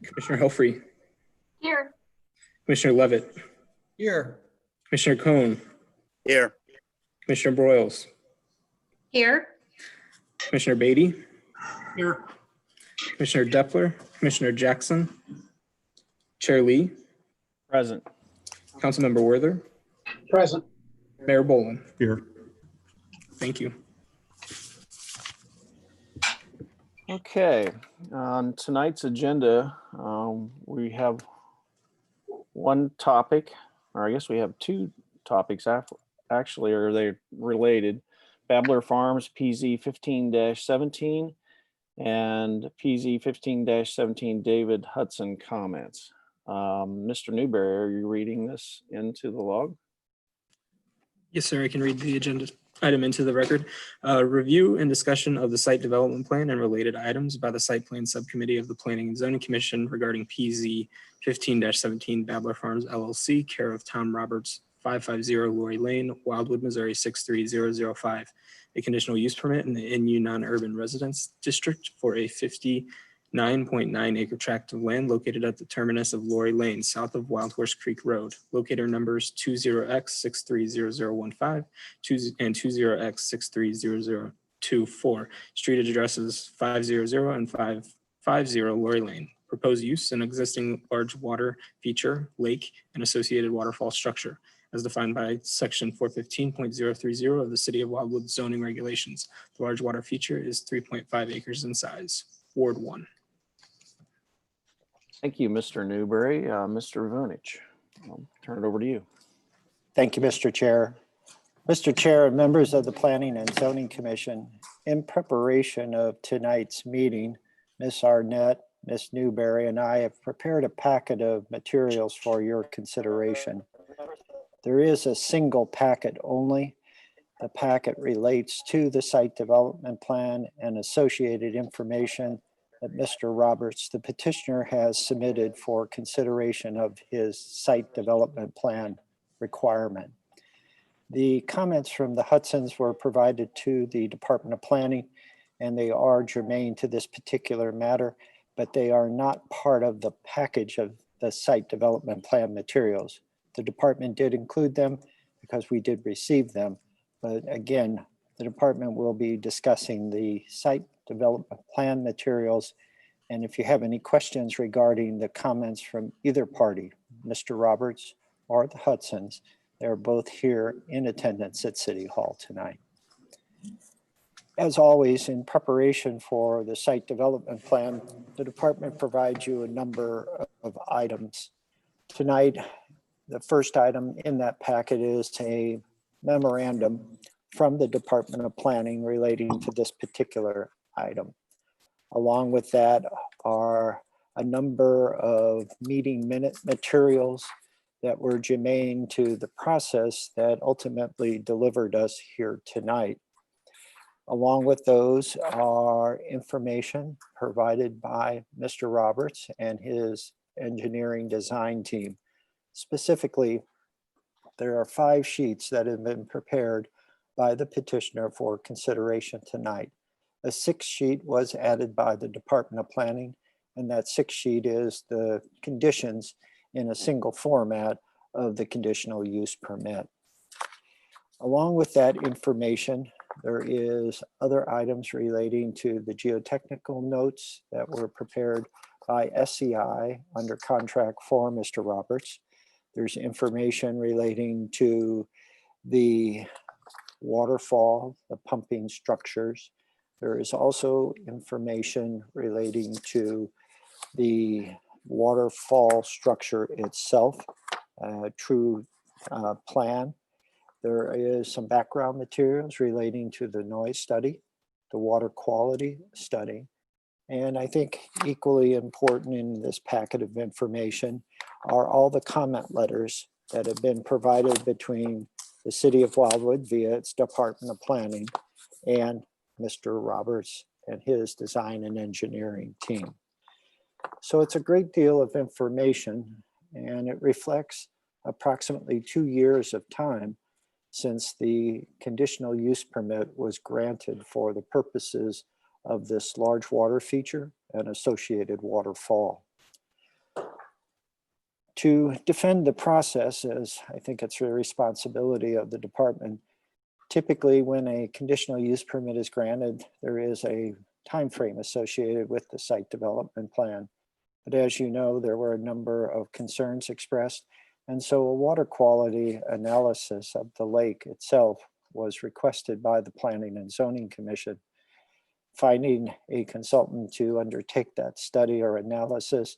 Commissioner Helfrey, Here. Commissioner Levitt, Here. Commissioner Cohn, Here. Commissioner Broyles, Here. Commissioner Beatty, Here. Commissioner Depler, Commissioner Jackson, Chair Lee, Present. Councilmember Werther, Present. Mayor Boland. Here. Thank you. Okay, on tonight's agenda, we have one topic, or I guess we have two topics actually, are they related? Babbler Farms PZ 15-17 and PZ 15-17 David Hudson comments. Mr. Newberry, are you reading this into the log? Yes, sir. I can read the agenda item into the record. Review and discussion of the site development plan and related items by the Site Plan Subcommittee of the Planning and Zoning Commission regarding PZ 15-17 Babbler Farms LLC, care of Tom Roberts, 550 Lori Lane, Wildwood, Missouri 63005. A conditional use permit in the NU non-urban residence district for a 59.9 acre tract of land located at the terminus of Lori Lane, south of Wild Horse Creek Road. Locator numbers 20X630015 and 20X630024. Street addresses 500 and 550 Lori Lane. Proposed use: an existing large water feature, lake, and associated waterfall structure, as defined by section 415.030 of the City of Wildwood zoning regulations. The large water feature is 3.5 acres in size. Ward 1. Thank you, Mr. Newberry. Mr. Vunich, I'll turn it over to you. Thank you, Mr. Chair. Mr. Chair and members of the Planning and Zoning Commission, in preparation of tonight's meeting, Ms. Arnett, Ms. Newberry, and I have prepared a packet of materials for your consideration. There is a single packet only. The packet relates to the site development plan and associated information that Mr. Roberts, the petitioner, has submitted for consideration of his site development plan requirement. The comments from the Hudsons were provided to the Department of Planning, and they are germane to this particular matter, but they are not part of the package of the site development plan materials. The department did include them because we did receive them. But again, the department will be discussing the site development plan materials. And if you have any questions regarding the comments from either party, Mr. Roberts or the Hudsons, they're both here in attendance at City Hall tonight. As always, in preparation for the site development plan, the department provides you a number of items. Tonight, the first item in that packet is a memorandum from the Department of Planning relating to this particular item. Along with that are a number of meeting minute materials that were germane to the process that ultimately delivered us here tonight. Along with those are information provided by Mr. Roberts and his engineering design team. Specifically, there are 5 sheets that have been prepared by the petitioner for consideration tonight. A 6th sheet was added by the Department of Planning, and that 6th sheet is the conditions in a single format of the conditional use permit. Along with that information, there is other items relating to the geotechnical notes that were prepared by SCI under contract for Mr. Roberts. There's information relating to the waterfall, the pumping structures. There is also information relating to the waterfall structure itself, true plan. There is some background materials relating to the noise study, the water quality study. And I think equally important in this packet of information are all the comment letters that have been provided between the City of Wildwood via its Department of Planning and Mr. Roberts and his design and engineering team. So it's a great deal of information, and it reflects approximately 2 years of time since the conditional use permit was granted for the purposes of this large water feature, and associated waterfall. To defend the process, as I think it's the responsibility of the department, typically when a conditional use permit is granted, there is a time frame associated with the site development plan. But as you know, there were a number of concerns expressed, and so a water quality analysis of the lake itself was requested by the Planning and Zoning Commission. Finding a consultant to undertake that study or analysis,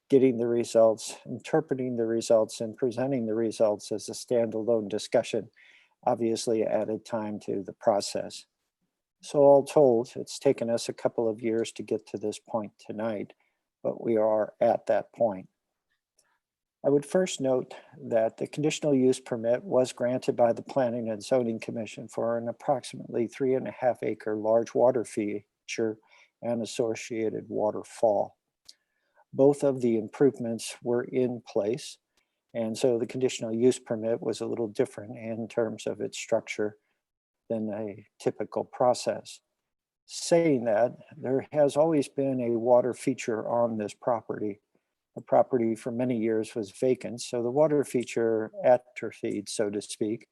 getting the results, interpreting the results, and presenting the results as a standalone discussion obviously added time to the process. So all told, it's taken us a couple of years to get to this point tonight, but we are at that point. I would first note that the conditional use permit was granted by the Planning and Zoning Commission for an approximately 3.5 acre large water feature and associated waterfall. Both of the improvements were in place, and so the conditional use permit was a little different in terms of its structure than a typical process. Saying that, there has always been a water feature on this property. The property for many years was vacant, so the water feature atrophied, so to speak,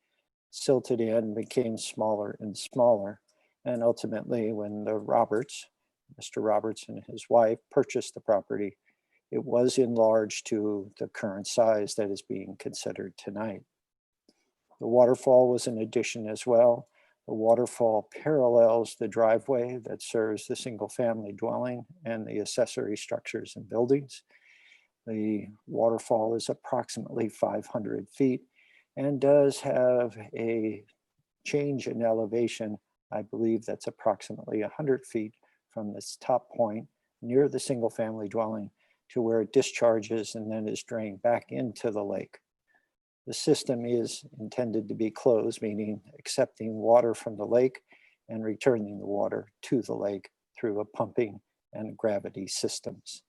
silted in, became smaller and smaller. And ultimately, when the Mr. Roberts and his wife purchased the property, it was enlarged to the current size that is being considered tonight. The waterfall was an addition as well. The waterfall parallels the driveway that serves the single-family dwelling and the accessory structures and buildings. The waterfall is approximately 500 feet and does have a change in elevation. I believe that's approximately 100 feet from this top point near the single-family dwelling to where it discharges and then is drained back into the lake. The system is intended to be closed, meaning accepting water from the lake and returning the water to the lake through a pumping and gravity systems.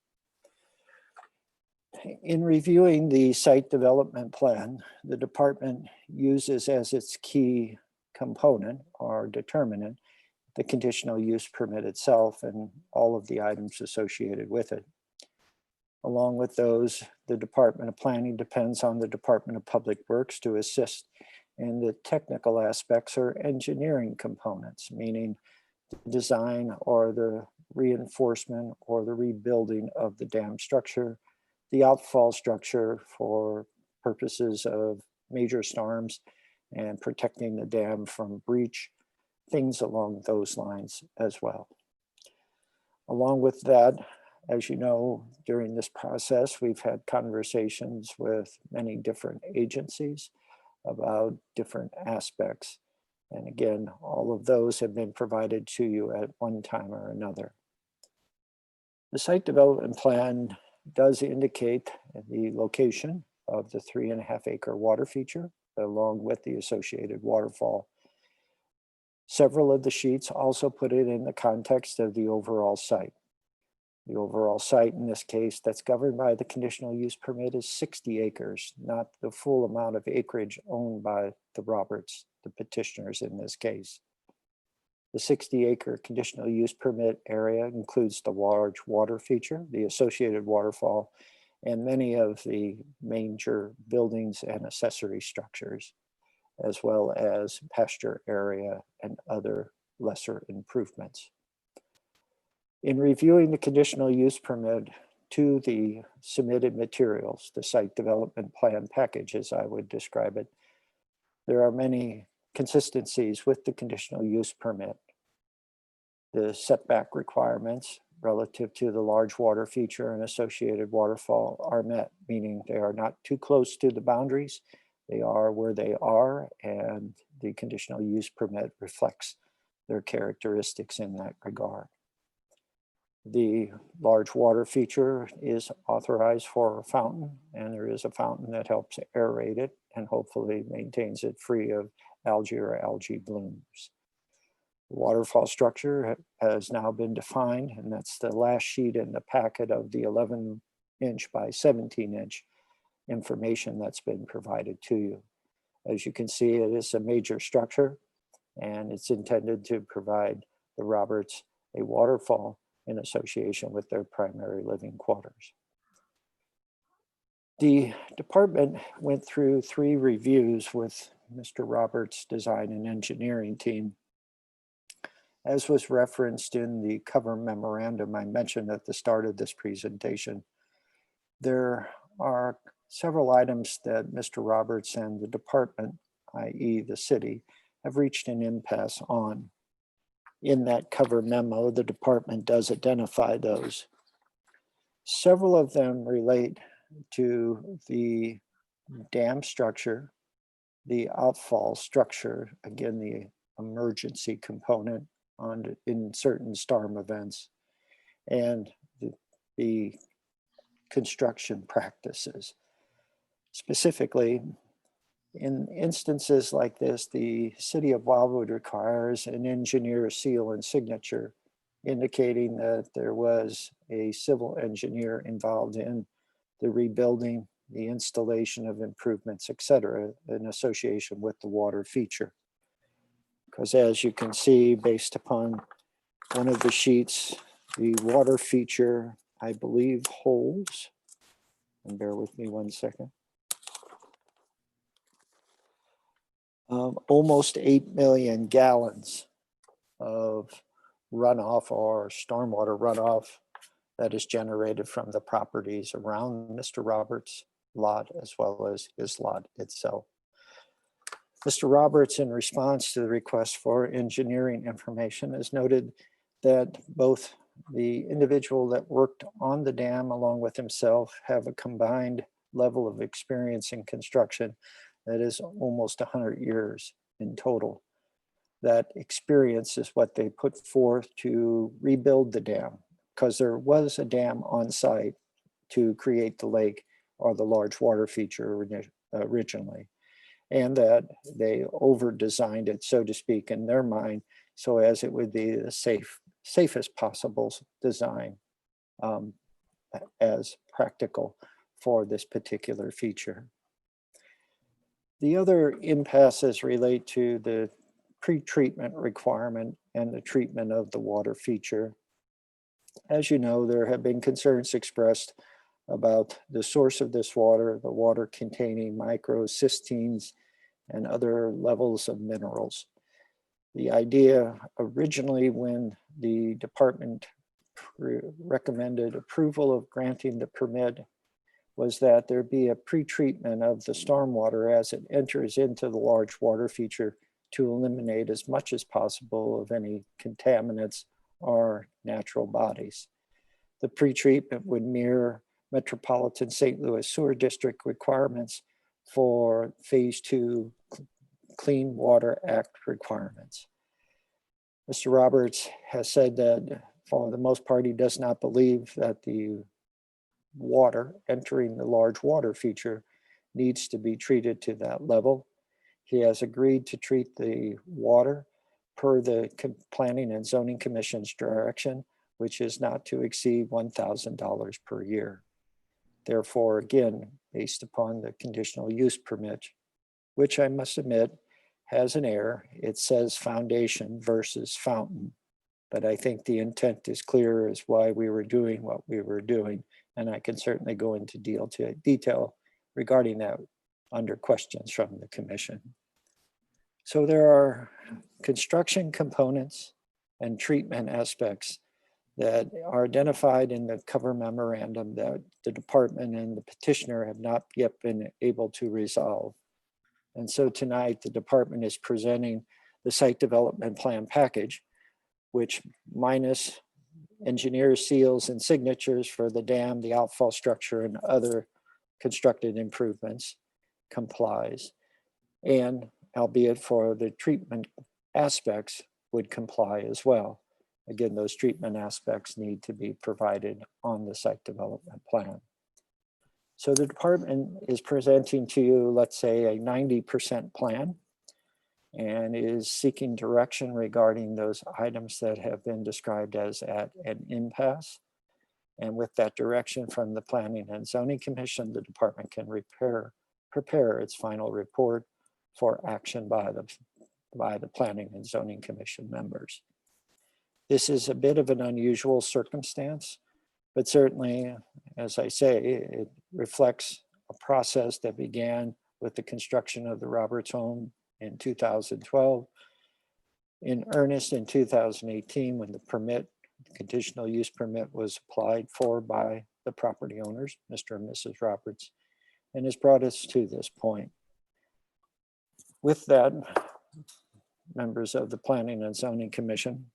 In reviewing the site development plan, the department uses as its key component or determinant the conditional use permit itself and all of the items associated with it. Along with those, the Department of Planning depends on the Department of Public Works to assist in the technical aspects or engineering components, meaning the design or the reinforcement or the rebuilding of the dam structure, the outfall structure for purposes of major storms and protecting the dam from breach, things along those lines as well. Along with that, as you know, during this process, we've had conversations with many different agencies about different aspects. And again, all of those have been provided to you at one time or another. The site development plan does indicate the location of the 3.5 acre water feature, along with the associated waterfall. Several of the sheets also put it in the context of the overall site. The overall site in this case that's governed by the conditional use permit is 60 acres, not the full amount of acreage owned by the Roberts, the petitioners in this case. The 60 acre conditional use permit area includes the large water feature, the associated waterfall, and many of the major buildings and accessory structures, as well as pasture area and other lesser improvements. In reviewing the conditional use permit to the submitted materials, the site development plan package, as I would describe it, there are many consistencies with the conditional use permit. The setback requirements relative to the large water feature and associated waterfall are met, meaning they are not too close to the boundaries. They are where they are, and the conditional use permit reflects their characteristics in that regard. The large water feature is authorized for a fountain, and there is a fountain that helps aerate it and hopefully maintains it free of algae or algae blooms. The waterfall structure has now been defined, and that's the last sheet in the packet of the 11-inch by 17-inch information that's been provided to you. As you can see, it is a major structure, and it's intended to provide the Roberts a waterfall in association with their primary living quarters. The department went through 3 reviews with Mr. Roberts' design and engineering team. As was referenced in the cover memorandum I mentioned at the start of this presentation, there are several items that Mr. Roberts and the department, i.e. the city, have reached an impasse on. In that cover memo, the department does identify those. Several of them relate to the dam structure, the outfall structure, again, the emergency component in certain storm events, and the construction practices. Specifically, in instances like this, the City of Wildwood requires an engineer seal and signature indicating that there was a civil engineer involved in the rebuilding, the installation of improvements, etc., in association with the water feature. Because as you can see, based upon one of the sheets, the water feature, I believe, holds, and bear with me one second, almost 8 million gallons of runoff or stormwater runoff that is generated from the properties around Mr. Roberts' lot as well as his lot itself. Mr. Roberts, in response to the request for engineering information, has noted that both the individual that worked on the dam along with himself have a combined level of experience in construction that is almost 100 years in total. That experience is what they put forth to rebuild the dam, because there was a dam on site to create the lake or the large water feature originally, and that they over-designed it, so to speak, in their mind, so as it would be the safest possible design as practical for this particular feature. The other impasses relate to the pre-treatment requirement and the treatment of the water feature. As you know, there have been concerns expressed about the source of this water, the water containing microcysteines and other levels of minerals. The idea originally, when the department recommended approval of granting the permit, was that there be a pre-treatment of the stormwater as it enters into the large water feature to eliminate as much as possible of any contaminants or natural bodies. The pre-treatment would mirror Metropolitan St. Louis Sewer District requirements for Phase 2 Clean Water Act requirements. Mr. Roberts has said that for the most part, he does not believe that the water entering the large water feature needs to be treated to that level. He has agreed to treat the water per the Planning and Zoning Commission's direction, which is not to exceed $1,000 per year. Therefore, again, based upon the conditional use permit, which I must admit has an error, it says foundation versus fountain. But I think the intent is clear as why we were doing what we were doing. And I can certainly go into detail regarding that under questions from the commission. So there are construction components and treatment aspects that are identified in the cover memorandum that the department and the petitioner have not yet been able to resolve. And so tonight the department is presenting the site development plan package, which minus engineer seals and signatures for the dam, the outfall structure, and other constructed improvements complies. And albeit for the treatment aspects would comply as well. Again, those treatment aspects need to be provided on the site development plan. So the department is presenting to you, let's say, a 90% plan, and is seeking direction regarding those items that have been described as at an impasse. And with that direction from the Planning and Zoning Commission, the department can prepare its final report for action by the Planning and Zoning Commission members. This is a bit of an unusual circumstance, but certainly, as I say, it reflects a process that began with the construction of the Roberts home in 2012, in earnest in 2018 when the conditional use permit was applied for by the property owners, Mr. and Mrs. Roberts, and has brought us to this point. With that, members of the Planning and Zoning Commission,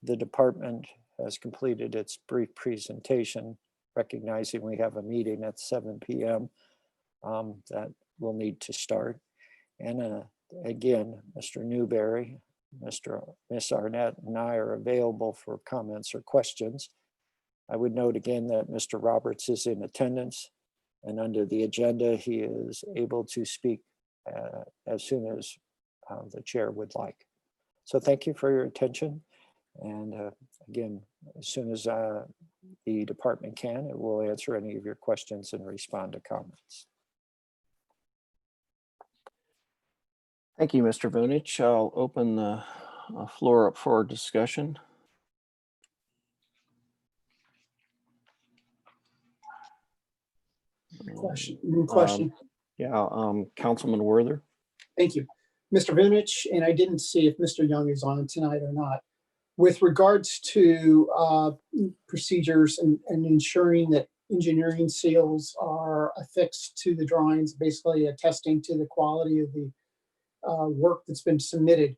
the department has completed its brief presentation, recognizing we have a meeting at 7 p.m. That will need to start. And again, Mr. Newberry, Miss Arnett, and I are available for comments or questions. I would note again that Mr. Roberts is in attendance, and under the agenda, he is able to speak as soon as the chair would like. So thank you for your attention. And again, as soon as the department can, it will answer any of your questions and respond to comments. Thank you, Mr. Vunich. I'll open the floor up for discussion. Question. Councilman Werther. Thank you. Mr. Vunich, and I didn't see if Mr. Young is on tonight or not. With regards to procedures and ensuring that engineering seals are affixed to the drawings, basically attesting to the quality of the work that's been submitted.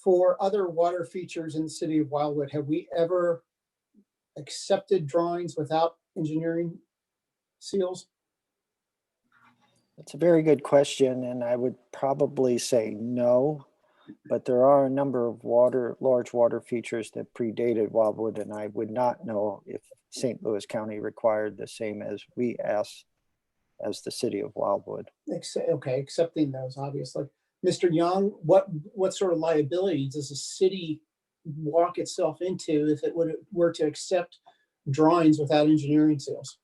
For other water features in the city of Wildwood, have we ever accepted drawings without engineering seals? That's a very good question, and I would probably say no, but there are a number of large water features that predated Wildwood, and I would not know if St. Louis County required the same as we asked as the city of Wildwood. Okay, accepting those, obviously. Mr. Young, what sort of liability does the city walk itself into if it were to accept drawings without engineering seals?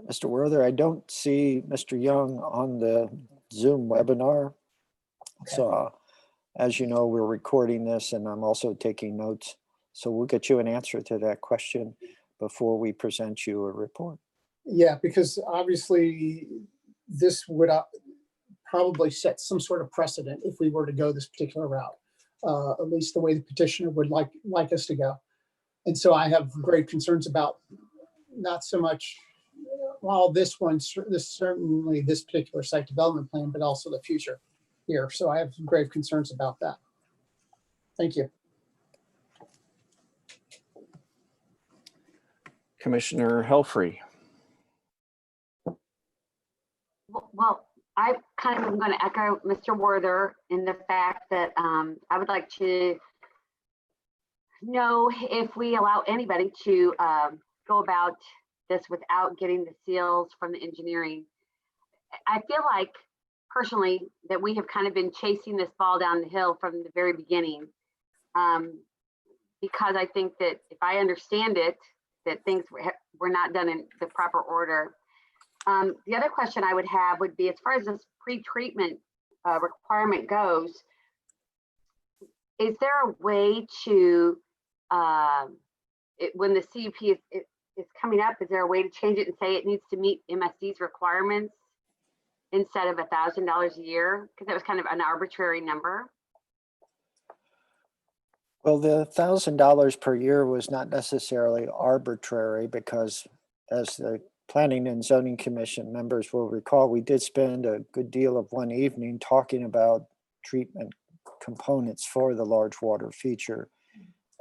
Mr. Werther, I don't see Mr. Young on the Zoom webinar. Okay. So as you know, we're recording this and I'm also taking notes. So we'll get you an answer to that question before we present you a report. Yeah, because obviously this would probably set some sort of precedent if we were to go this particular route, at least the way the petitioner would like us to go. And so I have grave concerns about not so much, well, this certainly this particular site development plan, but also the future here. So I have grave concerns about that. Thank you. Commissioner Helfrey. Well, I kind of am going to echo Mr. Werther in the fact that I would like to know if we allow anybody to go about this without getting the seals from the engineering. I feel like personally that we have kind of been chasing this ball down the hill from the very beginning, because I think that if I understand it, that things were not done in the proper order. The other question I would have would be, as far as this pre-treatment requirement goes, is there a way to, when the CUP is coming up, is there a way to change it and say it needs to meet MSD's requirements instead of $1,000 a year? Because that was kind of an arbitrary number. Well, the $1,000 per year was not necessarily arbitrary because, as the Planning and Zoning Commission members will recall, we did spend a good deal of one evening talking about treatment components for the large water feature.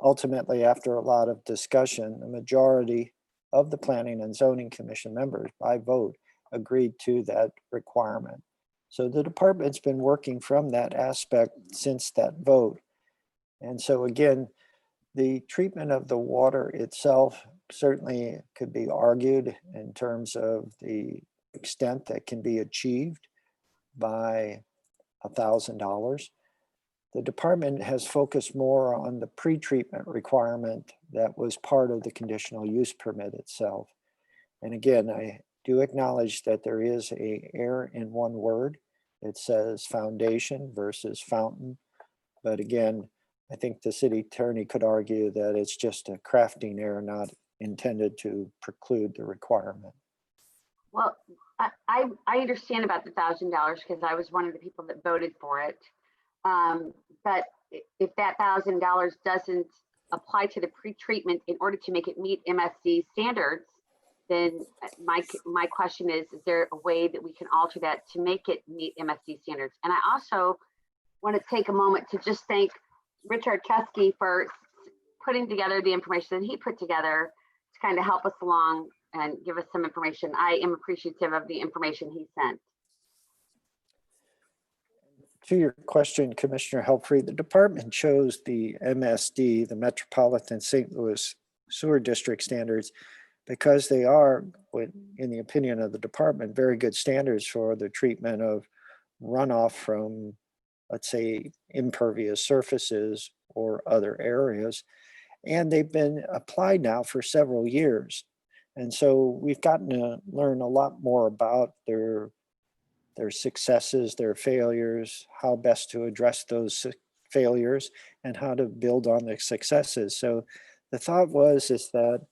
Ultimately, after a lot of discussion, the majority of the Planning and Zoning Commission members by vote agreed to that requirement. So the department's been working from that aspect since that vote. And so again, the treatment of the water itself certainly could be argued in terms of the extent that can be achieved by $1,000. The department has focused more on the pre-treatment requirement that was part of the conditional use permit itself. And again, I do acknowledge that there is an error in one word. it says foundation versus fountain. But again, I think the city attorney could argue that it's just a crafting error, not intended to preclude the requirement. Well, I understand about the $1,000 because I was one of the people that voted for it. But if that $1,000 doesn't apply to the pretreatment in order to make it meet MSD standards, then my question is there a way that we can alter that to make it meet MSD standards? And I also want to take a moment to just thank Richard Chesky for putting together the information that he put together to kind of help us along and give us some information. I am appreciative of the information he sent. To your question, Commissioner Helpfrey, the department chose the MSD, the Metropolitan St. Louis Sewer District standards, because they are, in the opinion of the department, very good standards for the treatment of runoff from, let's say, impervious surfaces or other areas. And they've been applied now for several years. And so we've gotten to learn a lot more about their successes, their failures, how best to address those failures, and how to build on the successes. So the thought is that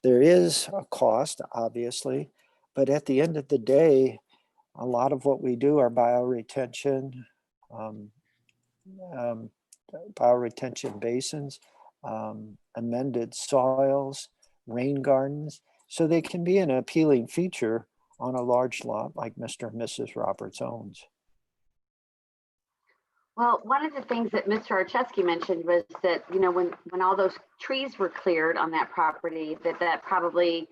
there is a cost, obviously, but at the end of the day, a lot of what we do are bioretention, bioretention basins, amended soils, rain gardens, so they can be an appealing feature on a large lot like Mr. and Mrs. Roberts owns. Well, one of the things that Mr. Archesky mentioned was that, you know, when all those trees were cleared on that property, that probably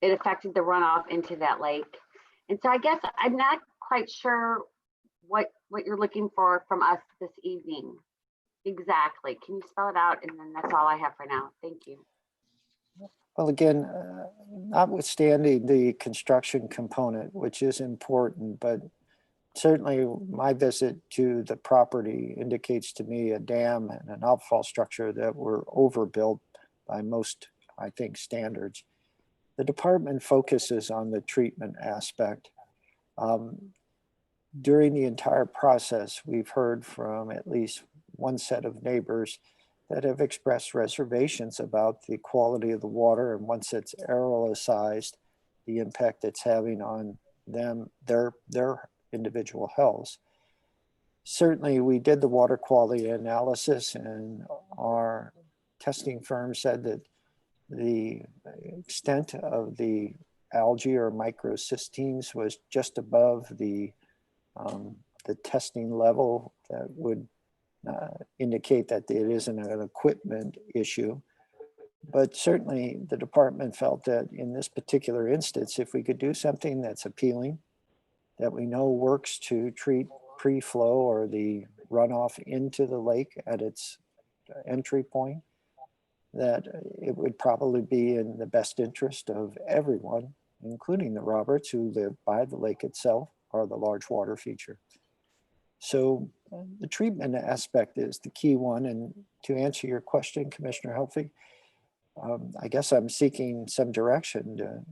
it affected the runoff into that lake. And so I guess I'm not quite sure what you're looking for from us this evening. Exactly. Can you spell it out? And then that's all I have for now. Thank you. Well, again, notwithstanding the construction component, which is important, but certainly my visit to the property indicates to me a dam and an outfall structure that were overbuilt by most, I think, standards. The department focuses on the treatment aspect. During the entire process, we've heard from at least one set of neighbors that have expressed reservations about the quality of the water, and once it's aerosolized, the impact it's having on them, their individual health. Certainly, we did the water quality analysis, and our testing firm said that the extent of the algae or microcysteines was just above the testing level that would indicate that it isn't an equipment issue. But certainly the department felt that in this particular instance, if we could do something that's appealing, that we know works to treat pre-flow or the runoff into the lake at its entry point, that it would probably be in the best interest of everyone, including the Roberts who live by the lake itself or the large water feature. So the treatment aspect is the key one. And to answer your question, Commissioner Helpfrey, I guess I'm seeking some direction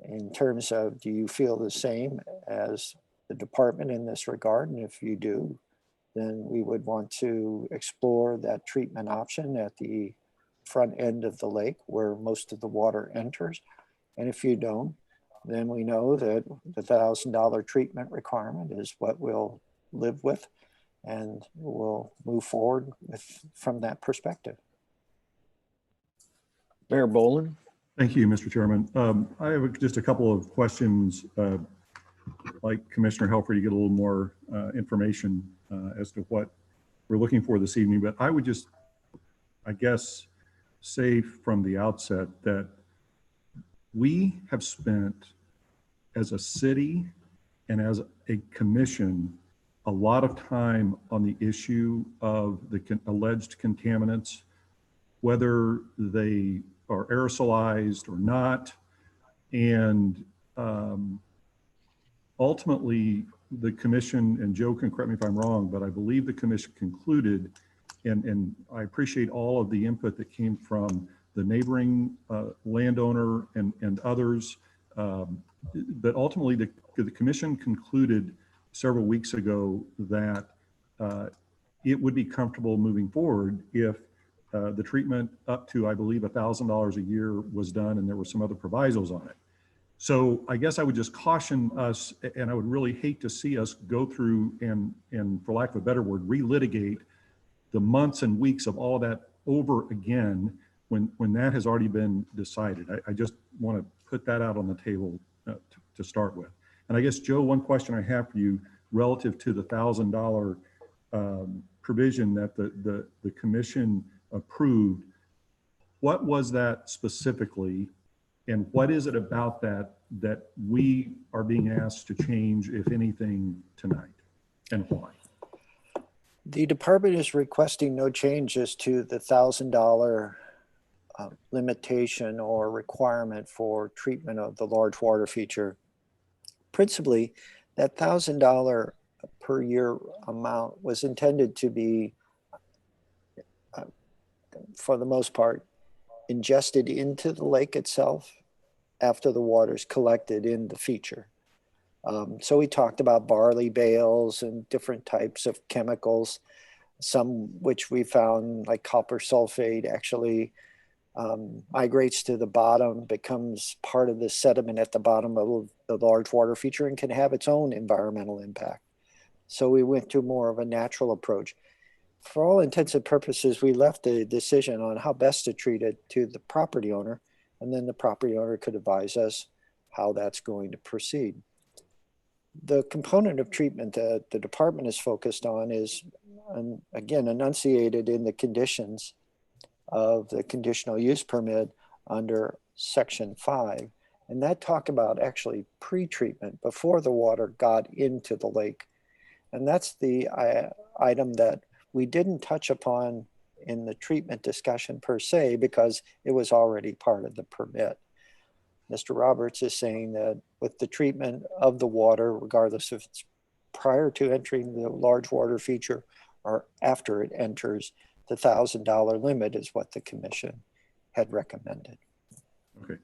in terms of, do you feel the same as the department in this regard? And if you do, then we would want to explore that treatment option at the front end of the lake where most of the water enters. And if you don't, then we know that the $1,000 treatment requirement is what we'll live with, and we'll move forward from that perspective. Mayor Boland. Thank you, Mr. Chairman. I have just a couple of questions. Like Commissioner Helfer, to get a little more information as to what we're looking for this evening. But I would just, I guess, say from the outset that we have spent, as a city and as a commission, a lot of time on the issue of the alleged contaminants, whether they are aerosolized or not. And ultimately, the commission, and Joe can correct me if I'm wrong, but I believe the commission concluded, and I appreciate all of the input that came from the neighboring landowner and others, but ultimately the commission concluded several weeks ago that it would be comfortable moving forward if the treatment up to, I believe, $1,000 a year was done, and there were some other provisos on it. So I guess I would just caution us, and I would really hate to see us go through and for lack of a better word, relitigate the months and weeks of all that over again when that has already been decided. I just want to put that out on the table to start with. And I guess, Joe, one question I have for you relative to the $1,000 provision that the commission approved, what was that specifically? And what is it about that we are being asked to change, if anything, tonight, and why? The department is requesting no changes to the $1,000 limitation or requirement for treatment of the large water feature. Principally, that $1,000 per year amount was intended to be, for the most part, ingested into the lake itself after the water's collected in the feature. So we talked about barley bales and different types of chemicals, some which we found, like copper sulfate, actually migrates to the bottom, becomes part of the sediment at the bottom of the large water feature and can have its own environmental impact. So we went to more of a natural approach. For all intents and purposes, we left the decision on how best to treat it to the property owner, and then the property owner could advise us how that's going to proceed. The component of treatment that the department is focused on is, again, enunciated in the conditions of the conditional use permit under Section 5. And that talk about actually pre-treatment before the water got into the lake. And that's the item that we didn't touch upon in the treatment discussion per se, because it was already part of the permit. Mr. Roberts is saying that with the treatment of the water, regardless if it's prior to entering the large water feature or after it enters, the $1,000 limit is what the commission had recommended. Okay,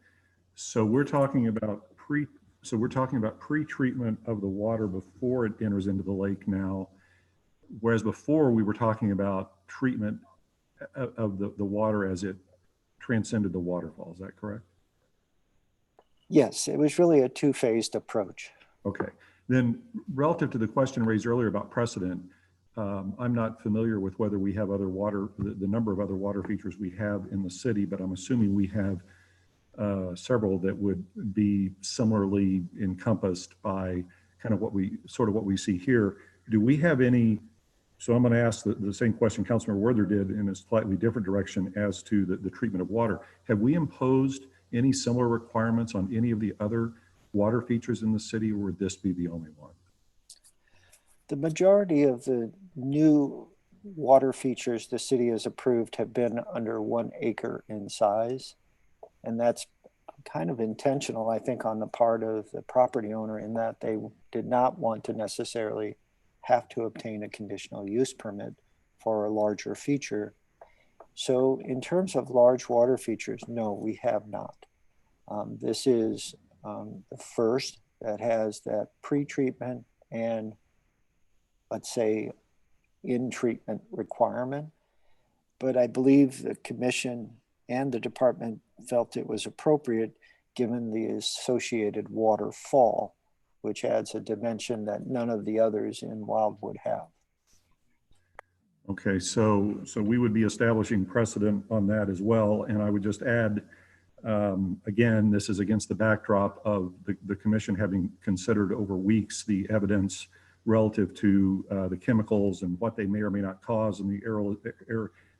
so we're talking about pre-treatment of the water before it enters into the lake now, whereas before we were talking about treatment of the water as it transcended the waterfall. Is that correct? Yes, it was really a two-phased approach. Okay, then relative to the question raised earlier about precedent, I'm not familiar with whether we have other water, the number of other water features we have in the city, but I'm assuming we have several that would be similarly encompassed by kind of what we see here. Do we have any? So I'm going to ask the same question Councilmember Werther did in a slightly different direction as to the treatment of water. Have we imposed any similar requirements on any of the other water features in the city, or would this be the only one? The majority of the new water features the city has approved have been under 1 acre in size. And that's kind of intentional, I think, on the part of the property owner, in that they did not want to necessarily have to obtain a conditional use permit for a larger feature. So in terms of large water features, no, we have not. This is the first that has that pre-treatment and, let's say, in-treatment requirement. But I believe the commission and the department felt it was appropriate given the associated waterfall, which adds a dimension that none of the others in Wildwood have. Okay, so we would be establishing precedent on that as well. And I would just add, again, this is against the backdrop of the commission having considered over weeks the evidence relative to the chemicals and what they may or may not cause, and the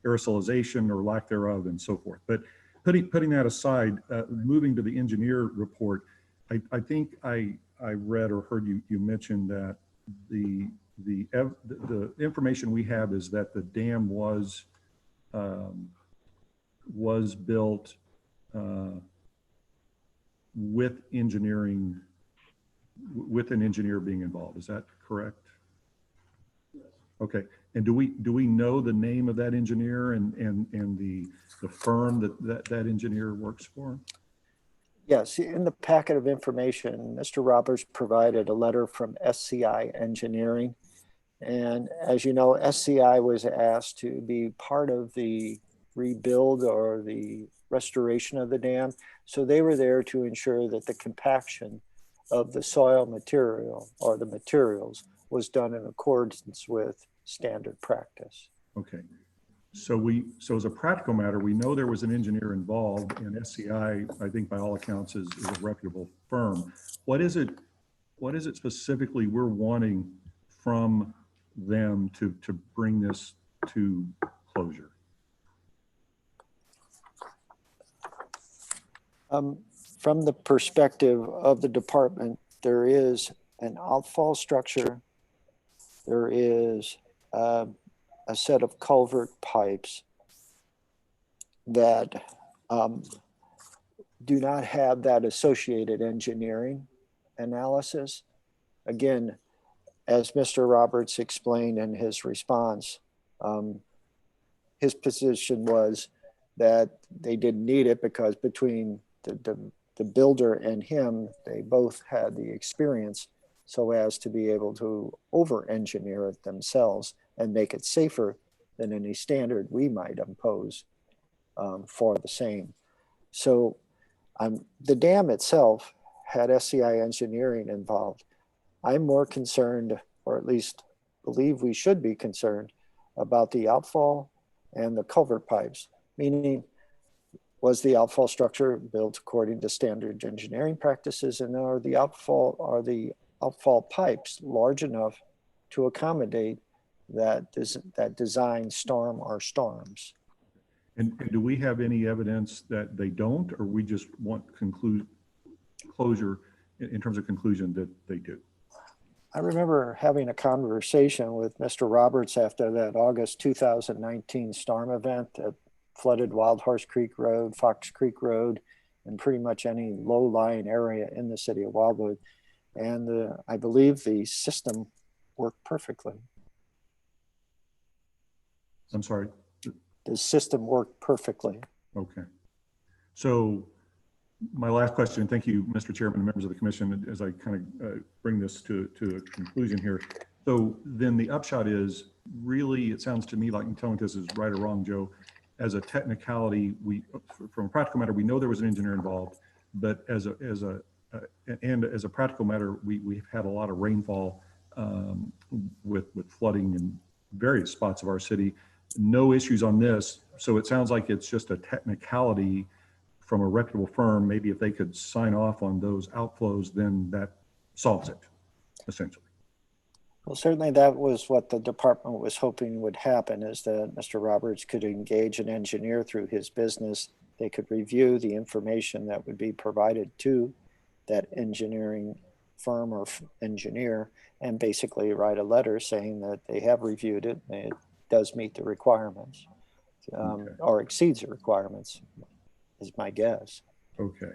aerosolization or lack thereof and so forth. But putting that aside, moving to the engineer report, I think I read or heard you mention that the information we have is that the dam was built with engineering, with an engineer being involved. Is that correct? Yes. Okay. And do we know the name of that engineer and the firm that engineer works for? Yes, in the packet of information, Mr. Roberts provided a letter from SCI Engineering. And as you know, SCI was asked to be part of the rebuild or the restoration of the dam. So they were there to ensure that the compaction of the soil material or the materials was done in accordance with standard practice. Okay. So as a practical matter, we know there was an engineer involved, and SCI, I think by all accounts, is a reputable firm. What is it specifically we're wanting from them to bring this to closure? From the perspective of the department, there is an outfall structure. There is a set of culvert pipes that do not have that associated engineering analysis. Again, as Mr. Roberts explained in his response, his position was that they didn't need it because between the builder and him, they both had the experience so as to be able to over-engineer it themselves and make it safer than any standard we might impose for the same. So the dam itself had SCI Engineering involved. I'm more concerned, or at least believe we should be concerned, about the outfall and the culvert pipes, meaning was the outfall structure built according to standard engineering practices, and are the outfall pipes large enough to accommodate that design storm or storms? And do we have any evidence that they don't, or we just want closure in terms of conclusion that they do? I remember having a conversation with Mr. Roberts after that August 2019 storm event that flooded Wild Horse Creek Road, Fox Creek Road, and pretty much any low-lying area in the city of Wildwood. And I believe the system worked perfectly. I'm sorry? The system worked perfectly. Okay. So my last question, thank you, Mr. Chairman and members of the commission, as I kind of bring this to a conclusion here. So then the upshot is, really, it sounds to me like, and tell me if this is right or wrong, Joe, as a technicality, from a practical matter, we know there was an engineer involved, but as a practical matter, we've had a lot of rainfall with flooding in various spots of our city. No issues on this. So it sounds like it's just a technicality from a reputable firm. Maybe if they could sign off on those outflows, then that solves it, essentially. Well, certainly that was what the department was hoping would happen, is that Mr. Roberts could engage an engineer through his business. They could review the information that would be provided to that engineering firm or engineer and basically write a letter saying that they have reviewed it and it does meet the requirements, or exceeds the requirements, is my guess. Okay.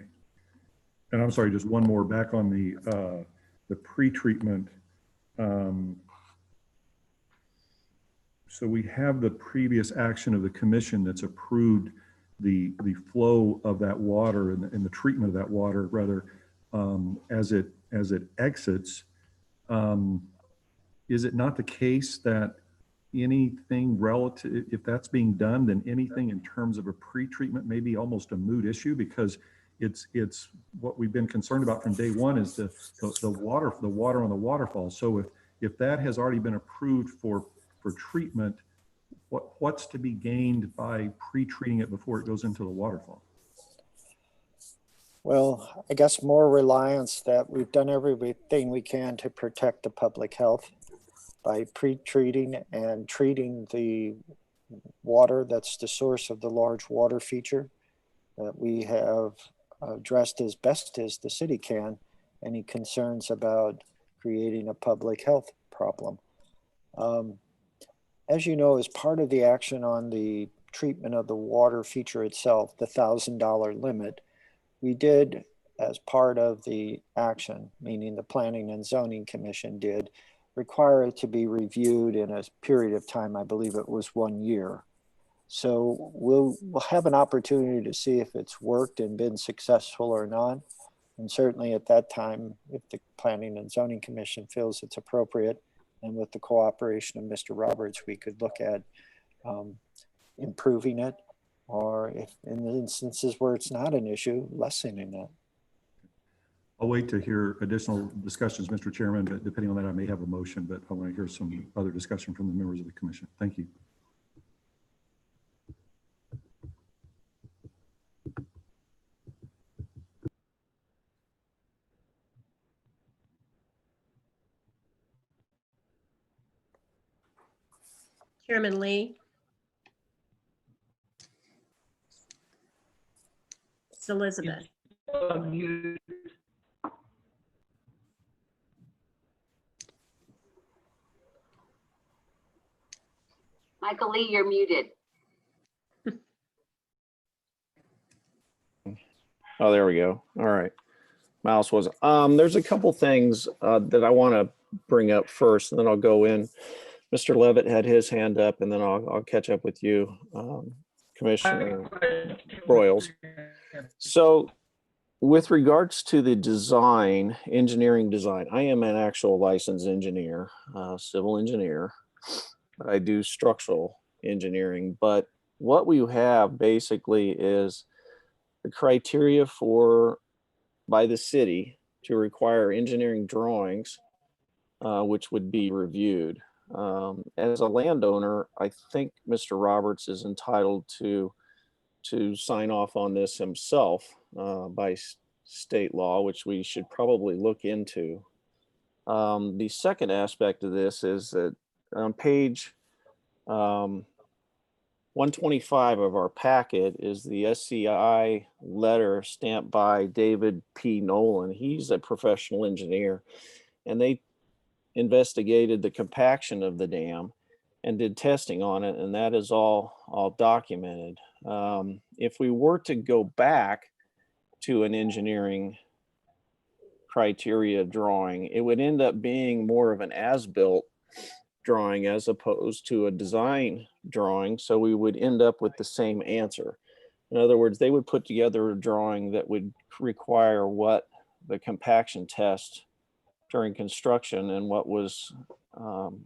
And I'm sorry, just one more back on the pre-treatment. So we have the previous action of the commission that's approved the flow of that water and the treatment of that water, rather, as it exits. Is it not the case that anything relative, if that's being done, then anything in terms of a pre-treatment may be almost a moot issue, because it's what we've been concerned about from day one is the water on the waterfall. So if that has already been approved for treatment, what's to be gained by pre-treating it before it goes into the waterfall? Well, I guess more reliance that we've done everything we can to protect the public health by pre-treating and treating the water that's the source of the large water feature, that we have addressed as best as the city can any concerns about creating a public health problem. As you know, as part of the action on the treatment of the water feature itself, the $1,000 limit, we did, as part of the action, meaning the Planning and Zoning Commission did, require it to be reviewed in a period of time, I believe it was 1 year. So we'll have an opportunity to see if it's worked and been successful or not. And certainly at that time, if the Planning and Zoning Commission feels it's appropriate, and with the cooperation of Mr. Roberts, we could look at improving it, or if in the instances where it's not an issue, lessening it. I'll wait to hear additional discussions, Mr. Chairman, but depending on that, I may have a motion, but I want to hear some other discussion from the members of the commission. Thank you. Chairman Lee. It's Elizabeth. Michael Lee, you're muted. Oh, there we go. All right. Mouse was, there's a couple things that I want to bring up first, and then I'll go in. Mr. Levitt had his hand up, and then I'll catch up with you, Commissioner Broyles. So with regards to the design, engineering design, I am an actual licensed engineer, civil engineer. I do structural engineering, but what we have basically is the criteria by the city to require engineering drawings, which would be reviewed. As a landowner, I think Mr. Roberts is entitled to sign off on this himself by state law, which we should probably look into. The second aspect of this is that on page 125 of our packet is the SCI letter stamped by David P. Nolan. He's a professional engineer, and they investigated the compaction of the dam and did testing on it, and that is all documented. If we were to go back to an engineering criteria drawing, it would end up being more of an as-built drawing as opposed to a design drawing, so we would end up with the same answer. In other words, they would put together a drawing that would require what the compaction test during construction and what was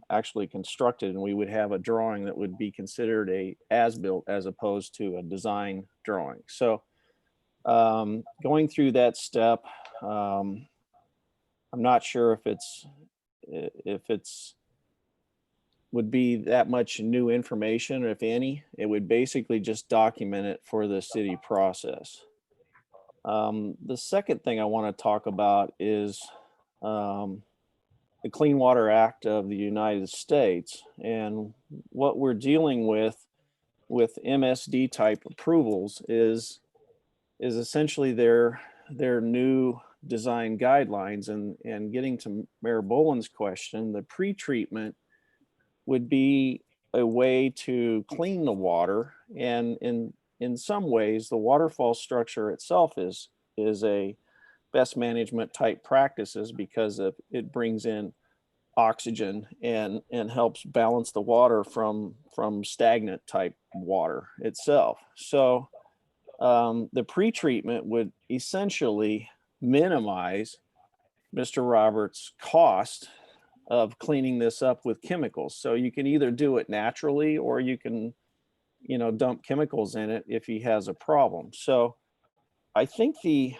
actually constructed, and we would have a drawing that would be considered a as-built as opposed to a design drawing. So going through that step, I'm not sure if it's would be that much new information, if any. It would basically just document it for the city process. The second thing I want to talk about is the Clean Water Act of the United States, and what we're dealing with MSD type approvals is essentially their new design guidelines. And getting to Mayor Boland's question, the pre-treatment would be a way to clean the water, and in some ways the waterfall structure itself is a best management type practices because it brings in oxygen and helps balance the water from stagnant type water itself. So the pre-treatment would essentially minimize Mr. Roberts' cost of cleaning this up with chemicals. So you can either do it naturally, or you can, dump chemicals in it if he has a problem. So I think the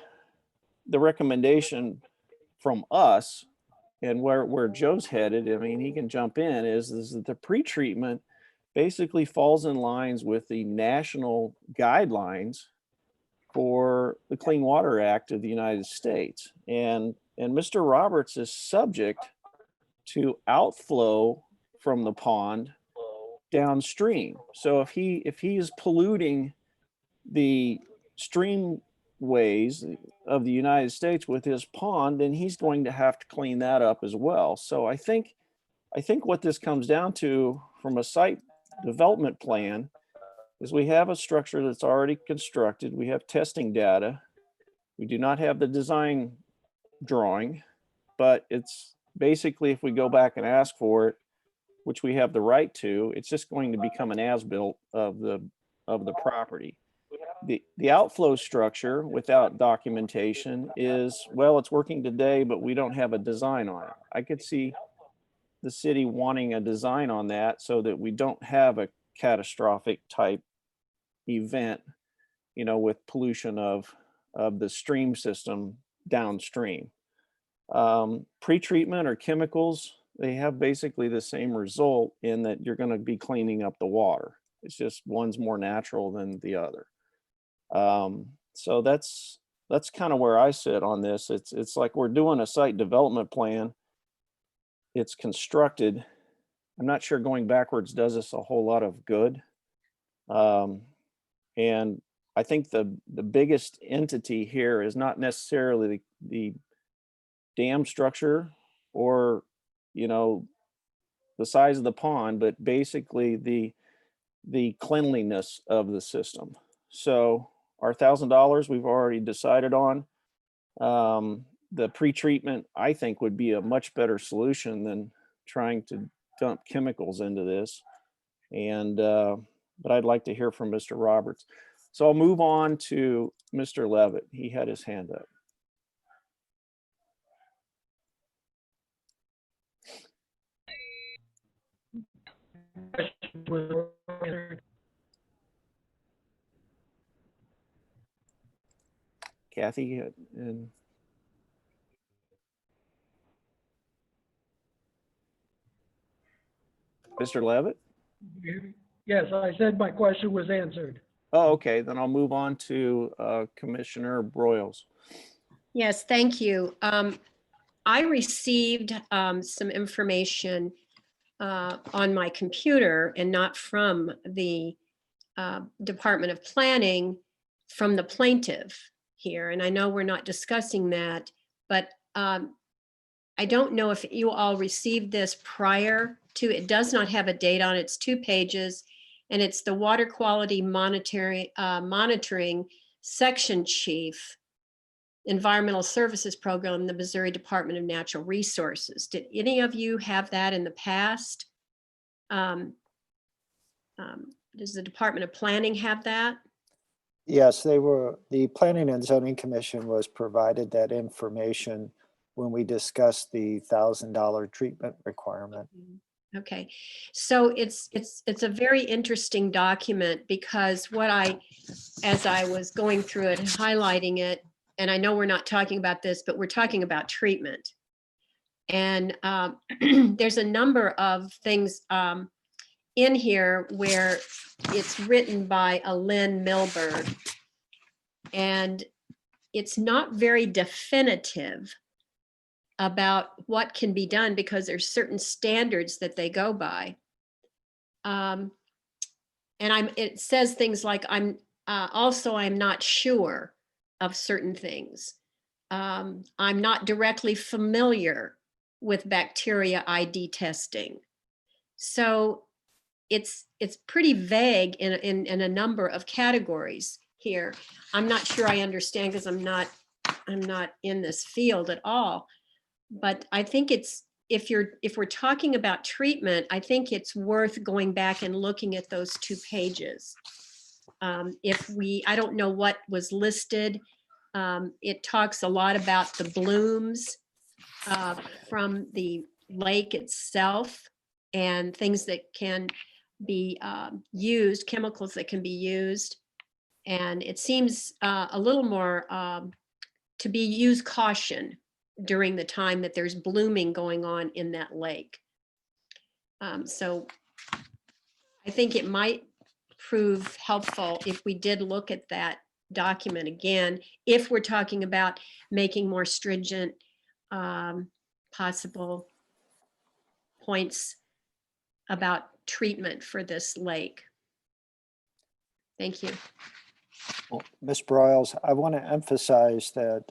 recommendation from us, and where Joe's headed, I mean, he can jump in, is that the pre-treatment basically falls in lines with the national guidelines for the Clean Water Act of the United States. And Mr. Roberts is subject to outflow from the pond downstream. So if he is polluting the streamways of the United States with his pond, then he's going to have to clean that up as well. So I think what this comes down to from a site development plan is we have a structure that's already constructed. We have testing data. We do not have the design drawing, but it's basically, if we go back and ask for it, which we have the right to. It's just going to become an as-built of the property. The outflow structure without documentation is, well, it's working today, but we don't have a design on it. I could see the city wanting a design on that so that we don't have a catastrophic type event, you know, with pollution of the stream system downstream. Pre-treatment or chemicals, they have basically the same result in that you're going to be cleaning up the water. It's just one's more natural than the other. So that's kind of where I sit on this. It's like we're doing a site development plan. It's constructed. I'm not sure going backwards does us a whole lot of good. And I think the biggest entity here is not necessarily the dam structure or, you know, the size of the pond, but basically the cleanliness of the system. So our $1,000 we've already decided on. The pre-treatment, I think, would be a much better solution than trying to dump chemicals into this. And but I'd like to hear from Mr. Roberts. So I'll move on to Mr. Levitt. He had his hand up. Kathy and Mr. Levitt? Yes, I said my question was answered. Oh, okay. Then I'll move on to Commissioner Broyles. Yes, thank you. I received some information on my computer and not from the Department of Planning, from the plaintiff here. And I know we're not discussing that, but I don't know if you all received this prior to, it does not have a date on it. It's 2 pages, and it's the Water Quality Monitoring Section Chief, Environmental Services Program, the Missouri Department of Natural Resources. Did any of you have that in the past? Does the Department of Planning have that? Yes, the Planning and Zoning Commission was provided that information when we discussed the $1,000 treatment requirement. Okay, so it's a very interesting document, because as I was going through it and highlighting it, and I know we're not talking about this, but we're talking about treatment. And there's a number of things in here where it's written by a Lynn Milberg, and it's not very definitive about what can be done, because there's certain standards that they go by. And it says things like, I'm not sure of certain things. I'm not directly familiar with bacteria ID testing. So it's pretty vague in a number of categories here. I'm not sure I understand, because I'm not in this field at all. But I think if we're talking about treatment, I think it's worth going back and looking at those 2 pages. I don't know what was listed. It talks a lot about the blooms from the lake itself, and things that can be used, chemicals that can be used. And it seems a little more to be used caution during the time that there's blooming going on in that lake. So I think it might prove helpful if we did look at that document again, if we're talking about making more stringent possible points about treatment for this lake. Thank you. Well, Ms. Broyles, I want to emphasize that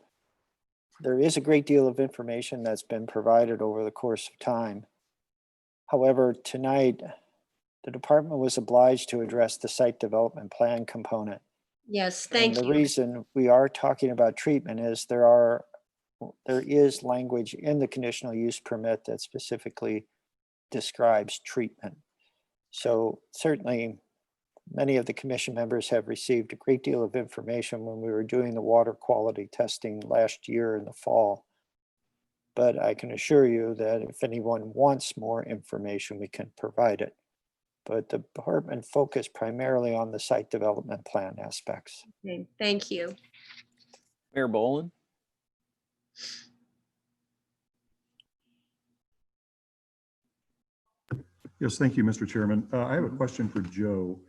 there is a great deal of information that's been provided over the course of time. However, tonight, the department was obliged to address the site development plan component. Yes, thank And the you. reason we are talking about treatment is there is language in the conditional use permit that specifically describes treatment. So certainly many of the commission members have received a great deal of information when we were doing the water quality testing last year in the fall. But I can assure you that if anyone wants more information, we can provide it. But the department focused primarily on the site development plan aspects. Okay, thank you. Mayor Boland? Yes, thank you, Mr. Chairman. I have a question for Joe.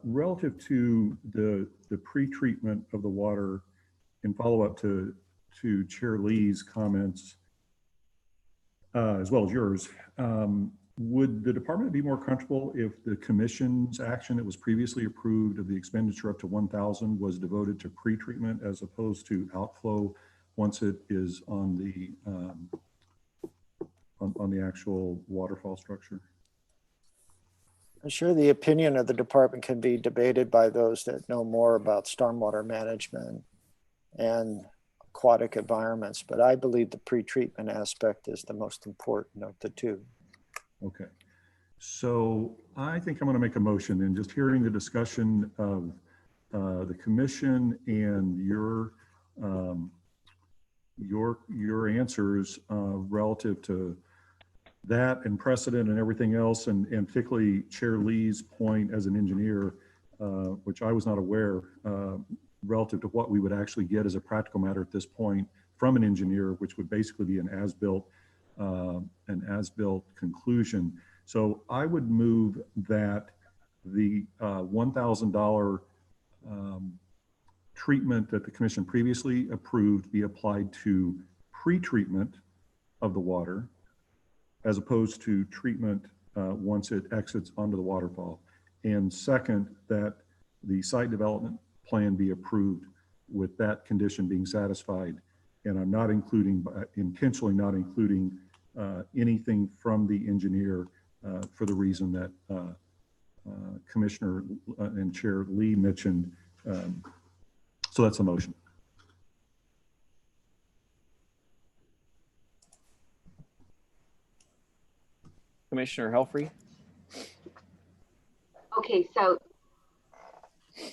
Relative to the pre-treatment of the water in follow-up to Chair Lee's comments, as well as yours, would the department be more comfortable if the commission's action that was previously approved of the expenditure up to 1,000 was devoted to pre-treatment as opposed to outflow once it is on the actual waterfall structure? I'm sure the opinion of the department can be debated by those that know more about stormwater management and aquatic environments, but I believe the pre-treatment aspect is the most important of the two. Okay, so I think I'm going to make a motion, and just hearing the discussion of the commission and your answers relative to that and precedent and everything else, and particularly Chair Lee's point as an engineer, which I was not aware relative to what we would actually get as a practical matter at this point from an engineer, which would basically be an as-built conclusion. So I would move that the $1,000 treatment that the commission previously approved be applied to pre-treatment of the water, as opposed to treatment once it exits onto the waterfall. And second, that the site development plan be approved with that condition being satisfied. And I'm not including, intentionally not including anything from the engineer for the reason that Commissioner and Chair Lee mentioned. So that's a motion. Commissioner Helfrey? Okay, so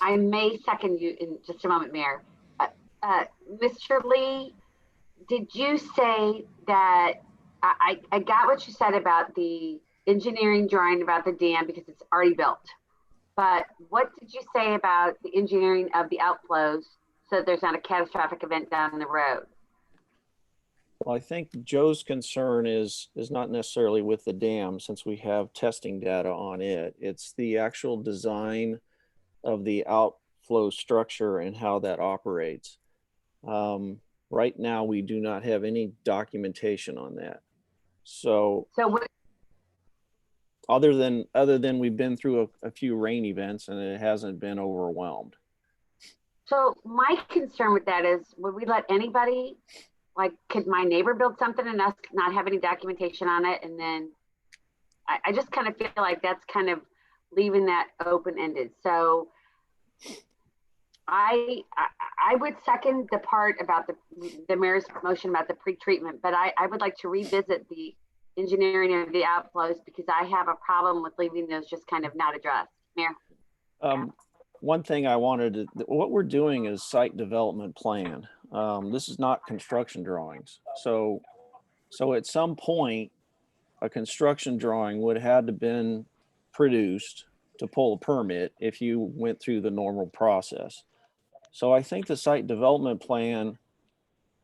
I may second you in just a moment, Mayor. Mr. Lee, did you say that, I got what you said about the engineering drawing about the dam because it's already built. But what did you say about the engineering of the outflows so that there's not a catastrophic event down the road? Well, I think Joe's concern is not necessarily with the dam, since we have testing data on it. It's the actual design of the outflow structure and how that operates. Right now, we do not have any documentation on that. So other than we've been through a few rain events and it hasn't been overwhelmed. So my concern with that is, would we let anybody, like, could my neighbor build something and us not have any documentation on it? And then I just kind of feel like that's kind of leaving that open-ended. So I would second the part about the mayor's motion about the pre-treatment, but I would like to revisit the engineering of the outflows because I have a problem with leaving those just kind of not addressed. Mayor? One thing I wanted to, what we're doing is site development plan. This is not construction drawings. So at some point, a construction drawing would have had to been produced to pull a permit if you went through the normal process. So I think the site development plan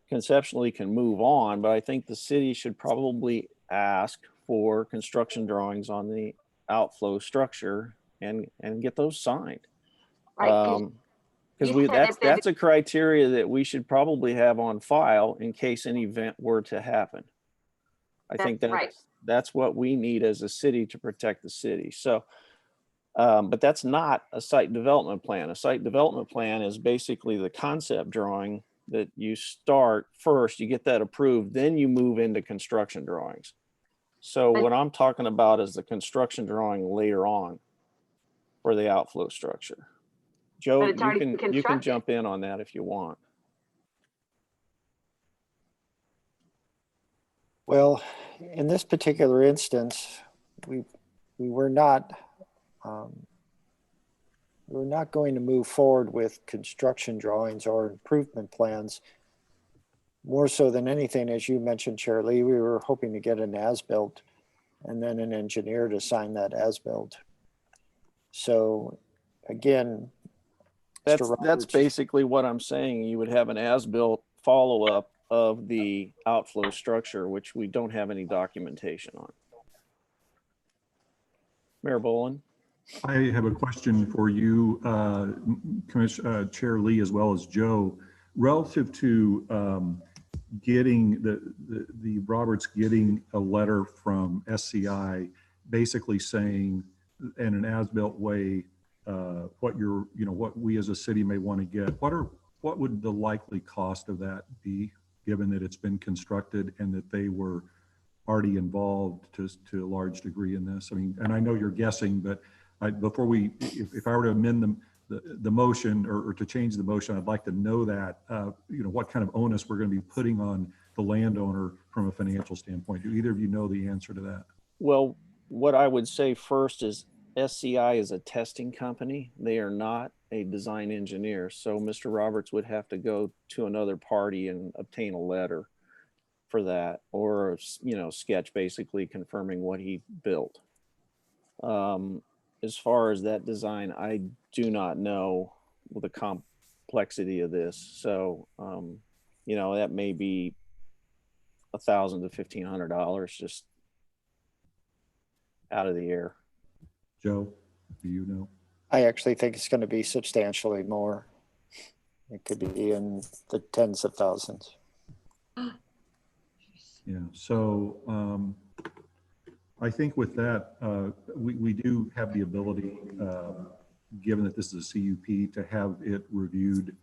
conceptually can move on, but I think the city should probably ask for construction drawings on the outflow structure and get those signed. Right. Because that's a criteria that we should probably have on file in case an event were to happen. I think that's what we need as a city to protect the city. So, but that's not a site development plan. A site development plan is basically the concept drawing that you start first, you get that approved, then you move into construction drawings. So what I'm talking about is the construction drawing later on for the outflow structure. Joe, you can jump in on that if you want. Well, in this particular instance, we were not going to move forward with construction drawings or improvement plans. More so than anything, as you mentioned, Chair Lee, we were hoping to get an as-built and then an engineer to sign that as-built. So again, Mr. That's Roberts- basically what I'm saying. You would have an as-built follow-up of the outflow structure, which we don't have any documentation on. Mayor Boland? I have a question for you, Chair Lee, as well as Joe, relative to getting the Roberts getting a letter from SCI, basically saying in an as-built way what we as a city may want to get. What would the likely cost of that be, given that it's been constructed and that they were already involved to a large degree in this? I mean, and I know you're guessing, but before if I were to amend the motion or to change the motion, I'd like to know that, what kind of onus we're going to be putting on the landowner from a financial standpoint. Do either of you know the answer to that? Well, what I would say first is SCI is a testing company. They are not a design engineer. So Mr. Roberts would have to go to another party and obtain a letter for that, or, sketch basically confirming what he built. As far as that design, I do not know the complexity of this. So, that may be $1,000 to $1,500 just out of the air. Joe, do you know? I actually think it's going to be substantially more. It could be in the tens of thousands. Yeah, so I think with that, we do have the ability, given that this is a CUP, to have it reviewed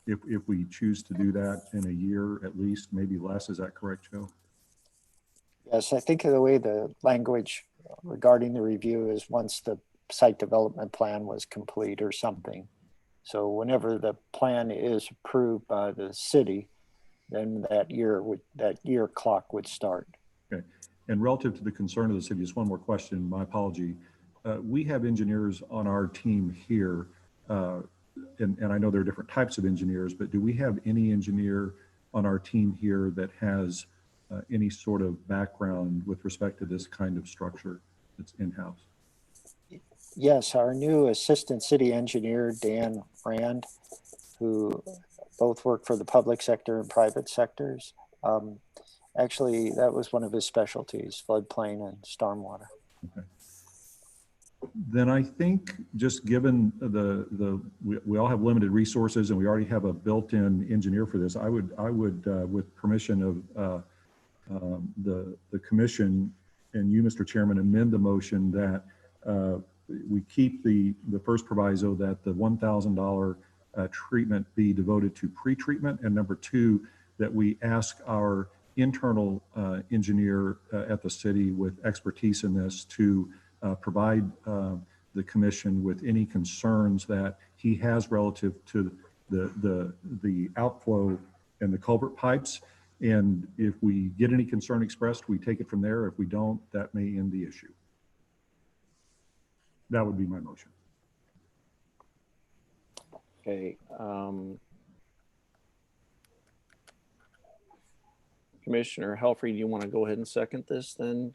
if we choose to do that in a year at least, maybe less. Is that correct, Joe? Yes, I think the way the language regarding the review is once the site development plan was complete or something. So whenever the plan is approved by the city, then that year clock would start. Okay. And relative to the concern of the city, just one more question, my apology. We have engineers on our team here, and I know there are different types of engineers, but do we have any engineer on our team here that has any sort of background with respect to this kind of structure that's in-house? Yes, our new assistant city engineer, Dan Rand, who both work for the public sector and private sectors. Actually, that was one of his specialties, floodplain and stormwater. Okay. Then I think just given we all have limited resources and we already have a built-in engineer for this, I would with permission of the commission and you, Mr. Chairman, amend the motion that we keep the first proviso that the $1,000 treatment be devoted to pre-treatment, and number two, that we ask our internal engineer at the city with expertise in this to provide the commission with any concerns that he has relative to the outflow and the culvert pipes. And if we get any concern expressed, we take it from there. If we don't, that may end the issue. That would be my motion. Okay. Commissioner Helfrey, do you want to go ahead and second this then?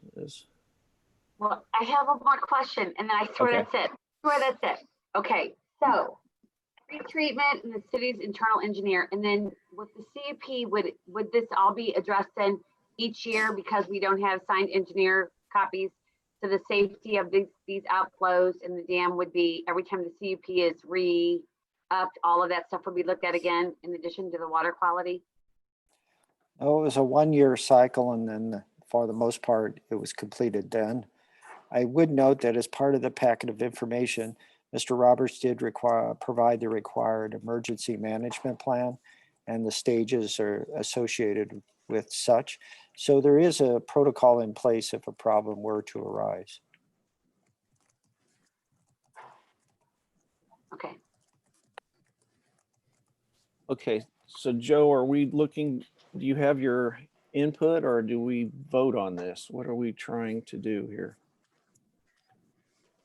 Well, I have one more question, and then I swear Okay. that's it. Swear that's it. Okay, so pre-treatment and the city's internal engineer, and then with the CUP, would this all be addressed then each year because we don't have signed engineer copies? So the safety of these outflows and the dam would be every time the CUP is re-upped, all of that stuff would be looked at again in addition to the water quality? Oh, it was a one-year cycle, and then for the most part, it was completed then. I would note that as part of the packet of information, Mr. Roberts did provide the required emergency management plan, and the stages are associated with such. So there is a protocol in place if a problem were to arise. Okay. Okay, so Joe, are we looking, do you have your input or do we vote on this? What are we trying to do here?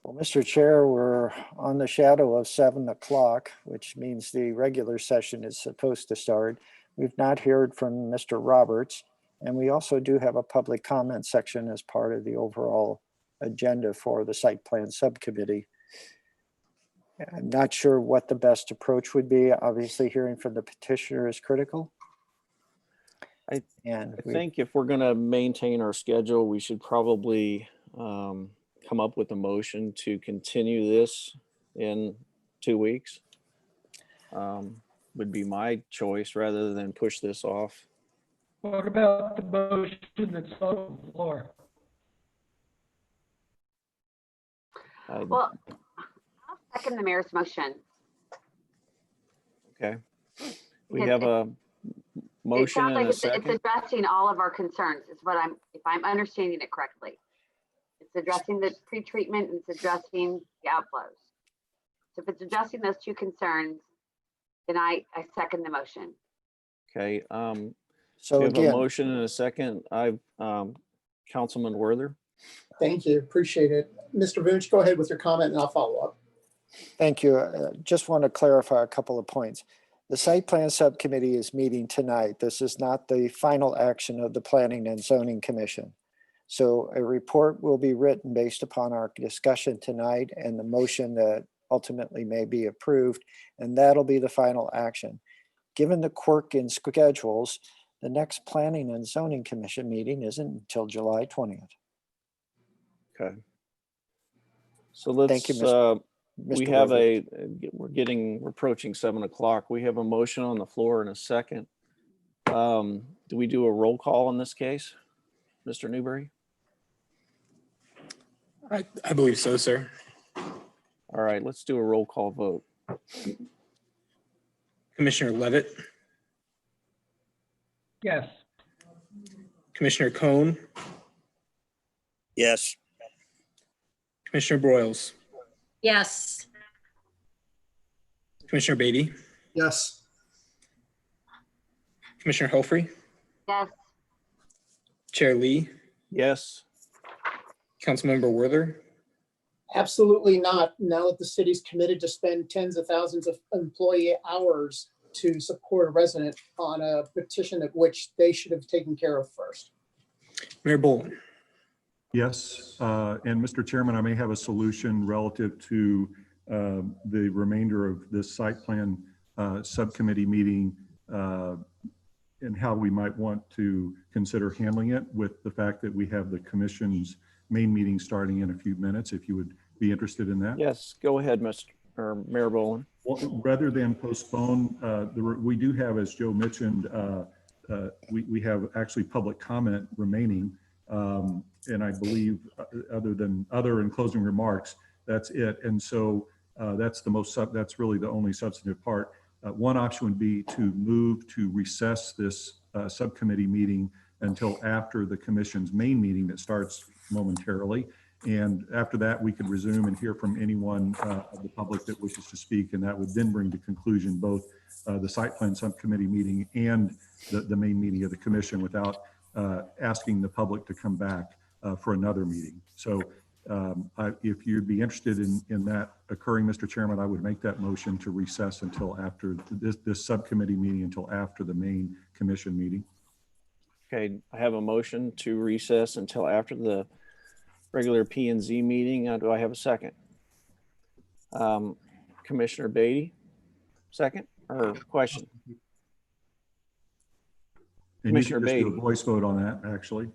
Well, Mr. Chair, we're on the shadow of 7 o'clock, which means the regular session is supposed to start. We've not heard from Mr. Roberts, and we also do have a public comment section as part of the overall agenda for the site plan subcommittee. I'm not sure what the best approach would be. Obviously, hearing from the petitioner is critical. I think if we're going to maintain our schedule, we should probably come up with a motion to continue this in 2 weeks. Would be my choice rather than push this off. What about the motion that's on the floor? Well, I'll second the mayor's motion. Okay. We Because have a It motion sounds and like a it's second. addressing all of our concerns, is what if I'm understanding it correctly. It's addressing the pre-treatment and it's addressing the outflows. So if it's addressing those two concerns, then I second the motion. Okay. So We have a again, motion and a second. Councilman Werther. Thank you, appreciate it. Mr. Vooch, go ahead with your comment and I'll follow up. thank you. Just want to clarify a couple of points. The site plan subcommittee is meeting tonight. This is not the final action of the Planning and Zoning Commission. So a report will be written based upon our discussion tonight and the motion that ultimately may be approved, and that'll be the final action. Given the quirk in schedules, the next Planning and Zoning Commission meeting isn't until July 20th. Okay. So let's, Thank you, we Mr. have Weber. we're approaching 7 o'clock. We have a motion on the floor in a second. Do we do a roll call in this case? Mr. Newberry? I believe so, sir. All right, let's do a roll call vote. Commissioner Levitt, Yes. Commissioner Cohn, Yes. Commissioner Broyles, Yes. Commissioner Beatty, Yes. Commissioner Helfrey, Yes, Chair Lee, Yes. Councilmember Werther, Absolutely not. Now that the city's committed to spend tens of thousands of employee hours to support a resident on a petition of which they should have taken care of first. Mayor Boland. Yes, and Mr. Chairman, I may have a solution relative to the remainder of this site plan subcommittee meeting and how we might want to consider handling it with the fact that we have the commission's main meeting starting in a few minutes, if you would be interested in that. Yes, go ahead, Mayor Boland. Well, rather than postpone, we do have, as Joe mentioned, we have actually public comment remaining. And I believe other and closing remarks, that's it. And so that's that's really the only substantive part. One option would be to move to recess this subcommittee meeting until after the commission's main meeting that starts momentarily. And after that, we could resume and hear from anyone of the public that wishes to speak. And that would then bring to conclusion both the site plan subcommittee meeting and the main meeting of the commission without asking the public to come back for another meeting. So if you'd be interested in that occurring, Mr. Chairman, I would make that motion to recess until after this subcommittee meeting until after the main commission meeting. Okay, I have a motion to recess until after the regular P&Z meeting. Do I have a second? Commissioner Beatty, second or question? And you can Commissioner just do a Beatty. voice vote on that, actually.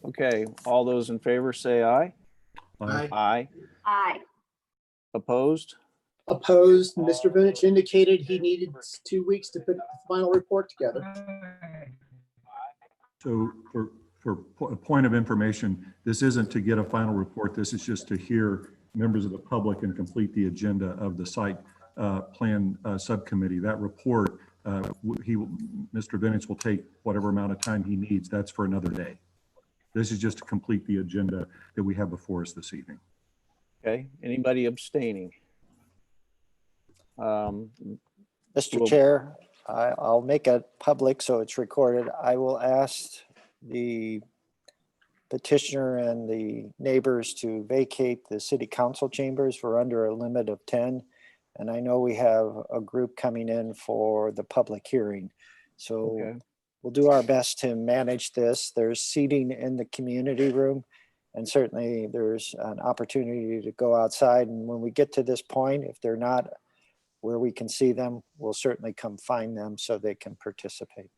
Okay, all those in favor say aye. Aye. Aye. aye. Opposed? Opposed, Mr. Vooch indicated he needed 2 weeks to put the final report together. So for a point of information, this isn't to get a final report. This is just to hear members of the public and complete the agenda of the site plan subcommittee. That report, Mr. Vintage will take whatever amount of time he needs. That's for another day. This is just to complete the agenda that we have before us this evening. Okay, anybody abstaining? Mr. Well- Chair, I'll make it public so it's recorded. I will ask the petitioner and the neighbors to vacate the city council chambers. We're under a limit of 10. And I know we have a group coming in for the public hearing. So Okay. we'll do our best to manage this. There's seating in the community room. And certainly there's an opportunity to go outside. And when we get to this point, if they're not where we can see them, we'll certainly come find them so they can participate.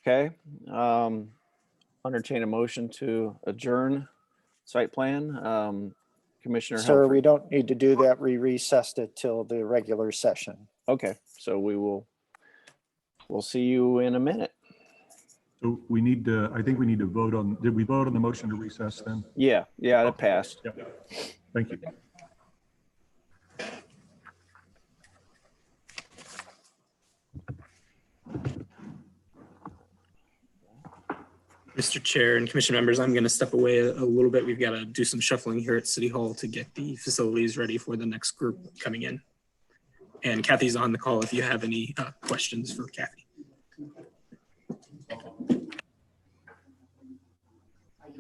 Okay. Entertain a motion to adjourn site plan. Commissioner Sir, we Helfrich. don't need to do that. We recessed it till the regular session. Okay, so we'll see you in a minute. So we need to, I think we need to vote on, did we vote on the motion to recess then? Yeah, it passed. Yep. Thank you. Mr. Chair and Commission members, I'm going to step away a little bit. We've got to do some shuffling here at City Hall to get the facilities ready for the next group coming in. And Kathy's on the call if you have any questions for Kathy.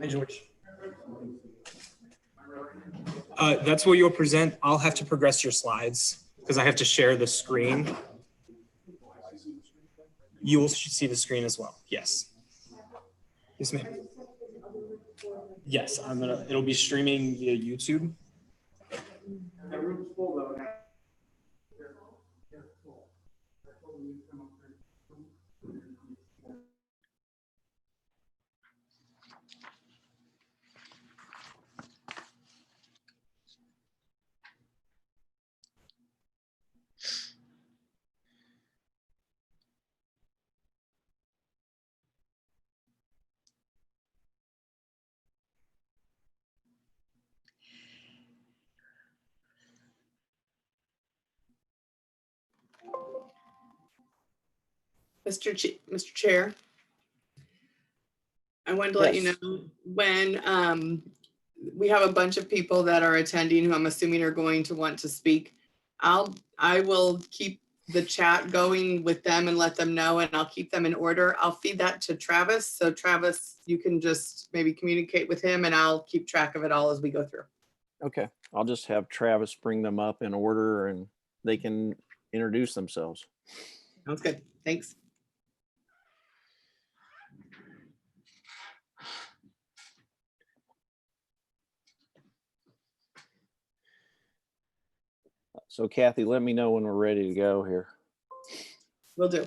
Hi, George. That's what you'll present. I'll have to progress your slides because I have to share the screen. You will see the screen as well. Yes. Yes, ma'am. Yes, it'll be streaming via YouTube. Mr. Chair, I wanted to let you Yes. know when we have a bunch of people that are attending who I'm assuming are going to want to speak. I will keep the chat going with them and let them know, and I'll keep them in order. I'll feed that to Travis. So Travis, you can just maybe communicate with him and I'll keep track of it all as we go through. Okay, I'll just have Travis bring them up in order and they can introduce themselves. Sounds good. Thanks. So Kathy, let me know when we're ready to go here. Will do.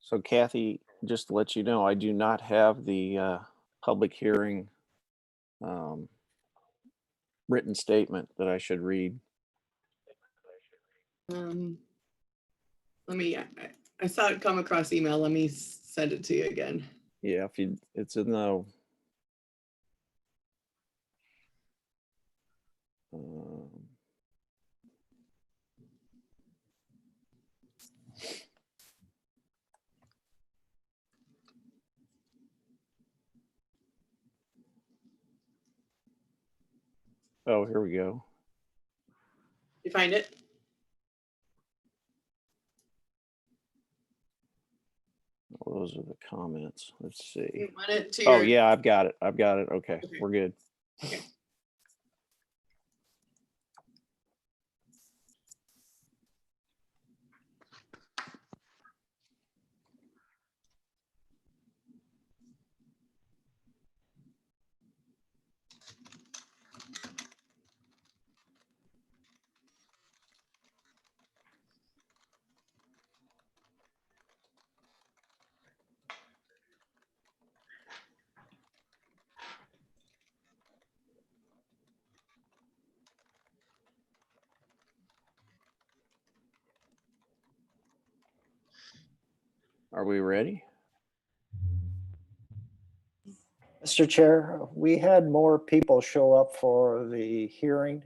So Kathy, just to let you know, I do not have the public hearing written statement that I should read. Let me, I saw it come across email. Let me send it to you again. Yeah, if you, it's in the oh, here we go. You find it? Oh, those are the comments. Let's see. You want it to Oh your- yeah, I've got it. I've got it. Okay, Okay. we're good. Okay. Are we ready? Mr. Chair, we had more people show up for the hearing.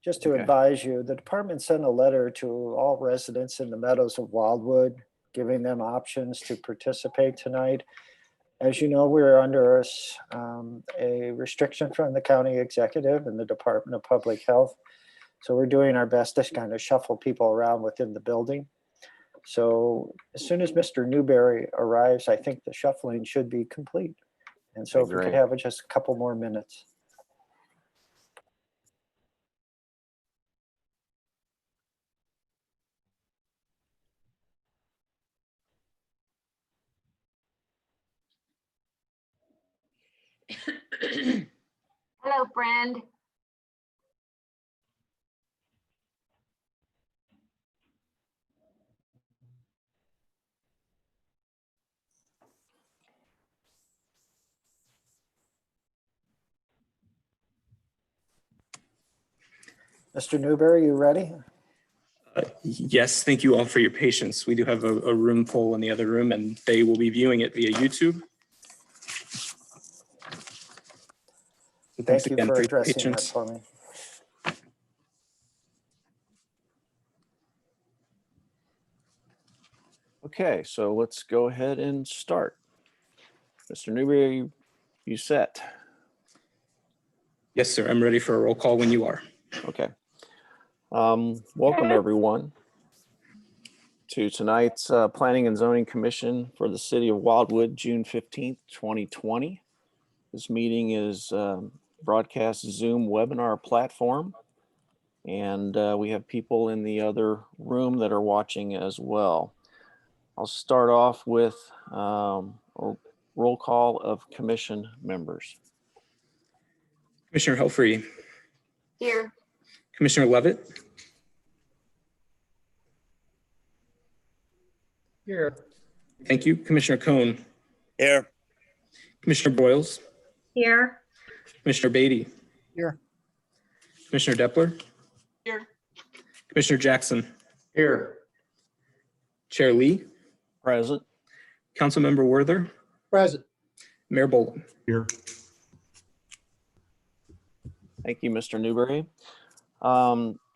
Just to Okay. advise you, the department sent a letter to all residents in the meadows of Wildwood, giving them options to participate tonight. As you know, we're under a restriction from the county executive and the Department of Public Health. So we're doing our best to kind of shuffle people around within the building. So as soon as Mr. Newberry arrives, I think the shuffling should be complete. And so Okay, if we could great. have just a couple more minutes. Hello, friend. Mr. Newberry, you ready? Yes, thank you all for your patience. We do have a room full in the other room, and they will be viewing it via YouTube. So thanks Thank you again for your addressing that patience. for me. Okay, so let's go ahead and start. Mr. Newberry, you set? Yes, sir. I'm ready for a roll call when you are. Okay. Welcome everyone to tonight's Planning and Zoning Commission for the City of Wildwood, June 15th, 2020. This meeting is broadcast Zoom webinar platform, and we have people in the other room that are watching as well. I'll start off with a roll call of commission members. Commissioner Helfrey, Here. Commissioner Levitt, Here. thank you. Commissioner Cohn, Here. Commissioner Boyles, Here. Commissioner Beatty, Here. Commissioner Deppler, Here. Commissioner Jackson, Here. Chair Lee, Present. Councilmember Werther, Present. Mayor Bolton. Here. Thank you, Mr. Newberry.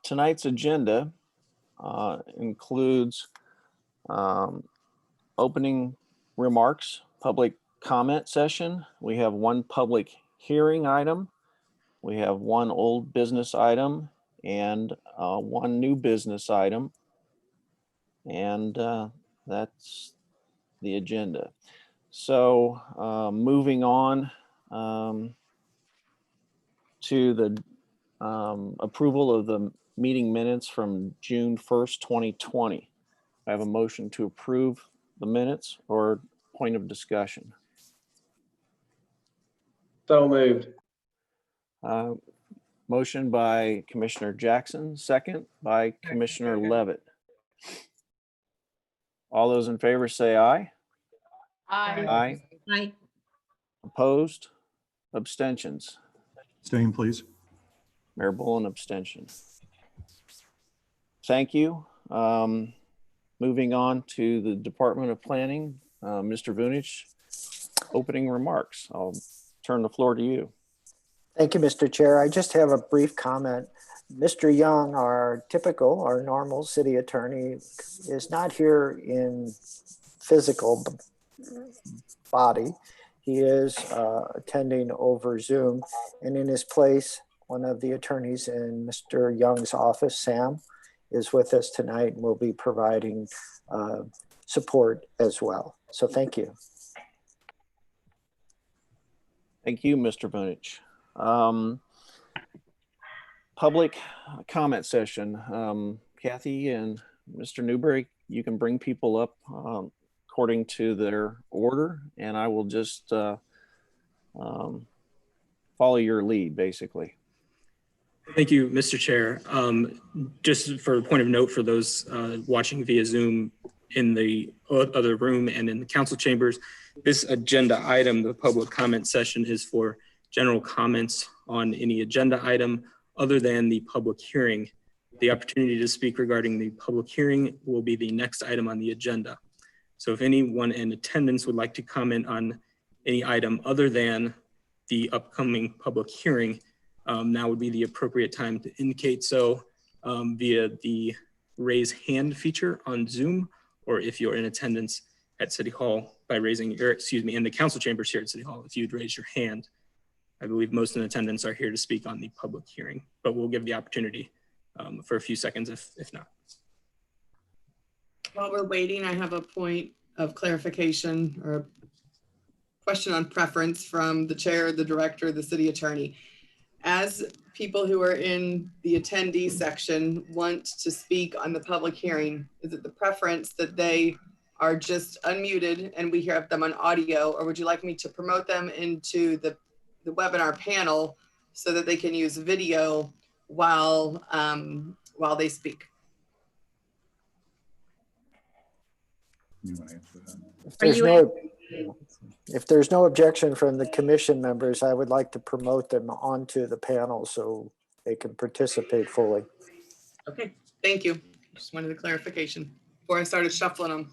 Tonight's agenda includes opening remarks, public comment session. We have one public hearing item. We have one old business item and one new business item. And that's the agenda. So moving on to the approval of the meeting minutes from June 1st, 2020. I have a motion to approve the minutes or point of discussion. So moved. Motion by Commissioner Jackson, second by Commissioner Second. Levitt. All those in favor say aye. Aye. Aye. Aye. Opposed? Abstentions? Staying, please. Mayor Bullen, abstention. Thank you. Moving on to the Department of Planning, Mr. Vunich, opening remarks. I'll turn the floor to you. Thank you, Mr. Chair. I just have a brief comment. Mr. Young, our normal city attorney, is not here in physical body. He is attending over Zoom, and in his place, one of the attorneys in Mr. Young's office, Sam, is with us tonight and will be providing support as well. So thank you. Thank you, Mr. Vunich. Public comment session. Kathy and Mr. Newberry, you can bring people up according to their order, and I will just follow your lead, basically. Thank you, Mr. Chair. Just for a point of note for those watching via Zoom in the other room and in the council chambers, this agenda item, the public comment session, is for general comments on any agenda item other than the public hearing. The opportunity to speak regarding the public hearing will be the next item on the agenda. So if anyone in attendance would like to comment on any item other than the upcoming public hearing, now would be the appropriate time to indicate so via the raise hand feature on Zoom, or if you're in attendance at City Hall by raising your, in the council chambers here at City Hall, if you'd raise your hand. I believe most in attendance are here to speak on the public hearing, but we'll give the opportunity for a few seconds if not. While we're waiting, I have a point of clarification or a question on preference from the chair, the director, the city attorney. As people who are in the attendee section want to speak on the public hearing, is it the preference that they are just unmuted and we hear them on audio, or would you like me to promote them into the webinar panel so that they can use video while they speak? You want to answer that? If there's no objection from the commission members, I would like to promote them onto the panel so they can participate fully. Okay, thank you. Just wanted a clarification before I started shuffling them.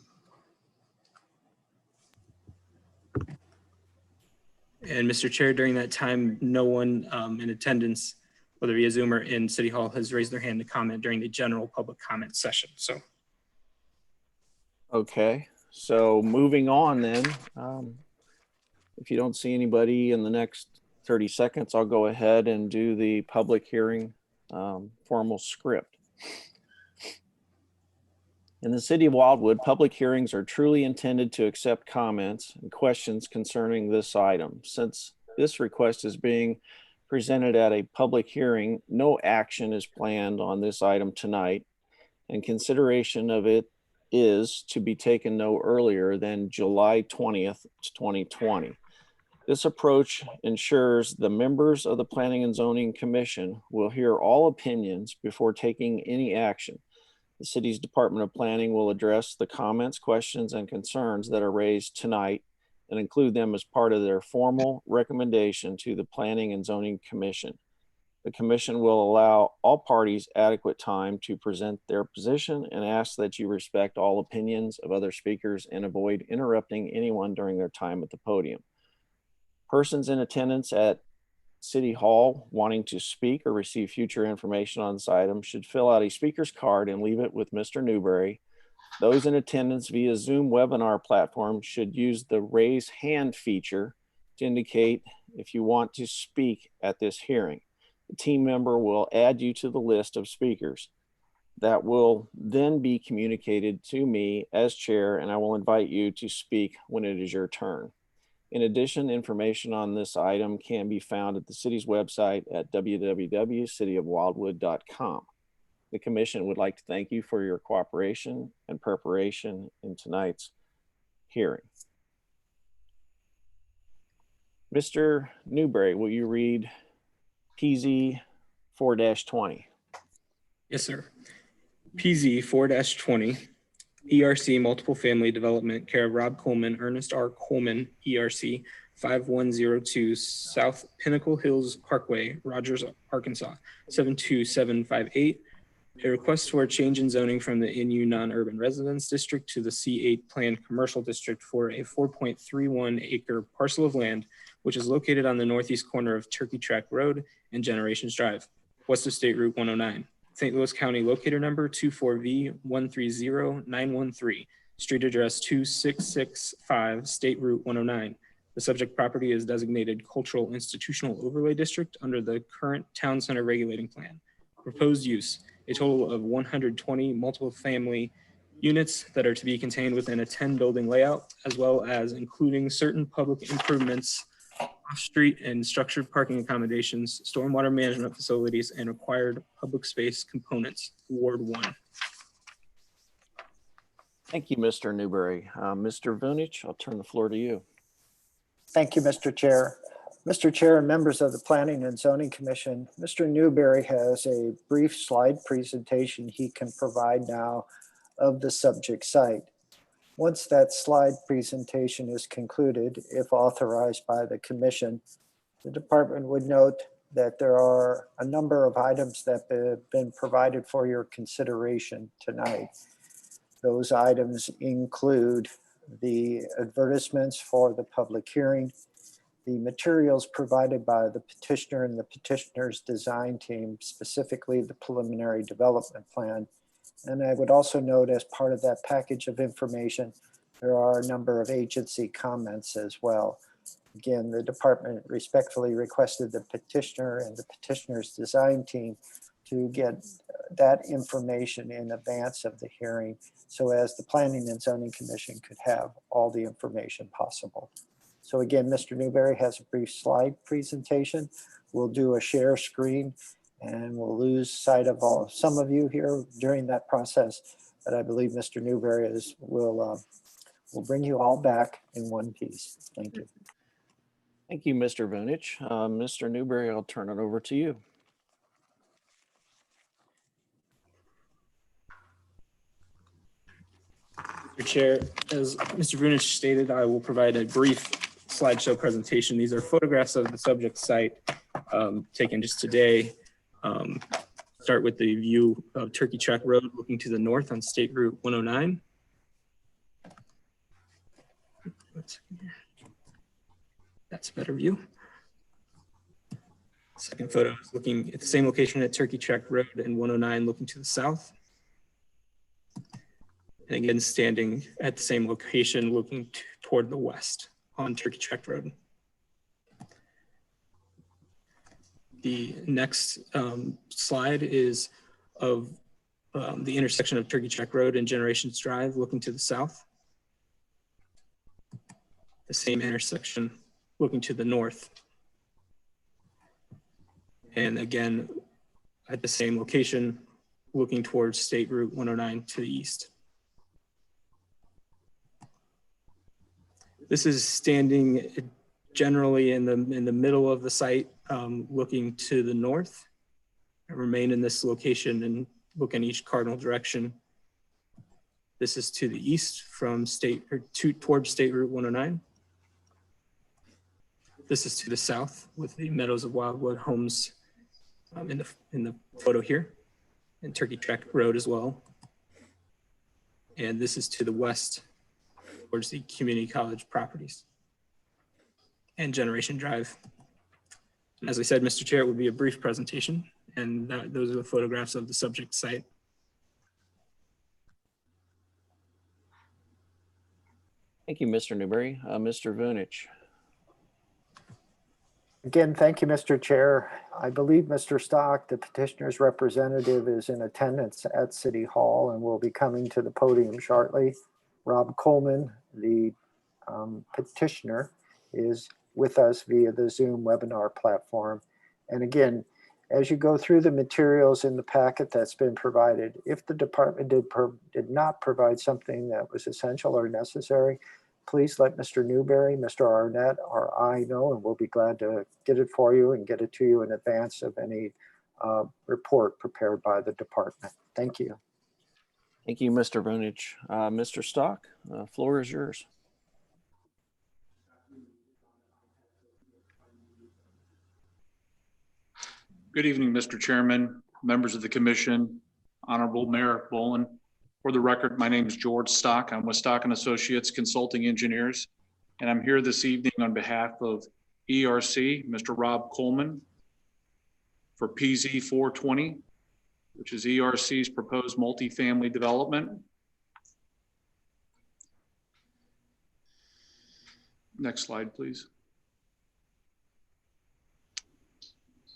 And Mr. Chair, during that time, no one in attendance, whether via Zoom or in City Hall, has raised their hand to comment during the general public comment session. So, Okay, so moving on then, if you don't see anybody in the next 30 seconds, I'll go ahead and do the public hearing formal script. In the city of Wildwood, public hearings are truly intended to accept comments and questions concerning this item. Since this request is being presented at a public hearing, no action is planned on this item tonight, and consideration of it is to be taken no earlier than July 20th, 2020. This approach ensures the members of the Planning and Zoning Commission will hear all opinions before taking any action. The city's Department of Planning will address the comments, questions, and concerns that are raised tonight and include them as part of their formal recommendation to the Planning and Zoning Commission. The commission will allow all parties adequate time to present their position and ask that you respect all opinions of other speakers and avoid interrupting anyone during their time at the podium. Persons in attendance at City Hall wanting to speak or receive future information on this item should fill out a speaker's card and leave it with Mr. Newberry. Those in attendance via Zoom webinar platform should use the raise hand feature to indicate if you want to speak at this hearing. The team member will add you to the list of speakers. That will then be communicated to me as chair, and I will invite you to speak when it is your turn. In addition, information on this item can be found at the city's website at www.cityofwildwood.com. The commission would like to thank you for your cooperation and preparation in tonight's hearing. Mr. Newberry, will you read PZ 4-20? yes, sir. PZ 4-20 ERC Multiple Family Development, care of Rob Coleman, Ernest R. Coleman, ERC, 5102 South Pinnacle Hills Parkway, Rogers, Arkansas, 72758. A request for a change in zoning from the NU non-urban residence district to the C8 planned commercial district for a 4.31 acre parcel of land, which is located on the northeast corner of Turkey Track Road and Generations Drive, west of State Route 109. St. Louis County locator number 24V130913, street address 2665, State Route 109. The subject property is designated Cultural Institutional Overlay District under the current Town Center Regulating Plan. Proposed use, a total of 120 multiple family units that are to be contained within a 10 building layout, as well as including certain public improvements, off-street and structured parking accommodations, stormwater management facilities, and required public space components, Ward 1. Thank you, Mr. Newberry. Mr. Vunich, I'll turn the floor to you. Thank you, Mr. Chair. Mr. Chair and members of the Planning and Zoning Commission, Mr. Newberry has a brief slide presentation he can provide now of the subject site. Once that slide presentation is concluded, if authorized by the commission, the department would note that there are a number of items that have been provided for your consideration tonight. Those items include the advertisements for the public hearing, the materials provided by the petitioner and the petitioner's design team, specifically the preliminary development plan. And I would also note, as part of that package of information, there are a number of agency comments as well. Again, the department respectfully requested the petitioner and the petitioner's design team to get that information in advance of the hearing, so as the Planning and Zoning Commission could have all the information possible. So again, Mr. Newberry has a brief slide presentation. We'll do a share screen and we'll lose sight of some of you here during that process. But I believe Mr. Newberry will bring you all back in one piece. Thank you. Thank you, Mr. Vunich. Mr. Newberry, I'll turn it over to you. Mr. Chair, as Mr. Vunich stated, I will provide a brief slideshow presentation. These are photographs of the subject site taken just today. Start with the view of Turkey Track Road looking to the north on State Route 109. That's a better view. Second photo is looking at the same location at Turkey Track Road and 109 looking to the south. And again, standing at the same location looking toward the west on Turkey Track Road. The next slide is of the intersection of Turkey Track Road and Generations Drive looking to the south. The same intersection looking to the north. And again, at the same location, looking towards State Route 109 to the east. This is standing generally in the middle of the site, looking to the north. I remain in this location and look in each cardinal direction. This is to the east from towards State Route 109. This is to the south with the Meadows of Wildwood homes in the photo here, and Turkey Track Road as well. And this is to the west towards the community college properties and Generation Drive. And as I said, Mr. Chair, it would be a brief presentation, and those are the photographs of the subject site. Thank you, Mr. Newberry. Mr. Vunich. Again, thank you, Mr. Chair. I believe Mr. Stock, the petitioner's representative, is in attendance at City Hall and will be coming to the podium shortly. Rob Coleman, the petitioner, is with us via the Zoom webinar platform. And again, as you go through the materials in the packet that's been provided, if the department did not provide something that was essential or necessary, please let Mr. Newberry, Mr. Arnett, or I know, and we'll be glad to get it for you and get it to you in advance of any report prepared by the department. Thank you. Thank you, Mr. Vunich. Mr. Stock, the floor is yours. Good evening, Mr. Chairman, members of the commission, Honorable Mayor Bolin. For the record, my name is George Stock. I'm with Stock and Associates Consulting Engineers, and I'm here this evening on behalf of ERC, Mr. Rob Coleman, for PZ 420, which is ERC's proposed multifamily development. Next slide, please.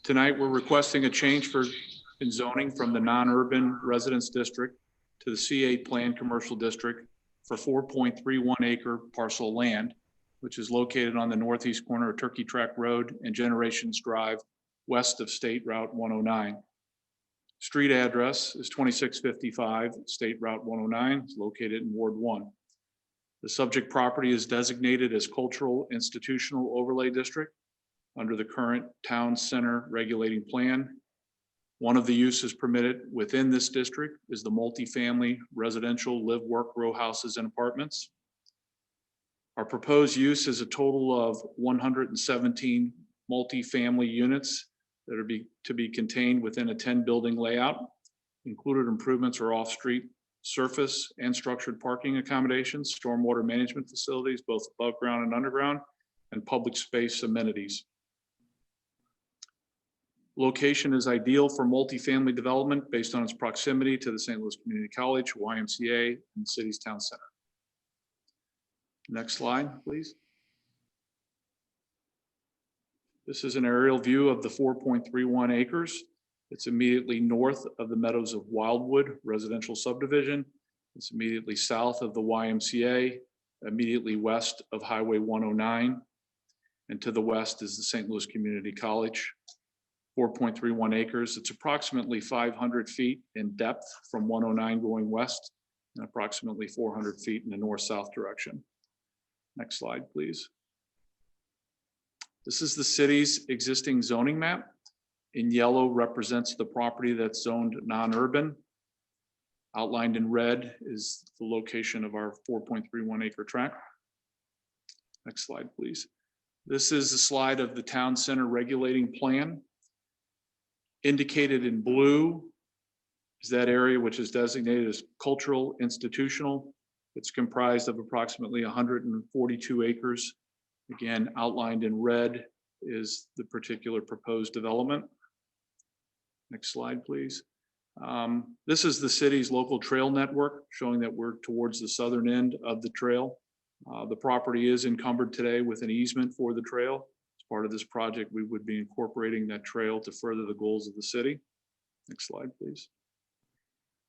Tonight, we're requesting a change in zoning from the non-urban residence district to the C8 planned commercial district for 4.31 acre parcel land, which is located on the northeast corner of Turkey Track Road and Generations Drive, west of State Route 109. Street address is 2655 State Route 109. It's located in Ward 1. The subject property is designated as Cultural Institutional Overlay District under the current Town Center Regulating Plan. One of the uses permitted within this district is the multifamily residential live, work, row houses and apartments. Our proposed use is a total of 117 multifamily units that are to be contained within a 10-building layout. Included improvements are off-street surface and structured parking accommodations, stormwater management facilities, both above ground and underground, and public space amenities. Location is ideal for multifamily development based on its proximity to the St. Louis Community College, YMCA, and the city's town center. Next slide, please. This is an aerial view of the 4.31 acres. It's immediately north of the Meadows of Wildwood residential subdivision. It's immediately south of the YMCA, immediately west of Highway 109, and to the west is the St. Louis Community College. 4.31 acres. It's approximately 500 feet in depth from 109 going west and approximately 400 feet in the north-south direction. Next slide, please. This is the city's existing zoning map. In yellow represents the property that's zoned non-urban. Outlined in red is the location of our 4.31 acre tract. Next slide, please. This is a slide of the Town Center Regulating Plan. Indicated in blue is that area which is designated as cultural institutional. It's comprised of approximately 142 acres. Again, outlined in red is the particular proposed development. Next slide, please. This is the city's local trail network, showing that we're towards the southern end of the trail. The property is encumbered today with an easement for the trail. Part of this project, we would be incorporating that trail to further the goals of the city. Next slide, please.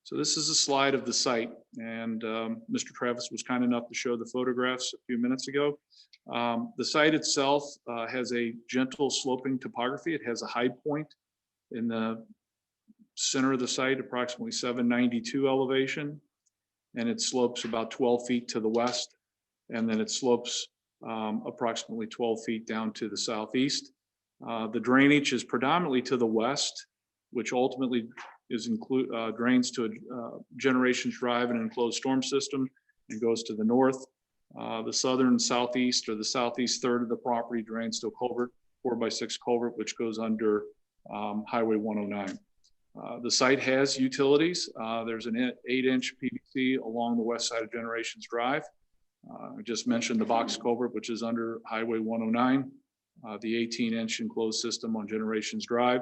So this is a slide of the site, and Mr. Travis was kind enough to show the photographs a few minutes ago. The site itself has a gentle sloping topography. It has a high point in the center of the site, approximately 792 elevation, and it slopes about 12 feet to the west, and then it slopes approximately 12 feet down to the southeast. The drainage is predominantly to the west, which ultimately is drains to a Generations Drive and enclosed storm system and goes to the north. The southern southeast or the southeast third of the property drains to a culvert, 4x6 culvert, which goes under Highway 109. The site has utilities. There's an 8-inch PVC along the west side of Generations Drive. I just mentioned the box culvert, which is under Highway 109, the 18-inch enclosed system on Generations Drive.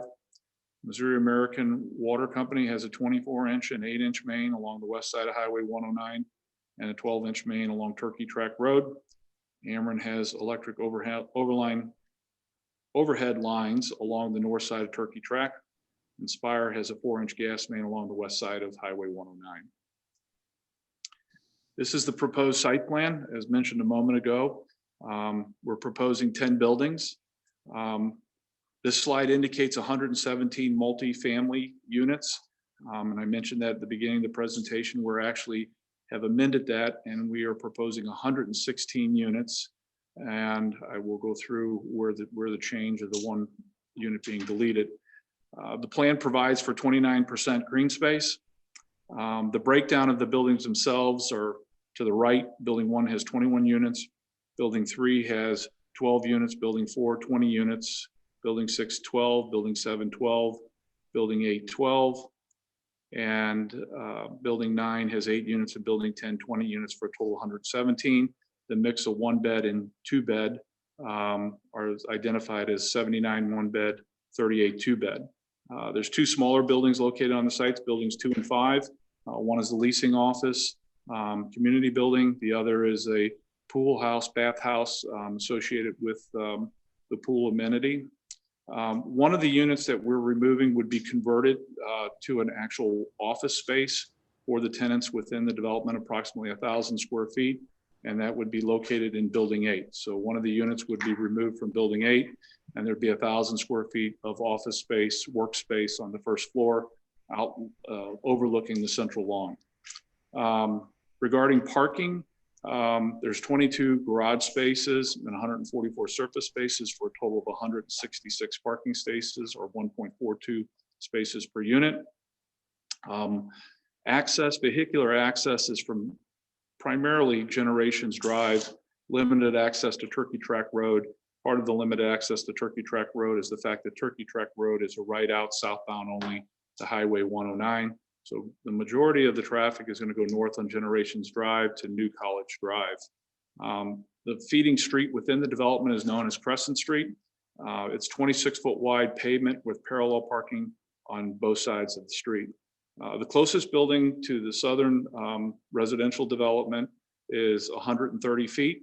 Missouri American Water Company has a 24-inch and 8-inch main along the west side of Highway 109 and a 12-inch main along Turkey Track Road. Ameren has electric overhead lines along the north side of Turkey Track. Inspire has a 4-inch gas main along the west side of Highway 109. This is the proposed site plan, as mentioned a moment ago. We're proposing 10 buildings. This slide indicates 117 multifamily units. And I mentioned that at the beginning of the presentation. We're actually have amended that, and we are proposing 116 units. And I will go through where the change of the one unit being deleted. The plan provides for 29% green space. The breakdown of the buildings themselves are to the right. Building 1 has 21 units. Building 3 has 12 units. Building 4, 20 units. Building 6, 12. Building 7, 12. Building 8, 12. And Building 9 has 8 units, and Building 10, 20 units for a total of 117. The mix of 1-bed and 2-bed are identified as 79 1-bed, 38 2-bed. There's 2 smaller buildings located on the sites, Buildings 2 and 5. One is the leasing office, community building. The other is a pool house, bathhouse associated with the pool amenity. One of the units that we're removing would be converted to an actual office space for the tenants within the development, approximately 1,000 square feet, and that would be located in Building 8. So one of the units would be removed from Building 8, and there'd be 1,000 square feet of office space, workspace on the first floor, out overlooking the central lawn. Regarding parking, there's 22 garage spaces and 144 surface spaces for a total of 166 parking spaces, or 1.42 spaces per unit. Vehicular access is from primarily Generations Drive, limited access to Turkey Track Road. Part of the limited access to Turkey Track Road is the fact that Turkey Track Road is a right out southbound only to Highway 109. So the majority of the traffic is going to go north on Generations Drive to New College Drive. The feeding street within the development is known as Crescent Street. It's 26-foot wide pavement with parallel parking on both sides of the street. The closest building to the southern residential development is 130 feet.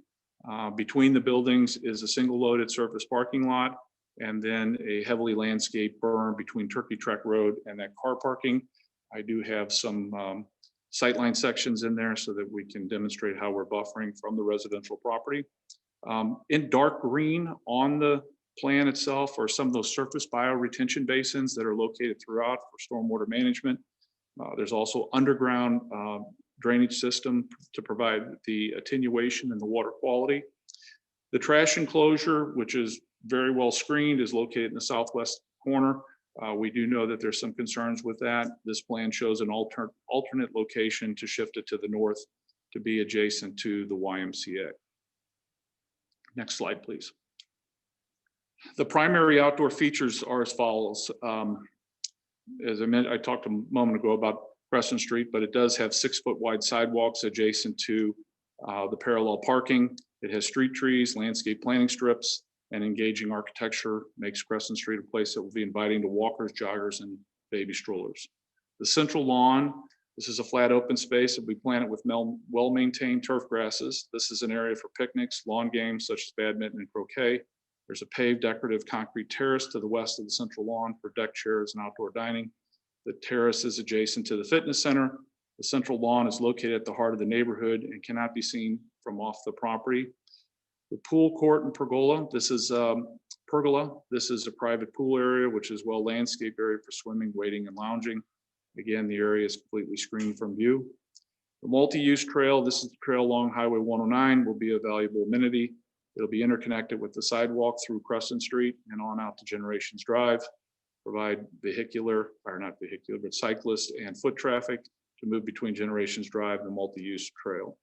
Between the buildings is a single loaded surface parking lot, and then a heavily landscaped berm between Turkey Track Road and that car parking. I do have some sightline sections in there so that we can demonstrate how we're buffering from the residential property. In dark green on the plan itself are some of those surface bioretention basins that are located throughout for stormwater management. There's also underground drainage system to provide the attenuation and the water quality. The trash enclosure, which is very well screened, is located in the southwest corner. We do know that there's some concerns with that. This plan shows an alternate location to shift it to the north to be adjacent to the YMCA. Next slide, please. The primary outdoor features are as follows. As I mentioned, I talked a moment ago about Crescent Street, but it does have 6-foot wide sidewalks adjacent to the parallel parking. It has street trees, landscape planting strips, and engaging architecture makes Crescent Street a place that will be inviting to walkers, joggers, and baby strollers. The central lawn, this is a flat open space that we planted with well-maintained turf grasses. This is an area for picnics, lawn games such as badminton and croquet. There's a paved decorative concrete terrace to the west of the central lawn for deck chairs and outdoor dining. The terrace is adjacent to the fitness center. The central lawn is located at the heart of the neighborhood and cannot be seen from off the property. The pool court and pergola, this is pergola. This is a private pool area, which is well landscaped area for swimming, wading, and lounging. Again, the area is completely screened from view. The multi-use trail, this is the trail along Highway 109, will be a valuable amenity. It'll be interconnected with the sidewalk through Crescent Street and on out to Generations Drive, provide vehicular, or not vehicular, but cyclist and foot traffic to move between Generations Drive and the multi-use trail.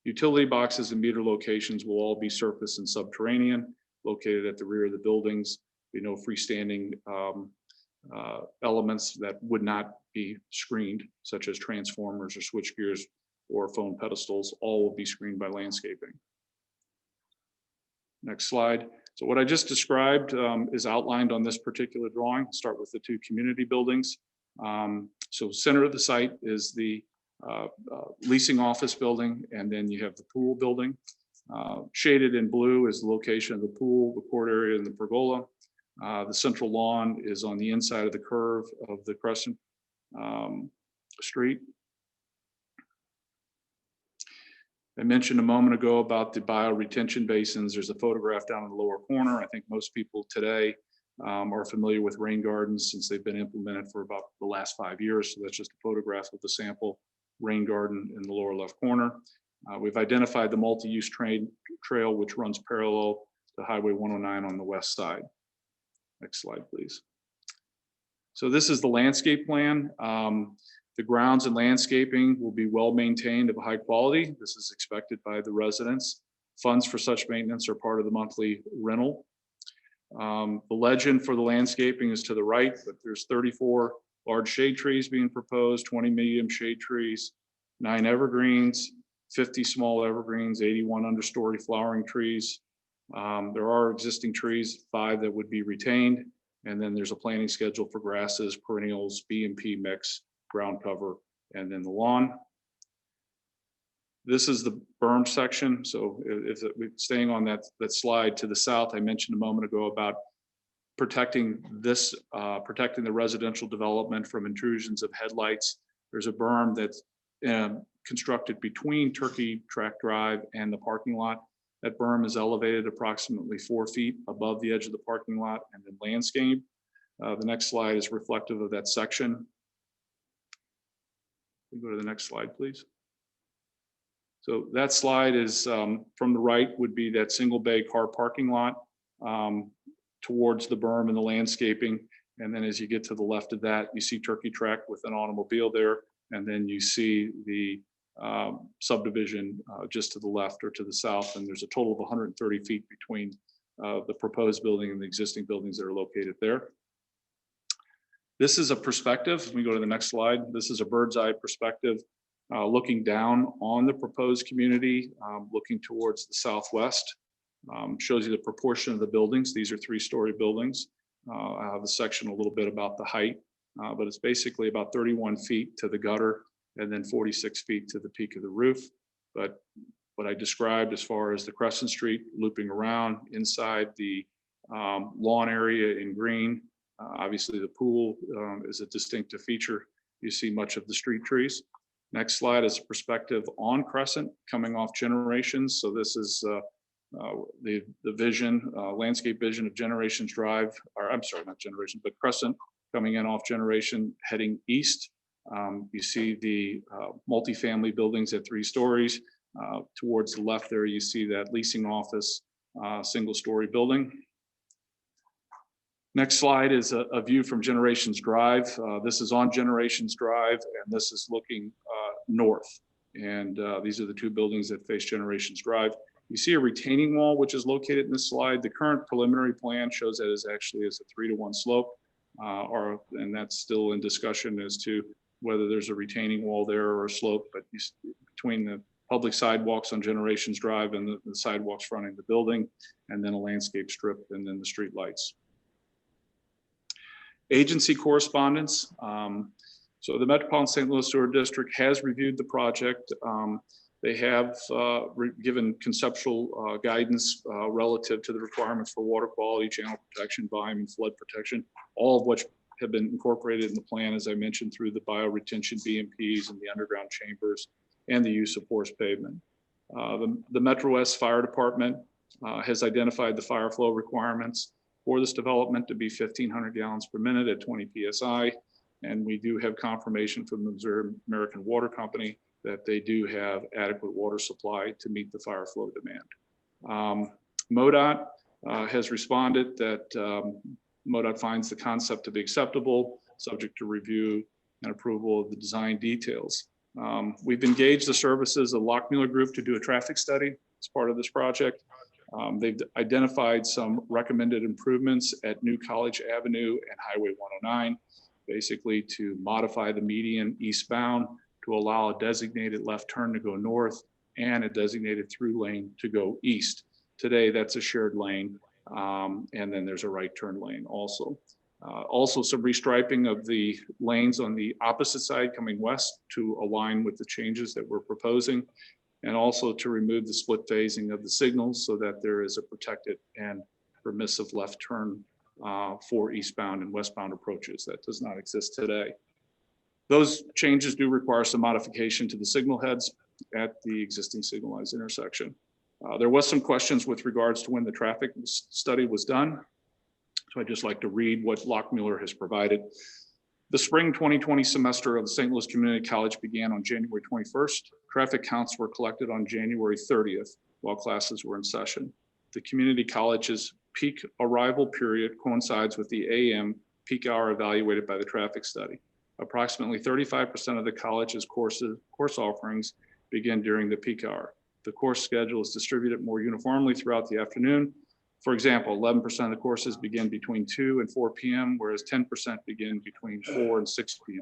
Utility boxes and meter locations will all be surface and subterranean, located at the rear of the buildings. Be no freestanding elements that would not be screened, such as transformers or switch gears or phone pedestals. All will be screened by landscaping. Next slide. So what I just described is outlined on this particular drawing. Start with the 2 community buildings. So center of the site is the leasing office building, and then you have the pool building. Shaded in blue is the location of the pool, the court area, and the pergola. The central lawn is on the inside of the curve of the Crescent Street. I mentioned a moment ago about the bioretention basins. There's a photograph down in the lower corner. I think most people today are familiar with rain gardens since they've been implemented for about the last 5 years. So that's just a photograph of the sample rain garden in the lower left corner. We've identified the multi-use trail, which runs parallel to Highway 109 on the west side. Next slide, please. So this is the landscape plan. The grounds and landscaping will be well maintained of high quality. This is expected by the residents. Funds for such maintenance are part of the monthly rental. The legend for the landscaping is to the right, but there's 34 large shade trees being proposed, 20 medium shade trees, 9 evergreens, 50 small evergreens, 81 understory flowering trees. There are existing trees, 5 that would be retained. And then there's a planting schedule for grasses, perennials, B&P mix, ground cover, and then the lawn. This is the berm section. So if we're staying on that slide to the south, I mentioned a moment ago about protecting this, protecting the residential development from intrusions of headlights. There's a berm that's constructed between Turkey Track Drive and the parking lot. That berm is elevated approximately 4 feet above the edge of the parking lot and then landscape. The next slide is reflective of that section. We go to the next slide, please. So that slide is from the right would be that single bay car parking lot towards the berm and the landscaping. And then as you get to the left of that, you see Turkey Track with an automobile there. And then you see the subdivision just to the left or to the south. And there's a total of 130 feet between the proposed building and the existing buildings that are located there. This is a perspective. Let me go to the next slide. This is a bird's eye perspective looking down on the proposed community, looking towards the southwest. Shows you the proportion of the buildings. These are 3-story buildings. I have a section a little bit about the height, but it's basically about 31 feet to the gutter and then 46 feet to the peak of the roof. But what I described as far as the Crescent Street looping around inside the lawn area in green, obviously the pool is a distinctive feature. You see much of the street trees. Next slide is a perspective on Crescent coming off Generations. So this is the vision, landscape vision of Generations Drive, or I'm sorry, not Generations, but Crescent coming in off Generation heading east. You see the multifamily buildings at 3 stories. Towards the left there, you see that leasing office, single-story building. Next slide is a view from Generations Drive. This is on Generations Drive, and this is looking north. And these are the 2 buildings that face Generations Drive. You see a retaining wall, which is located in this slide. The current preliminary plan shows that as actually as a 3-to-1 slope, and that's still in discussion as to whether there's a retaining wall there or a slope, but between the public sidewalks on Generations Drive and the sidewalks fronting the building, and then a landscape strip, and then the street lights. Agency correspondence. So the Metropolitan St. Louis Sewer District has reviewed the project. They have given conceptual guidance relative to the requirements for water quality, channel protection, volume, and flood protection, all of which have been incorporated in the plan, as I mentioned, through the bioretention BMPs and the underground chambers and the use of porous pavement. The Metro West Fire Department has identified the fire flow requirements for this development to be 1,500 gallons per minute at 20 PSI. And we do have confirmation from the Missouri American Water Company that they do have adequate water supply to meet the fire flow demand. MoDOT has responded that MoDOT finds the concept to be acceptable, subject to review and approval of the design details. We've engaged the services of Lockmuller Group to do a traffic study as part of this project. They've identified some recommended improvements at New College Avenue and Highway 109, basically to modify the median eastbound to allow a designated left turn to go north and a designated through lane to go east. Today, that's a shared lane, and then there's a right turn lane also. Also some restriping of the lanes on the opposite side coming west to align with the changes that we're proposing, and also to remove the split phasing of the signals so that there is a protected and permissive left turn for eastbound and westbound approaches. That does not exist today. Those changes do require some modification to the signal heads at the existing signalized intersection. There was some questions with regards to when the traffic study was done. So I'd just like to read what Lockmuller has provided. The spring 2020 semester of the St. Louis Community College began on January 21st. Traffic counts were collected on January 30th while classes were in session. The community college's peak arrival period coincides with the AM peak hour evaluated by the traffic study. Approximately 35% of the college's course offerings begin during the peak hour. The course schedule is distributed more uniformly throughout the afternoon. For example, 11% of the courses begin between 2 and 4 p.m., whereas 10% begin between 4 and 6 p.m.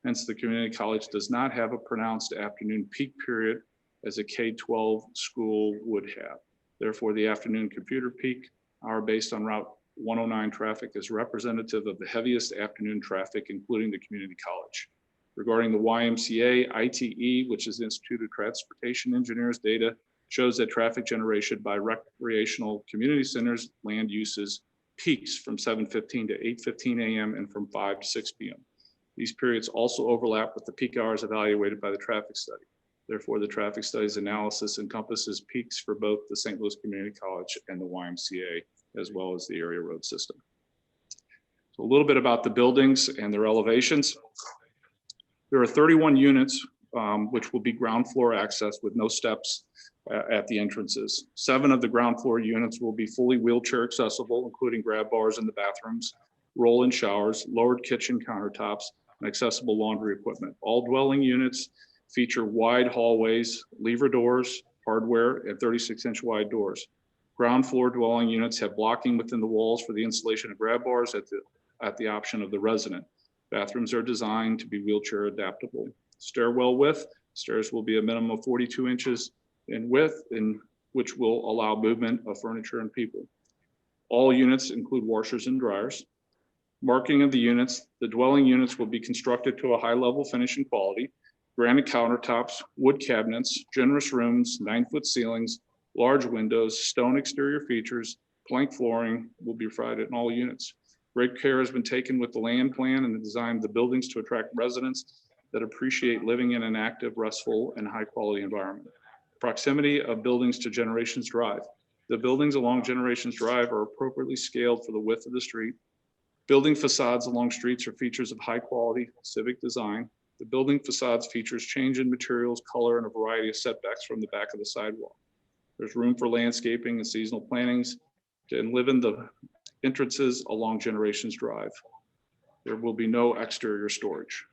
Hence, the community college does not have a pronounced afternoon peak period as a K-12 school would have. Therefore, the afternoon computer peak hour based on Route 109 traffic is representative of the heaviest afternoon traffic, including the community college. Regarding the YMCA, ITE, which is the Institute of Transportation Engineers, data shows that traffic generation by recreational community centers land uses peaks from 7:15 to 8:15 a.m. and from 5 to 6 p.m. These periods also overlap with the peak hours evaluated by the traffic study. Therefore, the traffic study's analysis encompasses peaks for both the St. Louis Community College and the YMCA, as well as the area road system. So a little bit about the buildings and their elevations. There are 31 units, which will be ground floor access with no steps at the entrances. 7 of the ground floor units will be fully wheelchair accessible, including grab bars in the bathrooms, roll-in showers, lowered kitchen countertops, and accessible laundry equipment. All dwelling units feature wide hallways, lever doors, hardware, and 36-inch wide doors. Ground floor dwelling units have blocking within the walls for the installation of grab bars at the option of the resident. Bathrooms are designed to be wheelchair adaptable. Stairwell width, stairs will be a minimum of 42 inches in width, which will allow movement of furniture and people. All units include washers and dryers. Marking of the units, the dwelling units will be constructed to a high level finish and quality. Granite countertops, wood cabinets, generous rooms, 9-foot ceilings, large windows, stone exterior features, plank flooring will be provided in all units. Great care has been taken with the land plan and the design of the buildings to attract residents that appreciate living in an active, restful, and high-quality environment. Proximity of buildings to Generations Drive. The buildings along Generations Drive are appropriately scaled for the width of the street. Building facades along streets are features of high-quality civic design. The building facades features change in materials, color, and a variety of setbacks from the back of the sidewalk. There's room for landscaping and seasonal plantings and live in the entrances along Generations Drive. There will be no exterior storage.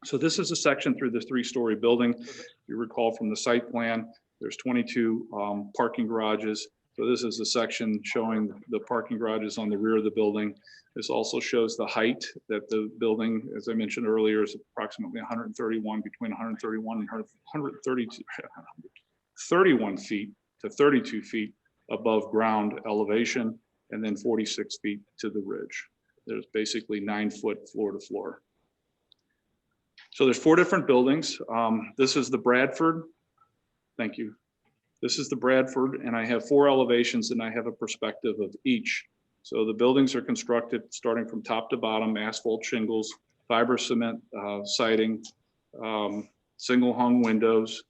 So this is a section through the 3-story building. If you recall from the site plan, there's 22 parking garages. So this is a section showing the parking garages on the rear of the building. This also shows the height that the building, as I mentioned earlier, is approximately 131, between 131 and 132, 31 feet to 32 feet above ground elevation, and then 46 feet to the ridge. There's basically 9-foot floor to floor. So there's 4 different buildings. This is the Bradford. Thank you. This is the Bradford, and I have 4 elevations, and I have a perspective of each. So the buildings are constructed starting from top to bottom, asphalt shingles, fiber cement siding, single hung windows,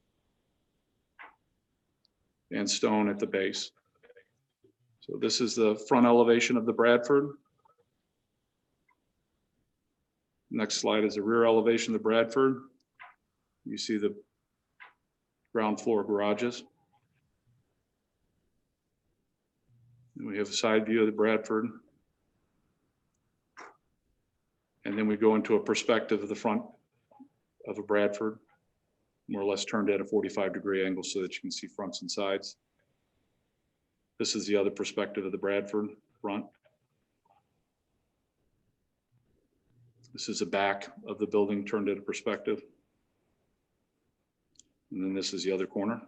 and stone at the base. So this is the front elevation of the Bradford. Next slide is the rear elevation of the Bradford. You see the ground floor garages. And we have a side view of the Bradford. And then we go into a perspective of the front of a Bradford, more or less turned at a 45-degree angle so that you can see fronts and sides. This is the other perspective of the Bradford front. This is the back of the building turned at a perspective. And then this is the other corner.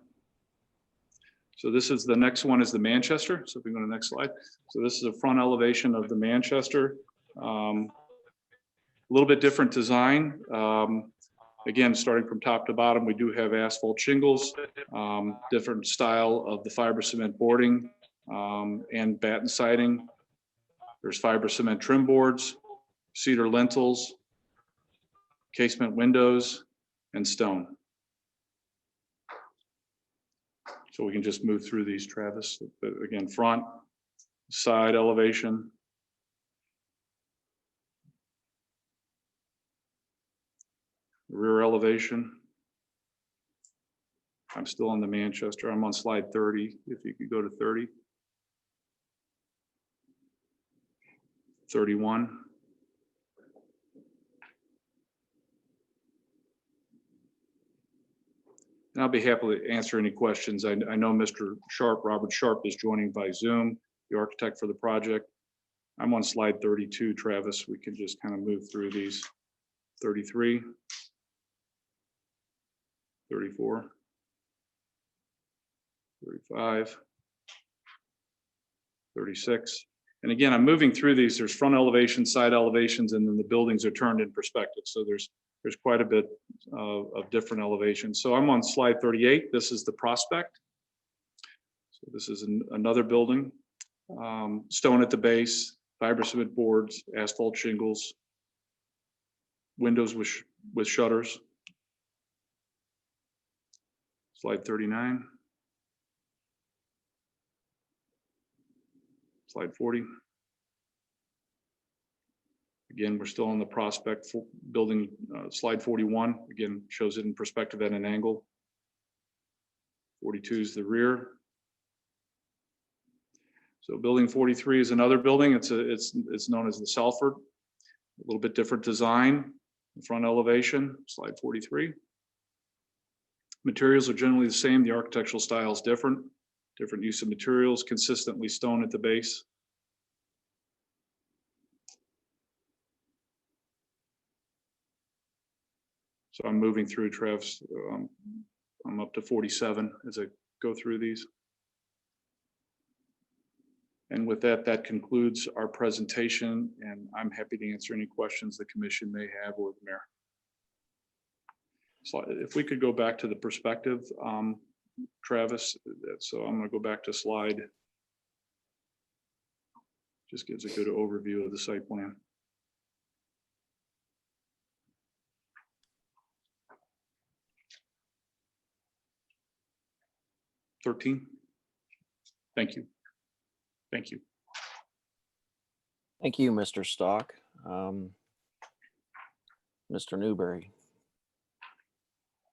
So this is the next one is the Manchester. So if we go to the next slide. So this is a front elevation of the Manchester. A little bit different design. Again, starting from top to bottom, we do have asphalt shingles, different style of the fiber cement boarding and batten siding. There's fiber cement trim boards, cedar lintels, casement windows, and stone. So we can just move through these, Travis. But again, front, side elevation. Rear elevation. I'm still on the Manchester. I'm on slide 30. If you could go to 30. 31. And I'll be happy to answer any questions. I know Mr. Sharp, Robert Sharp, is joining by Zoom, the architect for the project. I'm on slide 32, Travis. We can just kind of move through these. 33, 34, 35, 36. And again, I'm moving through these. There's front elevations, side elevations, and then the buildings are turned in perspective. So there's quite a bit of different elevations. So I'm on slide 38. This is the prospect. So this is another building. Stone at the base, fiber cement boards, asphalt shingles, windows with shutters. Slide 39. Slide 40. Again, we're still on the prospect for building. Slide 41, again, shows it in perspective at an angle. 42 is the rear. So building 43 is another building. It's known as the Salford. A little bit different design. Front elevation, slide 43. Materials are generally the same. The architectural style is different. Different use of materials, consistently stone at the base. So I'm moving through, Travis. I'm up to 47 as I go through these. And with that, that concludes our presentation, and I'm happy to answer any questions the commission may have or the mayor. So if we could go back to the perspective, Travis, so I'm going to go back to slide. Just gives a good overview of the site plan. (13). Thank you. Thank you. Thank you, Mr. Stock. Mr. Newberry.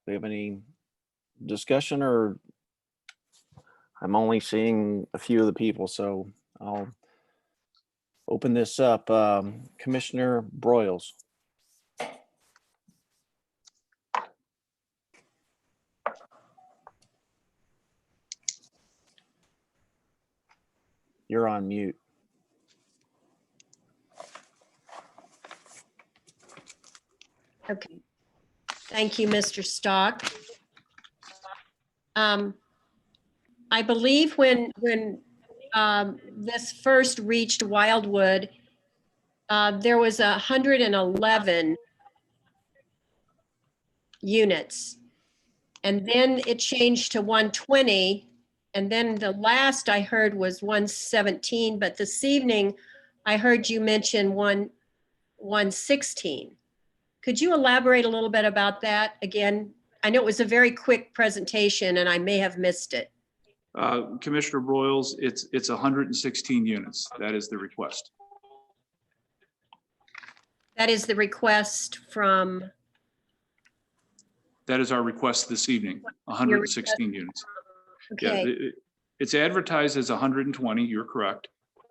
Do you have any discussion, or I'm only seeing a few of the people, so I'll open this up. Commissioner Broyles. You're on mute. Okay. Thank you, Mr. Stock. I believe when this first reached Wildwood, there was 111 units. And then it changed to 120. And then the last I heard was 117, but this evening I heard you mention 116. Could you elaborate a little bit about that again? I know it was a very quick presentation and I may have missed it. Commissioner Broyles, it's 116 units. That is the request. That is the request from? That is our request this evening, 116 units. Okay. Yeah, it's advertised as 120, you're correct.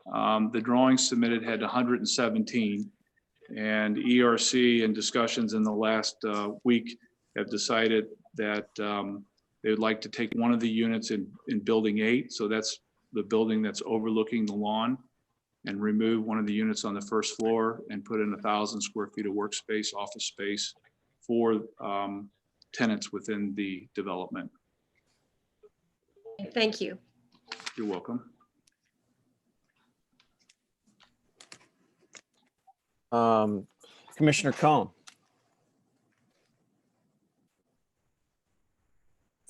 The drawings submitted had 117, and ERC and discussions in the last week have decided that they would like to take one of the units in building 8, so that's the building that's overlooking the lawn, and remove one of the units on the first floor and put in 1,000 square feet of workspace, office space for tenants within the development. Thank you. You're welcome. Commissioner Cohn.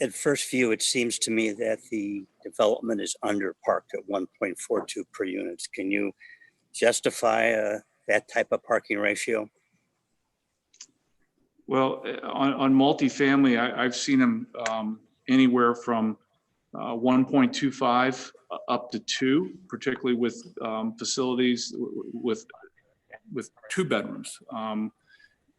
At first view, it seems to me that the development is underparked at 1.42 per unit. Can you justify that type of parking ratio? Well, on multifamily, I've seen them anywhere from 1.25 up to 2, particularly with facilities with 2 bedrooms,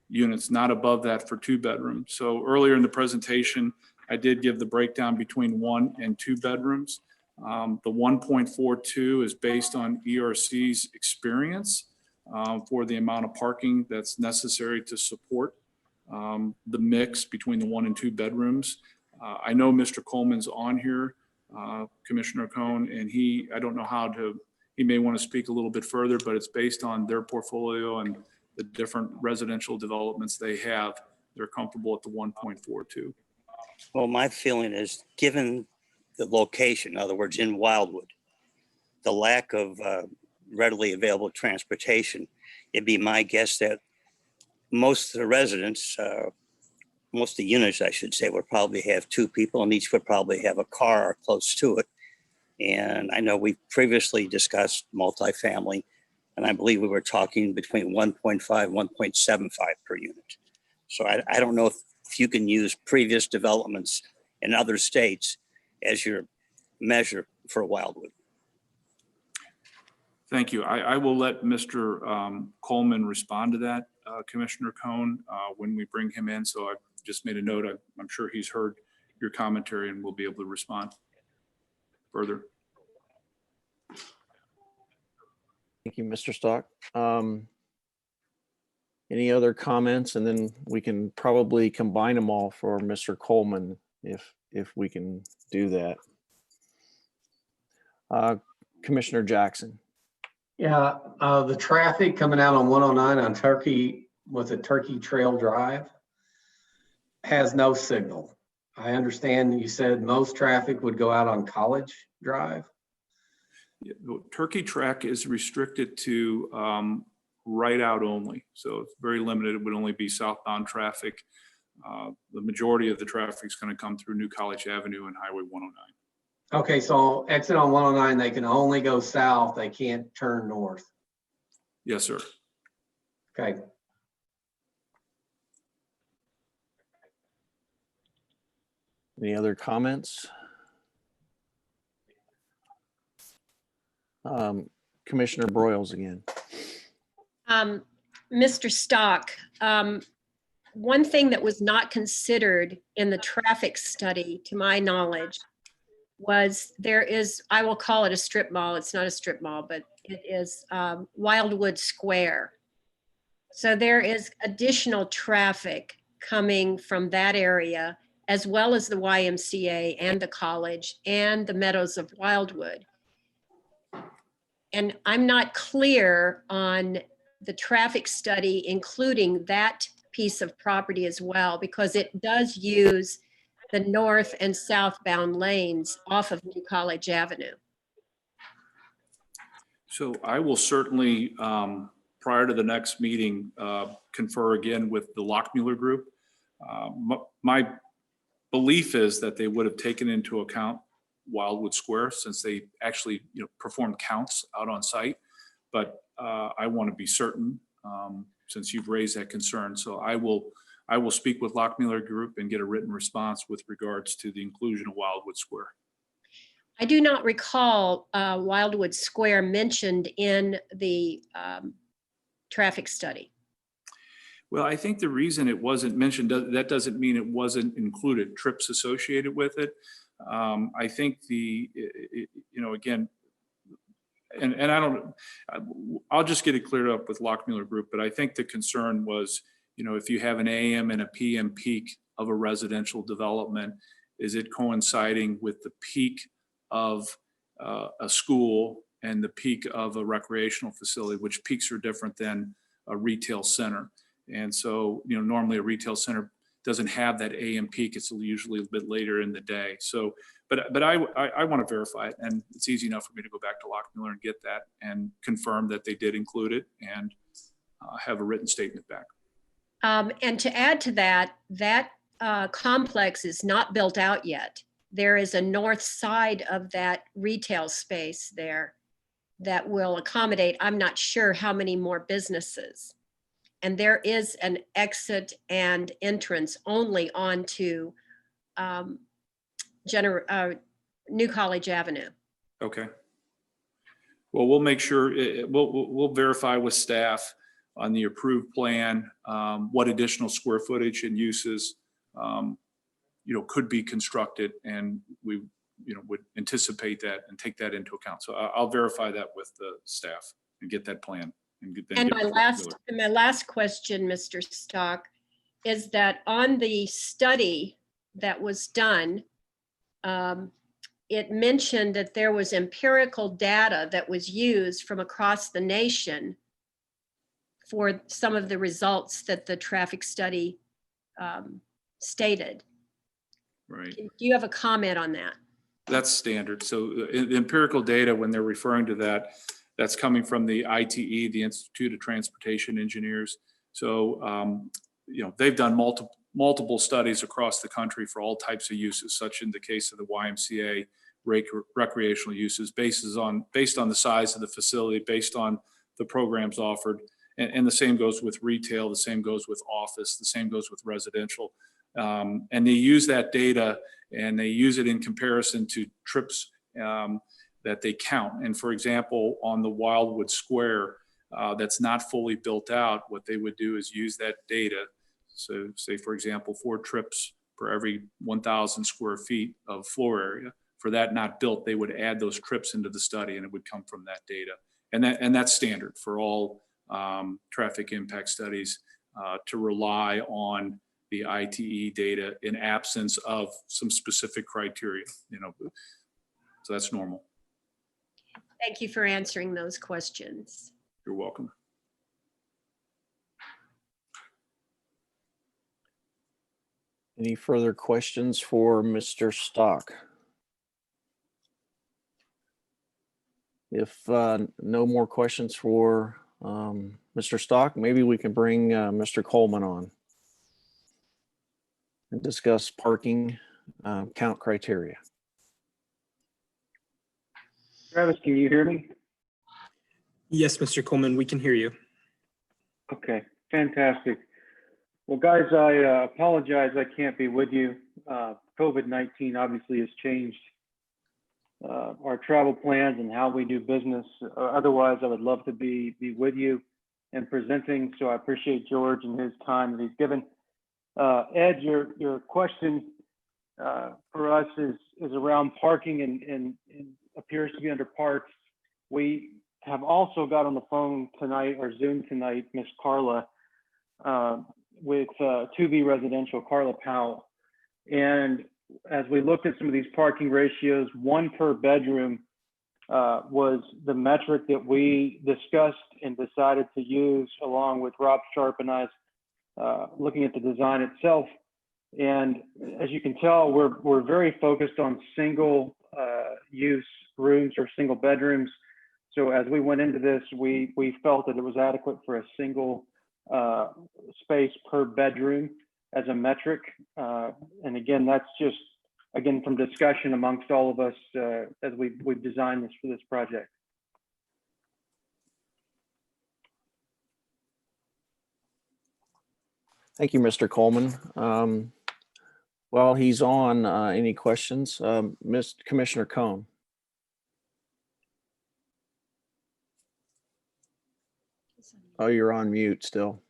units not above that for 2 bedrooms. So earlier in the presentation, I did give the breakdown between 1 and 2 bedrooms. The 1.42 is based on ERC's experience for the amount of parking that's necessary to support the mix between the 1 and 2 bedrooms. I know Mr. Coleman's on here, Commissioner Cohn, and I don't know he may want to speak a little bit further, but it's based on their portfolio and the different residential developments they have. They're comfortable at the 1.42. Well, my feeling is, given the location, in other words, in Wildwood, the lack of readily available transportation, it'd be my guess that most of the residents, most of the units, I should say, would probably have two people, and each would probably have a car or close to it. And I know we previously discussed multifamily, and I believe we were talking between 1.5, 1.75 per unit. So I don't know if you can use previous developments in other states as your measure for Wildwood. Thank you. I will let Mr. Coleman respond to that, Commissioner Cohn, when we bring him in. So I've just made a note. I'm sure he's heard your commentary and will be able to respond further. Thank you, Mr. Stock. Any other comments? And then we can probably combine them all for Mr. Coleman if we can do that. Commissioner Jackson. Yeah, the traffic coming out on 109 on Turkey Trail Drive has no signal. I understand you said most traffic would go out on College Drive. Yeah, Turkey Track is restricted to right out only. So it's very limited. It would only be southbound traffic. The majority of the traffic is going to come through New College Avenue and Highway 109. Okay, so exit on 109, they can only go south. They can't turn north. Yes, sir. Okay. Any other comments? Commissioner Broyles again. Mr. Stock, one thing that was not considered in the traffic study, to my knowledge, was I will call it a strip mall. It's not a strip mall, but it is Wildwood Square. So there is additional traffic coming from that area, as well as the YMCA and the college and the Meadows of Wildwood. And I'm not clear on the traffic study, including that piece of property as well, because it does use the north and southbound lanes off of New College Avenue. So I will certainly, prior to the next meeting, confer again with the Lockmuller Group. My belief is that they would have taken into account Wildwood Square, since they actually performed counts out on site. But I want to be certain, since you've raised that concern. So I will speak with Lockmuller Group and get a written response with regards to the inclusion of Wildwood Square. I do not recall Wildwood Square mentioned in the traffic study. Well, I think the reason it wasn't mentioned, that doesn't mean it wasn't included, trips associated with it. I think again, and I'll just get it cleared up with Lockmuller Group, but I think the concern was, if you have an AM and a PM peak of a residential development, is it coinciding with the peak of a school and the peak of a recreational facility, which peaks are different than a retail center. And so, normally a retail center doesn't have that AM peak. It's usually a bit later in the day. So, but I want to verify it, and it's easy enough for me to go back to Lockmuller and get that and confirm that they did include it and have a written statement back. And to add to that, that complex is not built out yet. There is a north side of that retail space there that will accommodate, I'm not sure how many more businesses. And there is an exit and entrance only onto New College Avenue. Okay. Well, we'll make sure, we'll verify with staff on the approved plan, what additional square footage and uses, could be constructed, and we, would anticipate that and take that into account. So I'll verify that with the staff and get that plan. And my last question, Mr. Stock, is that on the study that was done, it mentioned that there was empirical data that was used from across the nation for some of the results that the traffic study stated. Right. Do you have a comment on that? That's standard. So the empirical data, when they're referring to that, that's coming from the ITE, the Institute of Transportation Engineers. So, they've done multiple studies across the country for all types of uses, such in the case of the YMCA, recreational uses, based on the size of the facility, based on the programs offered. And the same goes with retail, the same goes with office, the same goes with residential. And they use that data and they use it in comparison to trips that they count. And for example, on the Wildwood Square that's not fully built out, what they would do is use that data. So say, for example, 4 trips per every 1,000 square feet of floor area. For that not built, they would add those trips into the study and it would come from that data. And that's standard for all traffic impact studies to rely on the ITE data in absence of some specific criteria, so that's normal. Thank you for answering those questions. You're welcome. Any further questions for Mr. Stock? If no more questions for Mr. Stock, maybe we can bring Mr. Coleman on and discuss parking count criteria. Travis, can you hear me? Yes, Mr. Coleman, we can hear you. Okay, fantastic. Well, guys, I apologize I can't be with you. COVID-19 obviously has changed our travel plans and how we do business. Otherwise, I would love to be with you and presenting. So I appreciate George and his time that he's given. Ed, your question for us is around parking and appears to be under parks. We have also got on the phone tonight or Zoom tonight, Miss Carla with 2B Residential, Carla Powell. And as we looked at some of these parking ratios, 1 per bedroom was the metric that we discussed and decided to use along with Rob Sharp and I looking at the design itself. And as you can tell, we're very focused on single use rooms or single bedrooms. So as we went into this, we felt that it was adequate for a single space per bedroom as a metric. And again, that's just, again, from discussion amongst all of us as we've designed this for this project. Thank you, Mr. Coleman. While he's on, any questions? Commissioner Cohn. Oh, you're on mute still.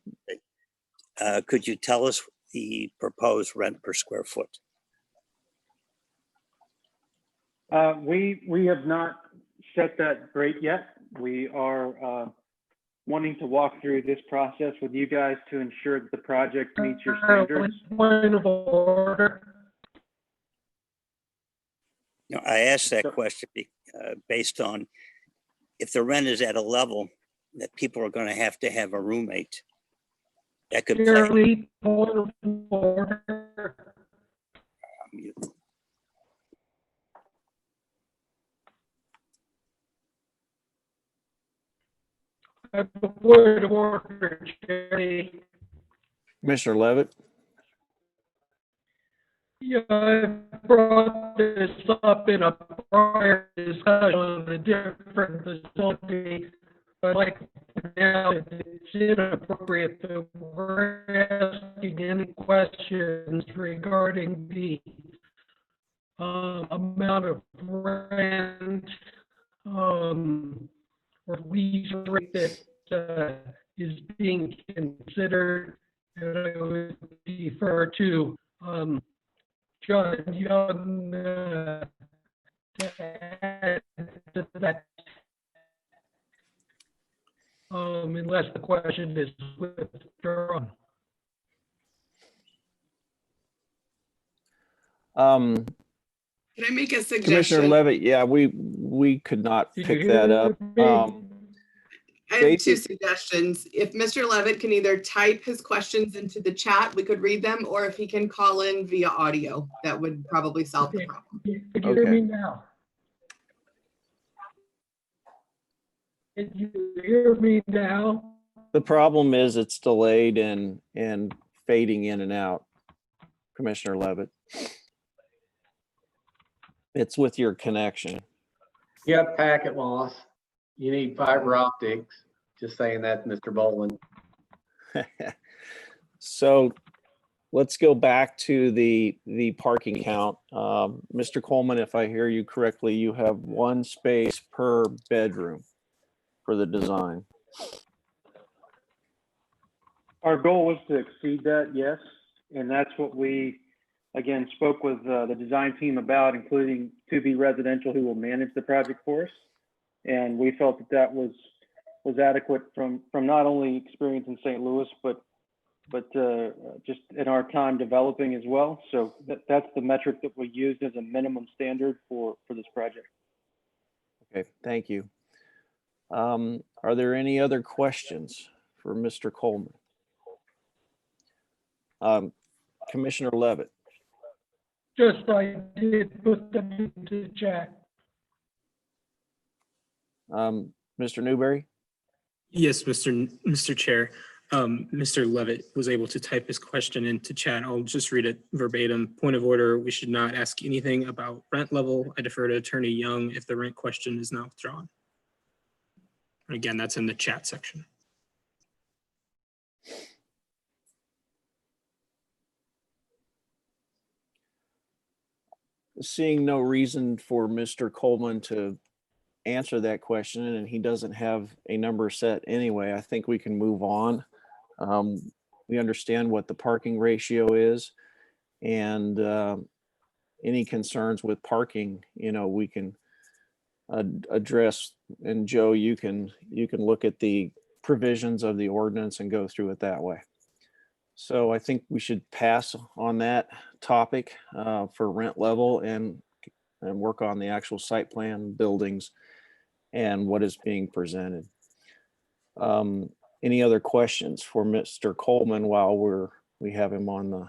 Could you tell us the proposed rent per square foot? We have not set that rate yet. We are wanting to walk through this process with you guys to ensure that the project meets your standards. Point of order. I asked that question based on if the rent is at a level that people are going to have a roommate. That could play. Point of order. Point of order, Jerry. Commissioner Levitt. Yeah, I brought this up in a prior discussion on a different facility, but like now it's inappropriate that we're asking any questions regarding the amount of rent or lease rate that is being considered, and I would defer to John Young to add to that, unless the question is withdrawn. Um, Can I make a Commissioner suggestion? Levitt, yeah, we could not Did you pick that hear up. me? I have two basic- suggestions. If Mr. Levitt can either type his questions into the chat, we could read them, or if he can call in via audio, that would probably solve the Okay. problem. Can you hear Okay. me now? Can you hear me now? The problem is it's delayed and fading in and out, Commissioner Levitt. It's with your connection. You have packet loss. You need fiber optics. Just saying that, Mr. Boland. So let's go back to the parking count. Mr. Coleman, if I hear you correctly, you have one space per bedroom for the design. Our goal was to exceed that, yes. And that's what we, again, spoke with the design team about, including 2B Residential, who will manage the project for us. And we felt that that was adequate from not only experience in St. Louis, but just in our time developing as well. So that's the metric that we used as a minimum standard for this project. Okay, thank you. Are there any other questions for Mr. Coleman? Commissioner Levitt. Just I did put them into chat. Mr. Newberry? Yes, Mr. Chair. Mr. Levitt was able to type his question into chat. I'll just read it verbatim. Point of order, we should not ask anything about rent level. I defer to Attorney Young if the rent question is not withdrawn. And again, that's in the chat section. Seeing no reason for Mr. Coleman to answer that question, and he doesn't have a number set anyway, I think we can move on. We understand what the parking ratio is, and any concerns with parking, we can address. And Joe, you can look at the provisions of the ordinance and go through it that way. So I think we should pass on that topic for rent level and work on the actual site plan, buildings, and what is being presented. Any other questions for Mr. Coleman while we have him on the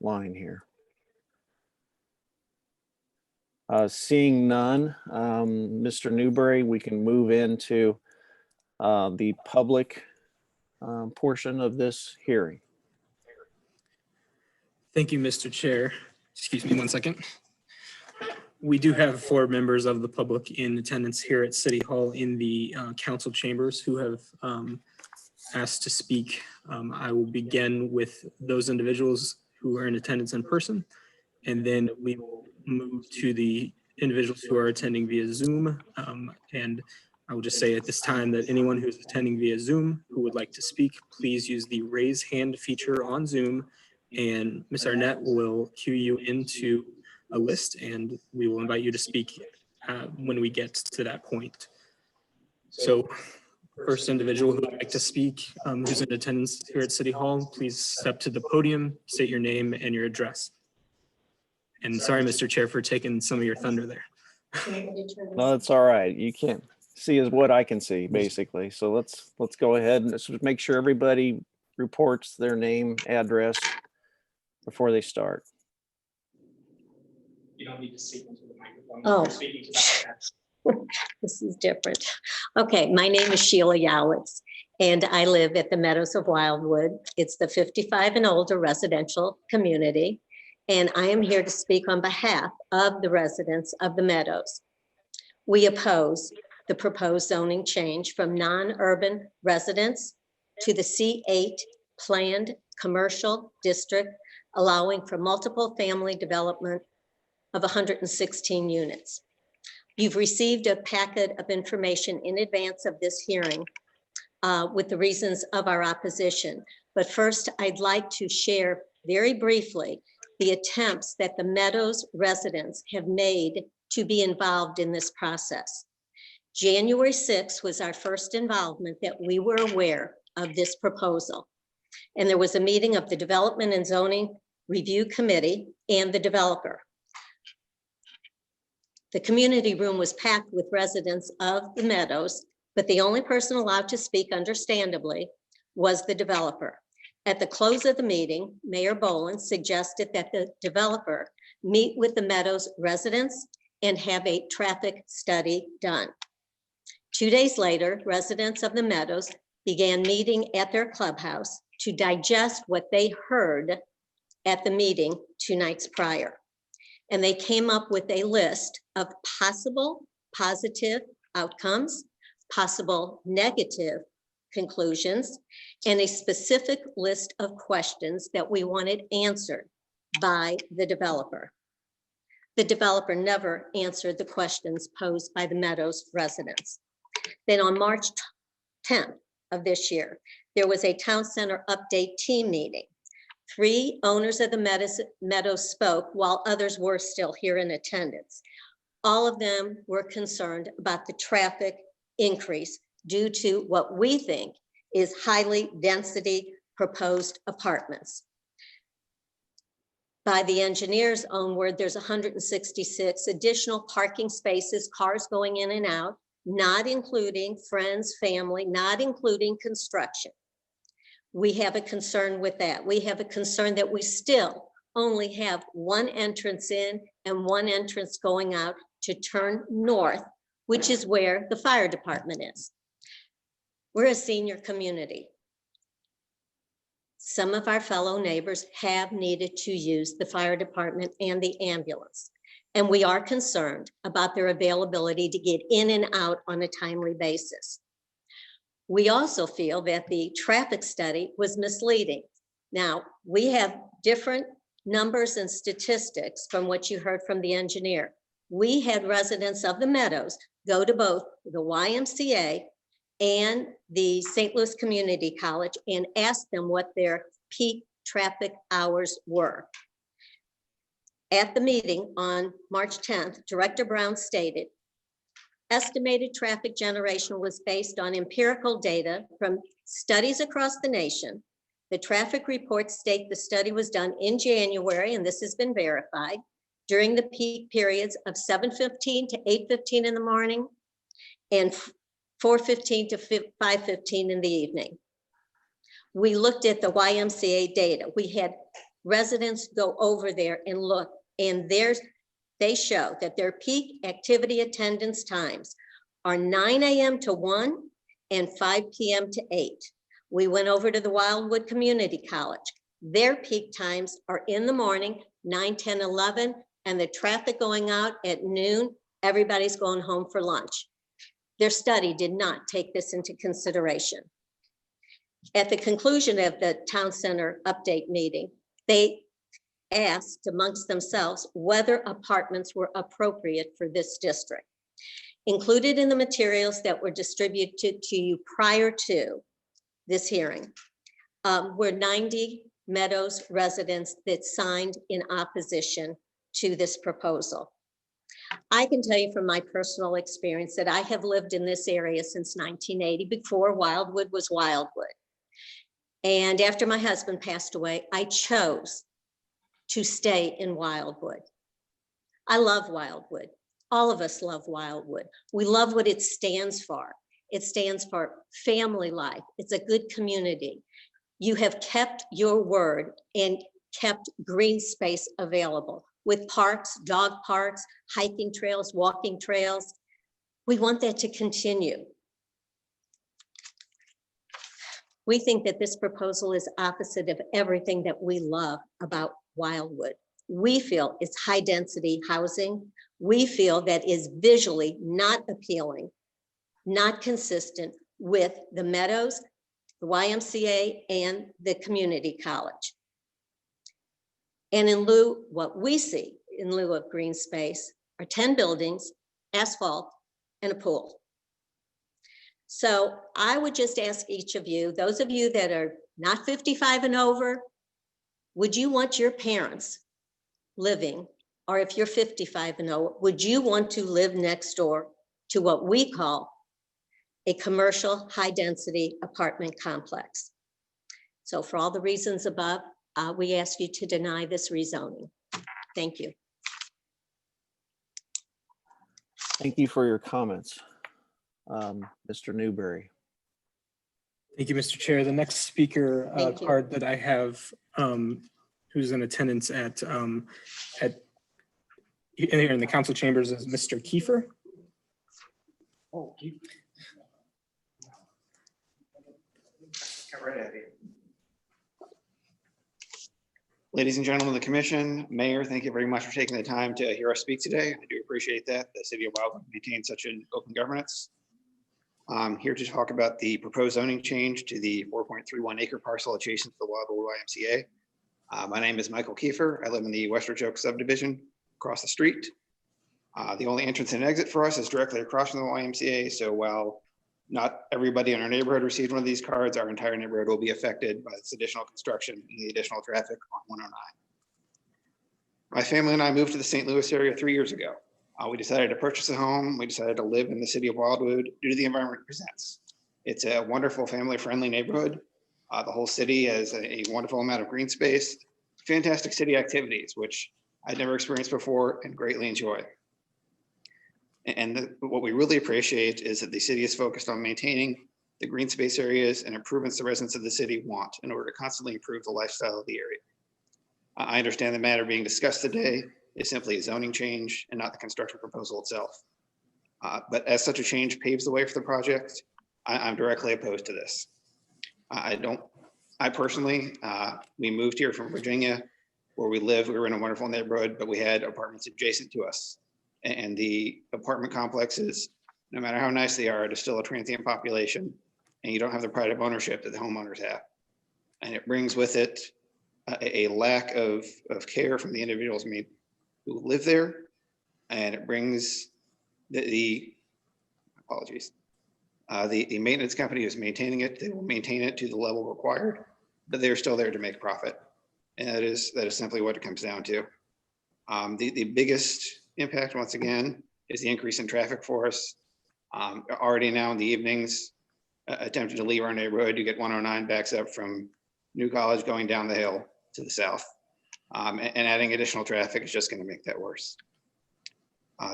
line here? Seeing none, Mr. Newberry, we can move into the public portion of this hearing. Thank you, Mr. Chair. Excuse me one second. We do have 4 members of the public in attendance here at City Hall in the council chambers who have asked to speak. I will begin with those individuals who are in attendance in person, and then we will move to the individuals who are attending via Zoom. And I will just say at this time that anyone who's attending via Zoom who would like to speak, please use the raise hand feature on Zoom, and Ms. Arnett will cue you into a list and we will invite you to speak when we get to that point. So first individual who would like to speak, who's in attendance here at City Hall, please step to the podium, state your name and your address. And sorry, Mr. Chair, for taking some of your thunder there. No, that's all right. You can't see is what I can see, basically. So let's go ahead and let's make sure everybody reports their name, address before they start. You don't need to speak into the microphone. Oh. You're speaking to the This is different. Okay, my name is Sheila Yowitz, and I live at the Meadows of Wildwood. It's the 55 and older residential community, and I am here to speak on behalf of the residents of the Meadows. We oppose the proposed zoning change from non-urban residents to the C8 planned commercial district, allowing for multiple family development of 116 units. You've received a packet of information in advance of this hearing with the reasons of our opposition. But first, I'd like to share very briefly the attempts that the Meadows residents have made to be involved in this process. January 6th was our first involvement that we were aware of this proposal. And there was a meeting of the Development and Zoning Review Committee and the developer. The community room was packed with residents of the Meadows, but the only person allowed to speak, understandably, was the developer. At the close of the meeting, Mayor Boland suggested that the developer meet with the Meadows residents and have a traffic study done. 2 days later, residents of the Meadows began meeting at their clubhouse to digest what they heard at the meeting 2 nights prior. And they came up with a list of possible positive outcomes, possible negative conclusions, and a specific list of questions that we wanted answered by the developer. The developer never answered the questions posed by the Meadows residents. Then on March 10th of this year, there was a town center update team meeting. 3 owners of the Meadows spoke while others were still here in attendance. All of them were concerned about the traffic increase due to what we think is highly density proposed apartments. By the engineer's own word, there's 166 additional parking spaces, cars going in and out, not including friends, family, not including construction. We have a concern with that. We have a concern that we still only have 1 entrance in and 1 entrance going out to turn north, which is where the fire department is. We're a senior community. Some of our fellow neighbors have needed to use the fire department and the ambulance, and we are concerned about their availability to get in and out on a timely basis. We also feel that the traffic study was misleading. Now, we have different numbers and statistics from what you heard from the engineer. We had residents of the Meadows go to both the YMCA and the St. Louis Community College and ask them what their peak traffic hours were. At the meeting on March 10th, Director Brown stated, estimated traffic generation was based on empirical data from studies across the nation. The traffic reports state the study was done in January, and this has been verified, during the peak periods of 7:15 to 8:15 in the morning and 4:15 to 5:15 in the evening. We looked at the YMCA data. We had residents go over there and look, and they show that their peak activity attendance times are 9 a.m. to 1 and 5 p.m. to 8. We went over to the Wildwood Community College. Their peak times are in the morning, 9, 10, 11, and the traffic going out at noon, everybody's going home for lunch. Their study did not take this into consideration. At the conclusion of the town center update meeting, they asked amongst themselves whether apartments were appropriate for this district. Included in the materials that were distributed to you prior to this hearing were 90 Meadows residents that signed in opposition to this proposal. I can tell you from my personal experience that I have lived in this area since 1980, before Wildwood was Wildwood. And after my husband passed away, I chose to stay in Wildwood. I love Wildwood. All of us love Wildwood. We love what it stands for. It stands for family life. It's a good community. You have kept your word and kept green space available with parks, dog parks, hiking trails, walking trails. We want that to continue. We think that this proposal is opposite of everything that we love about Wildwood. We feel it's high density housing. We feel that is visually not appealing, not consistent with the Meadows, the YMCA, and the community college. And in lieu, what we see in lieu of green space are 10 buildings, asphalt, and a pool. So I would just ask each of you, those of you that are not 55 and over, would you want your parents living, or if you're 55 and over, would you want to live next door to what we call a commercial high density apartment complex? So for all the reasons above, we ask you to deny this rezoning. Thank you. Thank you for your comments. Mr. Newberry. Thank you, Mr. Chair. The next speaker Thank you. card that I have, who's in attendance at here in the council chambers is Mr. Kiefer. Oh, come right at you. Ladies and gentlemen of the commission, mayor, thank you very much for taking the time to hear us speak today. I do appreciate that. The city of Wildwood maintains such an open governance. I'm here to talk about the proposed zoning change to the 4.31 acre parcel adjacent to the Wildwood YMCA. My name is Michael Kiefer. I live in the West Ridge Oaks subdivision across the street. The only entrance and exit for us is directly across from the YMCA. So while not everybody in our neighborhood received one of these cards, our entire neighborhood will be affected by this additional construction and the additional traffic on 109. My family and I moved to the St. Louis area 3 years ago. We decided to purchase a home. We decided to live in the city of Wildwood due to the environment it presents. It's a wonderful family-friendly neighborhood. The whole city has a wonderful amount of green space, fantastic city activities, which I'd never experienced before and greatly enjoy. And what we really appreciate is that the city is focused on maintaining the green space areas and improvements the residents of the city want in order to constantly improve the lifestyle of the area. I understand the matter being discussed today is simply a zoning change and not the construction proposal itself. But as such a change paves the way for the project, I'm directly opposed to this. I personally, we moved here from Virginia where we live. We were in a wonderful neighborhood, but we had apartments adjacent to us. And the apartment complexes, no matter how nice they are, it is still a transient population, and you don't have the pride of ownership that the homeowners have. And it brings with it a lack of care from the individuals who live there, and it brings the maintenance company who's maintaining it. They will maintain it to the level required, but they're still there to make profit, and that is simply what it comes down to. The biggest impact, once again, is the increase in traffic for us. Already now in the evenings, attempting to leave our neighborhood, you get 109 backs up from New College going down the hill to the south. And adding additional traffic is just going to make that worse.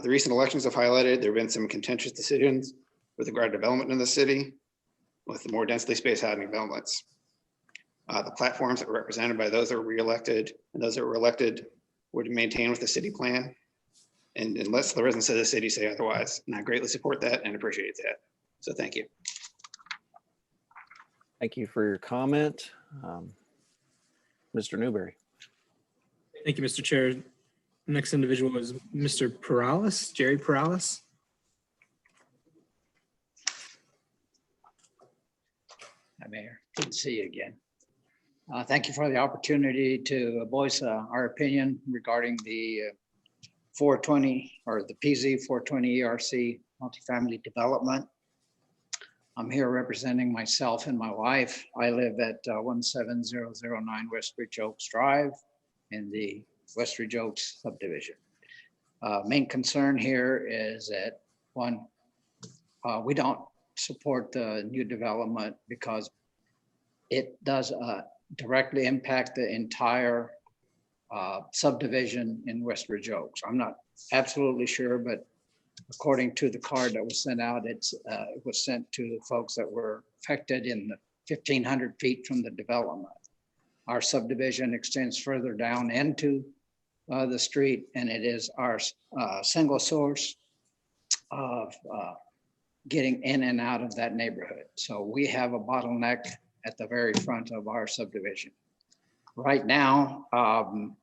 The recent elections have highlighted there have been some contentious decisions with regard to development in the city with the more densely spaced housing developments. The platforms that were represented by those that were reelected and those that were elected were to maintain with the city plan. And unless the residents of the city say otherwise, and I greatly support that and appreciate that. So thank you. Thank you for your comment. Mr. Newberry. Thank you, Mr. Chair. Next individual is Mr. Perales, Jerry Perales. Hi, Mayor. Good to see you again. Thank you for the opportunity to voice our opinion regarding the 420 or the PZ 420 ERC multifamily development. I'm here representing myself and my wife. I live at 17009 West Ridge Oaks Drive in the West Ridge Oaks subdivision. Main concern here is that one, we don't support the new development because it does directly impact the entire subdivision in West Ridge Oaks. I'm not absolutely sure, but according to the card that was sent out, it was sent to the folks that were affected in the 1,500 feet from the development. Our subdivision extends further down into the street, and it is our single source of getting in and out of that neighborhood. So we have a bottleneck at the very front of our subdivision. Right now,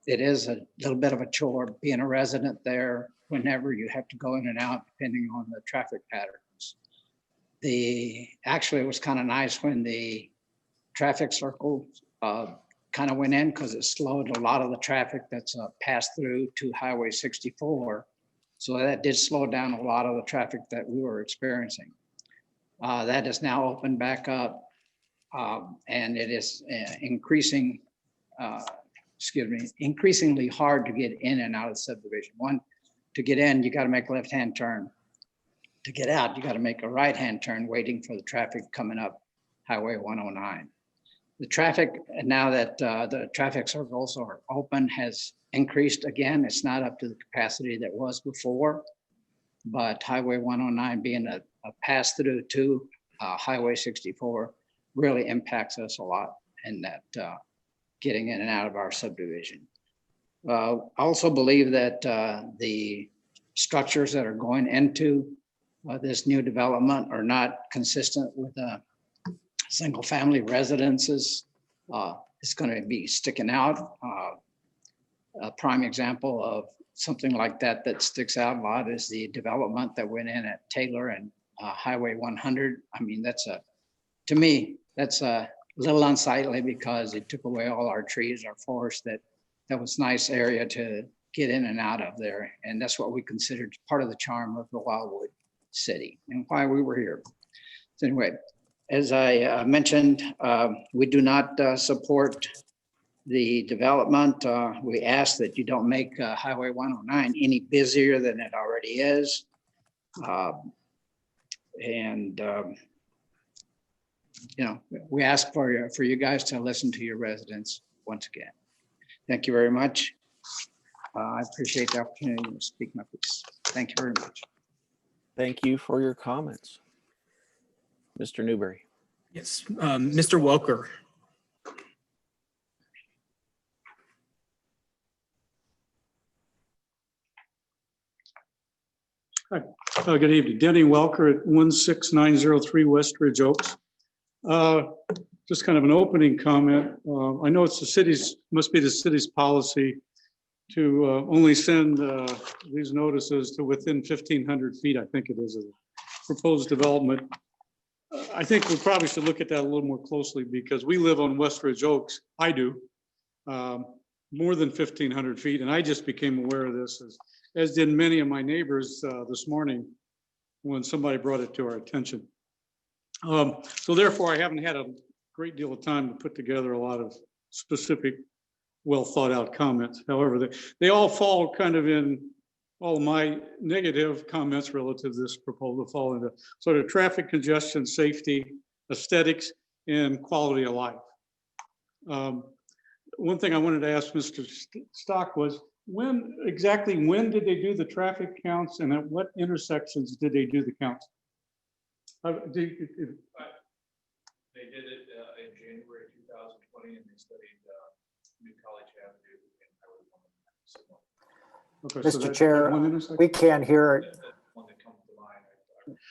it is a little bit of a chore being a resident there whenever you have to go in and out, depending on the traffic patterns. Actually, it was kind of nice when the traffic circle kind of went in because it slowed a lot of the traffic that's passed through to Highway 64. So that did slow down a lot of the traffic that we were experiencing. That is now opened back up, and it is increasingly hard to get in and out of the subdivision. One, to get in, you got to make a left-hand turn. To get out, you got to make a right-hand turn waiting for the traffic coming up Highway 109. The traffic, now that the traffic circles are open, has increased again. It's not up to the capacity that was before. but Highway 109 being a pass through to Highway 64 really impacts us a lot in that getting in and out of our subdivision. I also believe that the structures that are going into this new development are not consistent with single family residences. It's going to be sticking out. A prime example of something like that that sticks out a lot is the development that went in at Taylor and Highway 100. I mean, to me, that's a little unsightly because it took away all our trees, our forest, that was nice area to get in and out of there. And that's what we considered part of the charm of the Wildwood city and why we were here. So anyway, as I mentioned, we do not support the development. We ask that you don't make Highway 109 any busier than it already is. You know, we ask for you guys to listen to your residents once again. Thank you very much. I appreciate the opportunity to speak my piece. Thank you very much. Thank you for your comments. Mr. Newberry. Yes, Mr. Welker. Good evening. Denny Welker at 16903 Westridge Oaks. Just kind of an opening comment. I know it's the city's, must be the city's policy to only send these notices to within 1,500 feet, I think it is, of proposed development. I think we probably should look at that a little more closely because we live on Westridge Oaks. I do, more than 1,500 feet. And I just became aware of this, as did many of my neighbors this morning when somebody brought it to our attention. So therefore, I haven't had a great deal of time to put together a lot of specific, well thought out comments. However, they all fall kind of in, all of my negative comments relative to this proposal fall into sort of traffic congestion, safety, aesthetics, and quality of life. One thing I wanted to ask Mr. Stock was, when did they do the traffic counts and at what intersections did they do the counts? They did it in January 2020, and they studied New College Avenue and Highway 1. Okay, Mr. Chair, we can't hear it.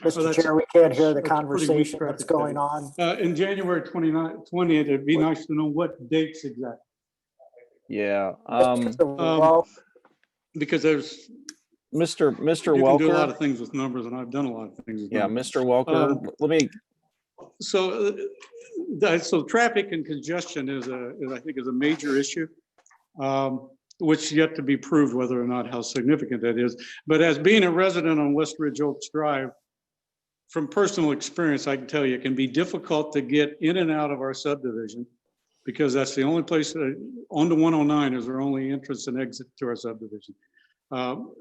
Mr. Chair, we can't hear the conversation that's going on. In January 2020, it'd be nice to know what dates exactly. Yeah. Because there's Mr. You Welker. can do a lot of things with numbers, and I've done a lot of things with numbers. Mr. Welker, let me. So traffic and congestion is I think is a major issue, which yet to be proved whether or not how significant that is. But as being a resident on Westridge Oaks Drive, from personal experience, I can tell you it can be difficult to get in and out of our subdivision because that's the only place onto 109 is our only entrance and exit to our subdivision.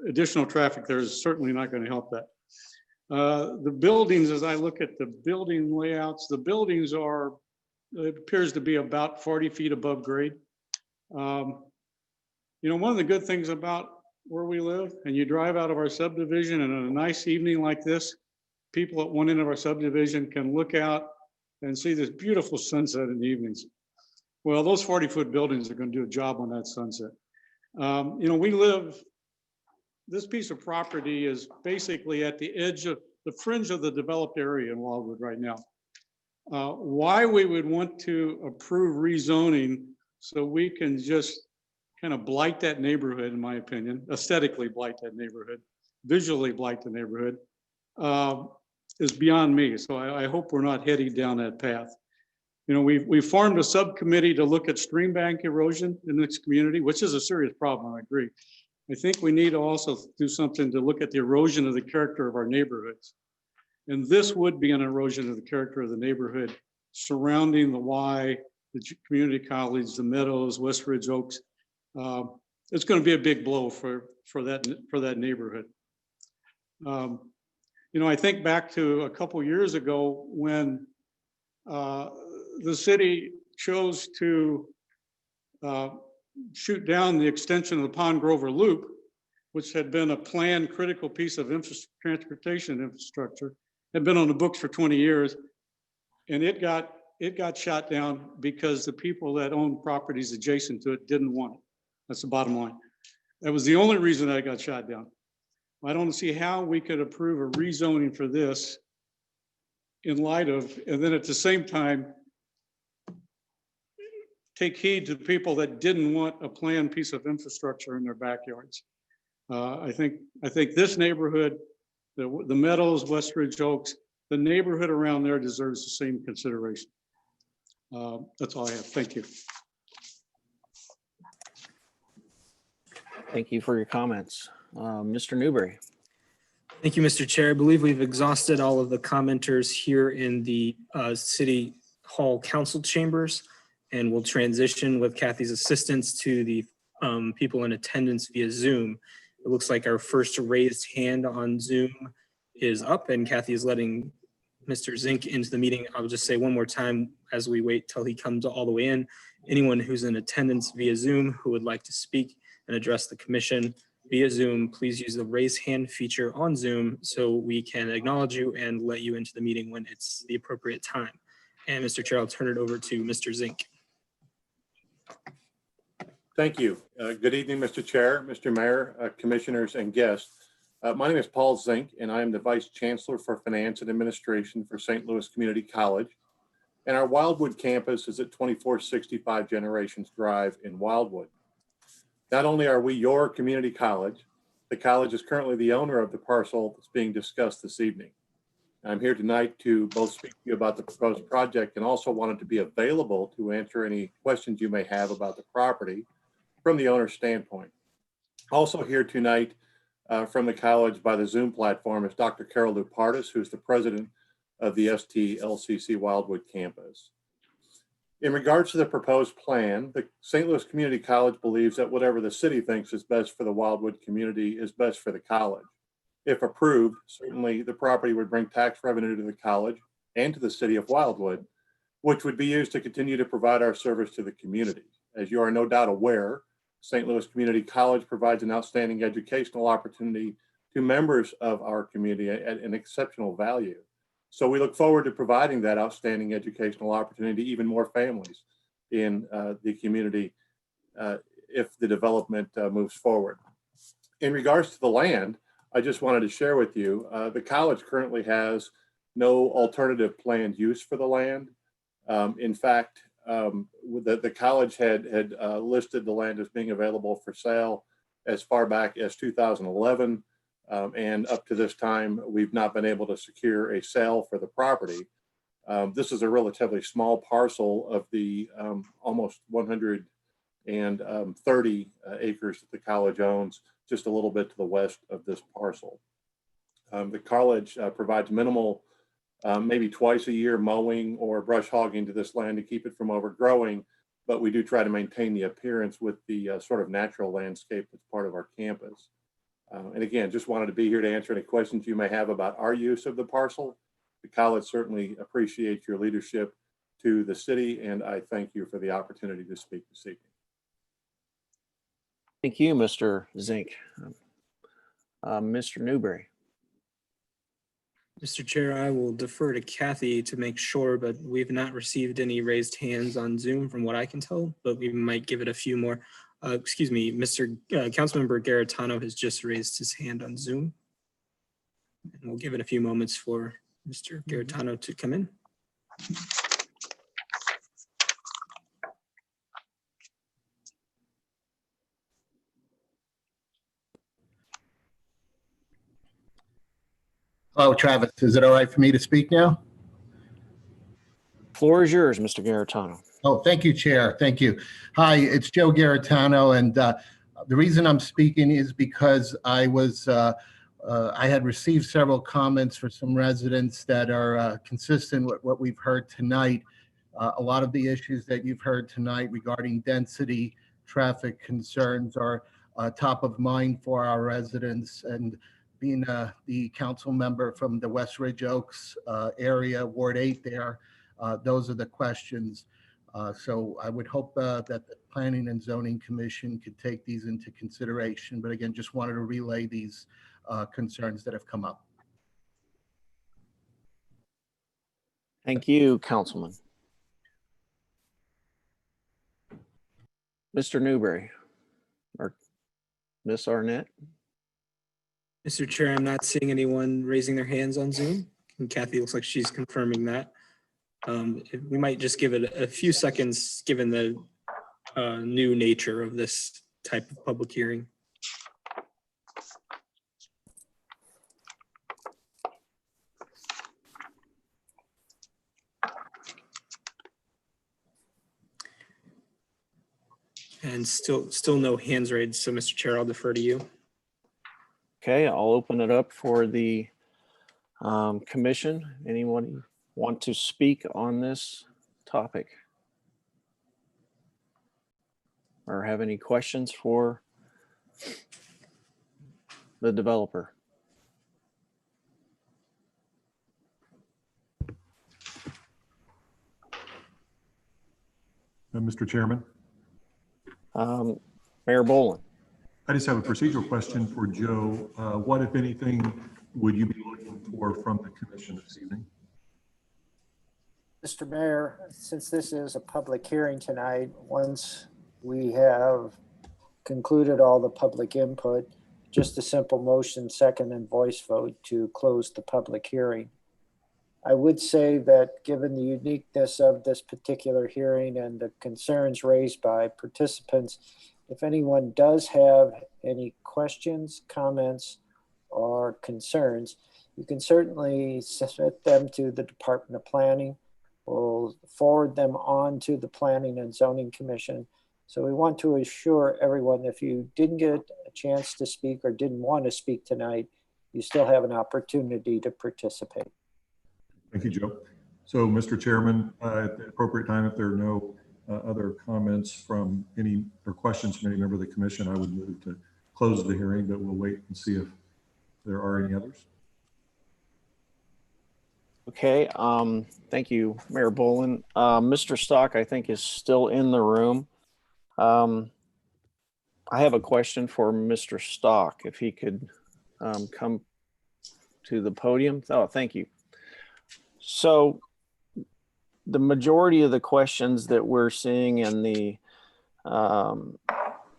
Additional traffic there is certainly not going to help that. The buildings, as I look at the building layouts, the buildings are, it appears to be about 40 feet above grade. You know, one of the good things about where we live, and you drive out of our subdivision, and on a nice evening like this, people at one end of our subdivision can look out and see this beautiful sunset in the evenings. Well, those 40-foot buildings are going to do a job on that sunset. You know, we live, this piece of property is basically at the edge of the fringe of the developed area in Wildwood right now. Why we would want to approve rezoning so we can just kind of blight that neighborhood, in my opinion, aesthetically blight that neighborhood, visually blight the neighborhood, is beyond me. So I hope we're not heading down that path. You know, we formed a subcommittee to look at stream bank erosion in this community, which is a serious problem, I agree. I think we need to also do something to look at the erosion of the character of our neighborhoods. And this would be an erosion of the character of the neighborhood surrounding the Y, the community college, the Meadows, Westridge Oaks. It's going to be a big blow for that neighborhood. You know, I think back to a couple years ago when the city chose to shoot down the extension of the Pond Grover Loop, which had been a planned critical piece of transportation infrastructure, had been on the books for 20 years. And it got shot down because the people that own properties adjacent to it didn't want it. That's the bottom line. That was the only reason that it got shot down. I don't see how we could approve a rezoning for this in light of, and then at the same time, take heed to people that didn't want a planned piece of infrastructure in their backyards. I think this neighborhood, the Meadows, West Ridge Oaks, the neighborhood around there deserves the same consideration. That's all I have. Thank you. Thank you for your comments. Mr. Newberry. Thank you, Mr. Chair. I believe we've exhausted all of the commenters here in the City Hall Council chambers, and we'll transition with Kathy's assistance to the people in attendance via Zoom. It looks like our first raised hand on Zoom is up, and Kathy is letting Mr. Zink into the meeting. I'll just say one more time as we wait till he comes all the way in. Anyone who's in attendance via Zoom who would like to speak and address the commission via Zoom, please use the raise hand feature on Zoom so we can acknowledge you and let you into the meeting when it's the appropriate time. And Mr. Chair, I'll turn it over to Mr. Zink. Thank you. Good evening, Mr. Chair, Mr. Mayor, commissioners, and guests. My name is Paul Zink, and I am the Vice Chancellor for Finance and Administration for St. Louis Community College. And our Wildwood campus is at 2465 Generations Drive in Wildwood. Not only are we your community college, the college is currently the owner of the parcel that's being discussed this evening. I'm here tonight to both speak to you about the proposed project and also wanted to be available to answer any questions you may have about the property from the owner's standpoint. Also here tonight from the college by the Zoom platform is Dr. Carol Lupartis, who's the president of the STLCC Wildwood campus. In regards to the proposed plan, the St. Louis Community College believes that whatever the city thinks is best for the Wildwood community is best for the college. If approved, certainly the property would bring tax revenue to the college and to the city of Wildwood, which would be used to continue to provide our service to the community. As you are no doubt aware, St. Louis Community College provides an outstanding educational opportunity to members of our community at an exceptional value. So we look forward to providing that outstanding educational opportunity to even more families in the community if the development moves forward. In regards to the land, I just wanted to share with you, the college currently has no alternative planned use for the land. In fact, the college had listed the land as being available for sale as far back as 2011. And up to this time, we've not been able to secure a sale for the property. This is a relatively small parcel of the almost 130 acres that the college owns, just a little bit to the west of this parcel. The college provides minimal, maybe twice a year mowing or brush hogging to this land to keep it from overgrowing, but we do try to maintain the appearance with the sort of natural landscape that's part of our campus. And again, just wanted to be here to answer any questions you may have about our use of the parcel. The college certainly appreciates your leadership to the city, and I thank you for the opportunity to speak this evening. Thank you, Mr. Zink. Mr. Newberry. Mr. Chair, I will defer to Kathy to make sure, but we've not received any raised hands on Zoom from what I can tell, but we might give it a few more. Excuse me, Mr. Councilmember Garetano has just raised his hand on Zoom. And we'll give it a few moments for Mr. Garetano to come in. Hello, Travis. Is it all right for me to speak now? Floor is yours, Mr. Garetano. Oh, thank you, Chair. Thank you. Hi, it's Joe Garetano, and the reason I'm speaking is because I had received several comments from some residents that are consistent with what we've heard tonight. A lot of the issues that you've heard tonight regarding density, traffic concerns are top of mind for our residents. And being the council member from the West Ridge Oaks area, Ward 8 there, those are the questions. So I would hope that the Planning and Zoning Commission could take these into consideration. But again, just wanted to relay these concerns that have come up. Thank you, Councilman. Mr. Newberry or Miss Arnett? Mr. Chair, I'm not seeing anyone raising their hands on Zoom. And Kathy looks like she's confirming that. We might just give it a few seconds, given the new nature of this type of public hearing. And still no hands raised. So Mr. Chair, I'll defer to you. Okay, I'll open it up for the commission. Anyone want to speak on this topic? Or have any questions for the developer? Mr. Chairman, Mayor Boland. I just have a procedural question for Joe. What, if anything, would you be looking for from the commission this evening? Mr. Mayor, since this is a public hearing tonight, once we have concluded all the public input, just a simple motion, second, and voice vote to close the public hearing. I would say that given the uniqueness of this particular hearing and the concerns raised by participants, if anyone does have any questions, comments, or concerns, you can certainly submit them to the Department of Planning. We'll forward them on to the Planning and Zoning Commission. So we want to assure everyone, if you didn't get a chance to speak or didn't want to speak tonight, you still have an opportunity to participate. Thank you, Joe. So, Mr. Chairman, at the appropriate time, if there are no other comments from any or questions from any member of the commission, I would move to close the hearing, but we'll wait and see if there are any others. Okay, thank you, Mayor Boland. Mr. Stock, I think, is still in the room. I have a question for Mr. Stock, if he could come to the podium. Oh, thank you. So the majority of the questions that we're seeing and the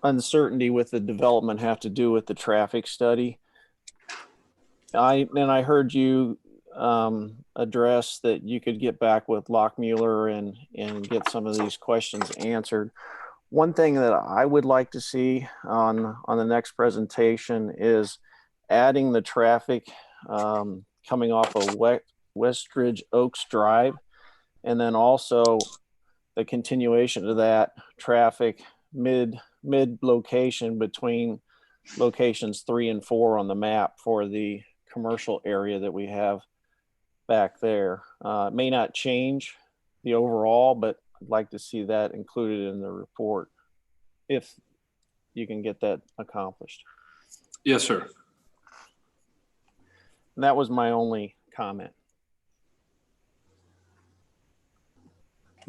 uncertainty with the development have to do with the traffic study. I heard you address that you could get back with Lockmuller and get some of these questions answered. One thing that I would like to see on the next presentation is adding the traffic coming off of Westridge Oaks Drive, and then also the continuation of that traffic mid location between locations 3 and 4 on the map for the commercial area that we have back there. It may not change the overall, but I'd like to see that included in the report if you can get that accomplished. Yes, sir. And that was my only comment.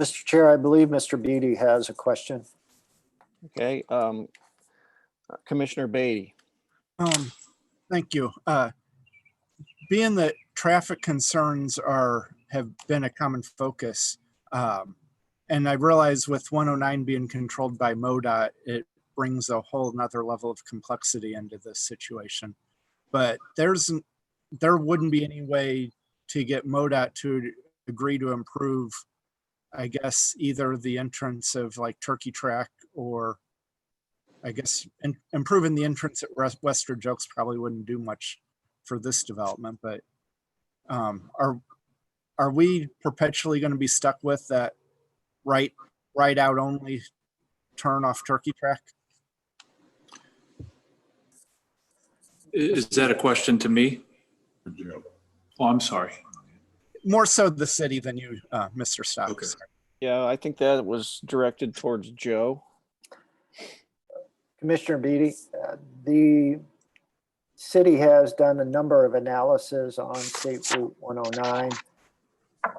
Mr. Chair, I believe Mr. Beatty has a question. Okay, Commissioner Beatty. Thank you. Being that traffic concerns have been a common focus, and I realize with 109 being controlled by MoDOT, it brings a whole nother level of complexity into this situation. But there wouldn't be any way to get MoDOT to agree to improve, I guess, either the entrance of like Turkey Track, or I guess improving the entrance at Westridge Oaks probably wouldn't do much for this development. But are we perpetually going to be stuck with that right out only turn off Turkey Track? Is that a question to me? Oh, I'm sorry. More so the city than you, Mr. Stock. Okay. Yeah, I think that was directed towards Joe. Commissioner Beatty, the city has done a number of analyses on State Route 109.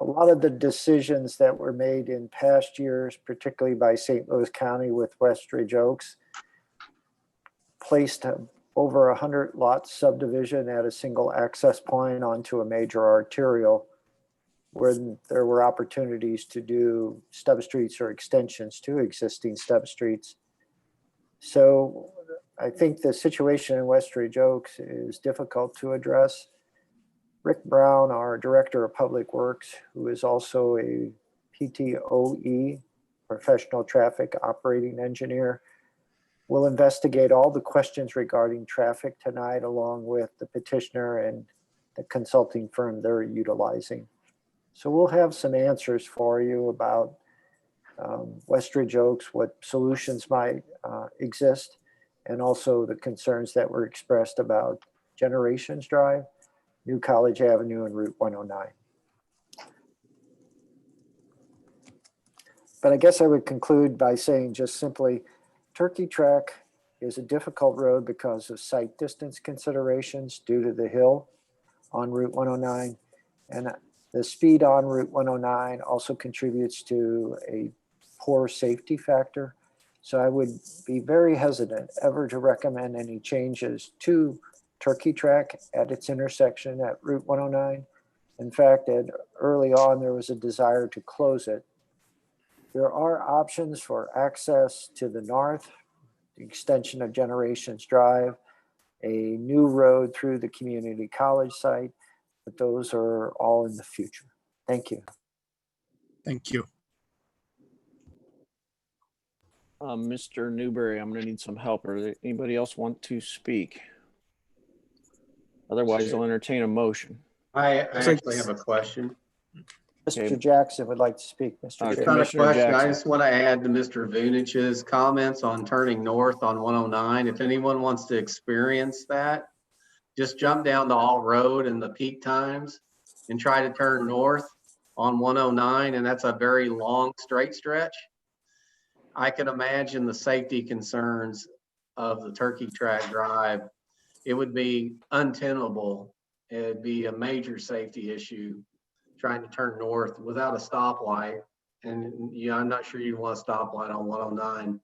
a lot of the decisions that were made in past years, particularly by St. Louis County with Westridge Oaks, placed over 100 lot subdivision at a single access point onto a major arterial, where there were opportunities to do stub streets or extensions to existing stub streets. So I think the situation in Westridge Oaks is difficult to address. Rick Brown, our Director of Public Works, who is also a PTOE, Professional Traffic Operating Engineer, will investigate all the questions regarding traffic tonight, along with the petitioner and the consulting firm they're utilizing. So we'll have some answers for you about Westridge Oaks, what solutions might exist, and also the concerns that were expressed about Generations Drive, New College Avenue, and Route 109. But I guess I would conclude by saying just simply, Turkey Track is a difficult road because of sight distance considerations due to the hill on Route 109. And the speed on Route 109 also contributes to a poor safety factor. So I would be very hesitant ever to recommend any changes to Turkey Track at its intersection at Route 109. In fact, early on, there was a desire to close it. There are options for access to the north, the extension of Generations Drive, a new road through the community college site, but those are all in the future. Thank you. Thank you. Mr. Newberry, I'm gonna need some help. Or anybody else want to speak? Otherwise, I'll entertain a motion. I actually have a question. Mr. Jackson would like to speak, Mr. Chair. It's not a Commissioner question. I Jackson. just want to add to Mr. Vunich's comments on turning north on 109. If anyone wants to experience that, just jump down to Alt Road in the peak times and try to turn north on 109, and that's a very long straight stretch. I can imagine the safety concerns of the Turkey Track Drive. It would be untenable. It'd be a major safety issue trying to turn north without a stoplight. And yeah, I'm not sure you'd want a stoplight on 109.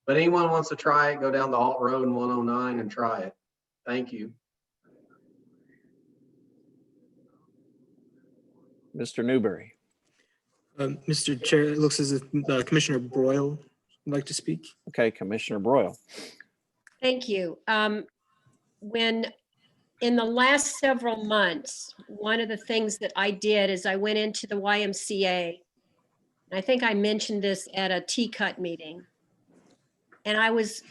But anyone wants to try it, go down the Alt Road in 109 and try it. Thank you. Mr. Newberry. Mr. Chair, it looks as if Commissioner Broyle would like to speak. Okay, Commissioner Broyle. Thank you. When in the last several months, one of the things that I did is I went into the YMCA. I think I mentioned this at a T-Cut meeting. And I was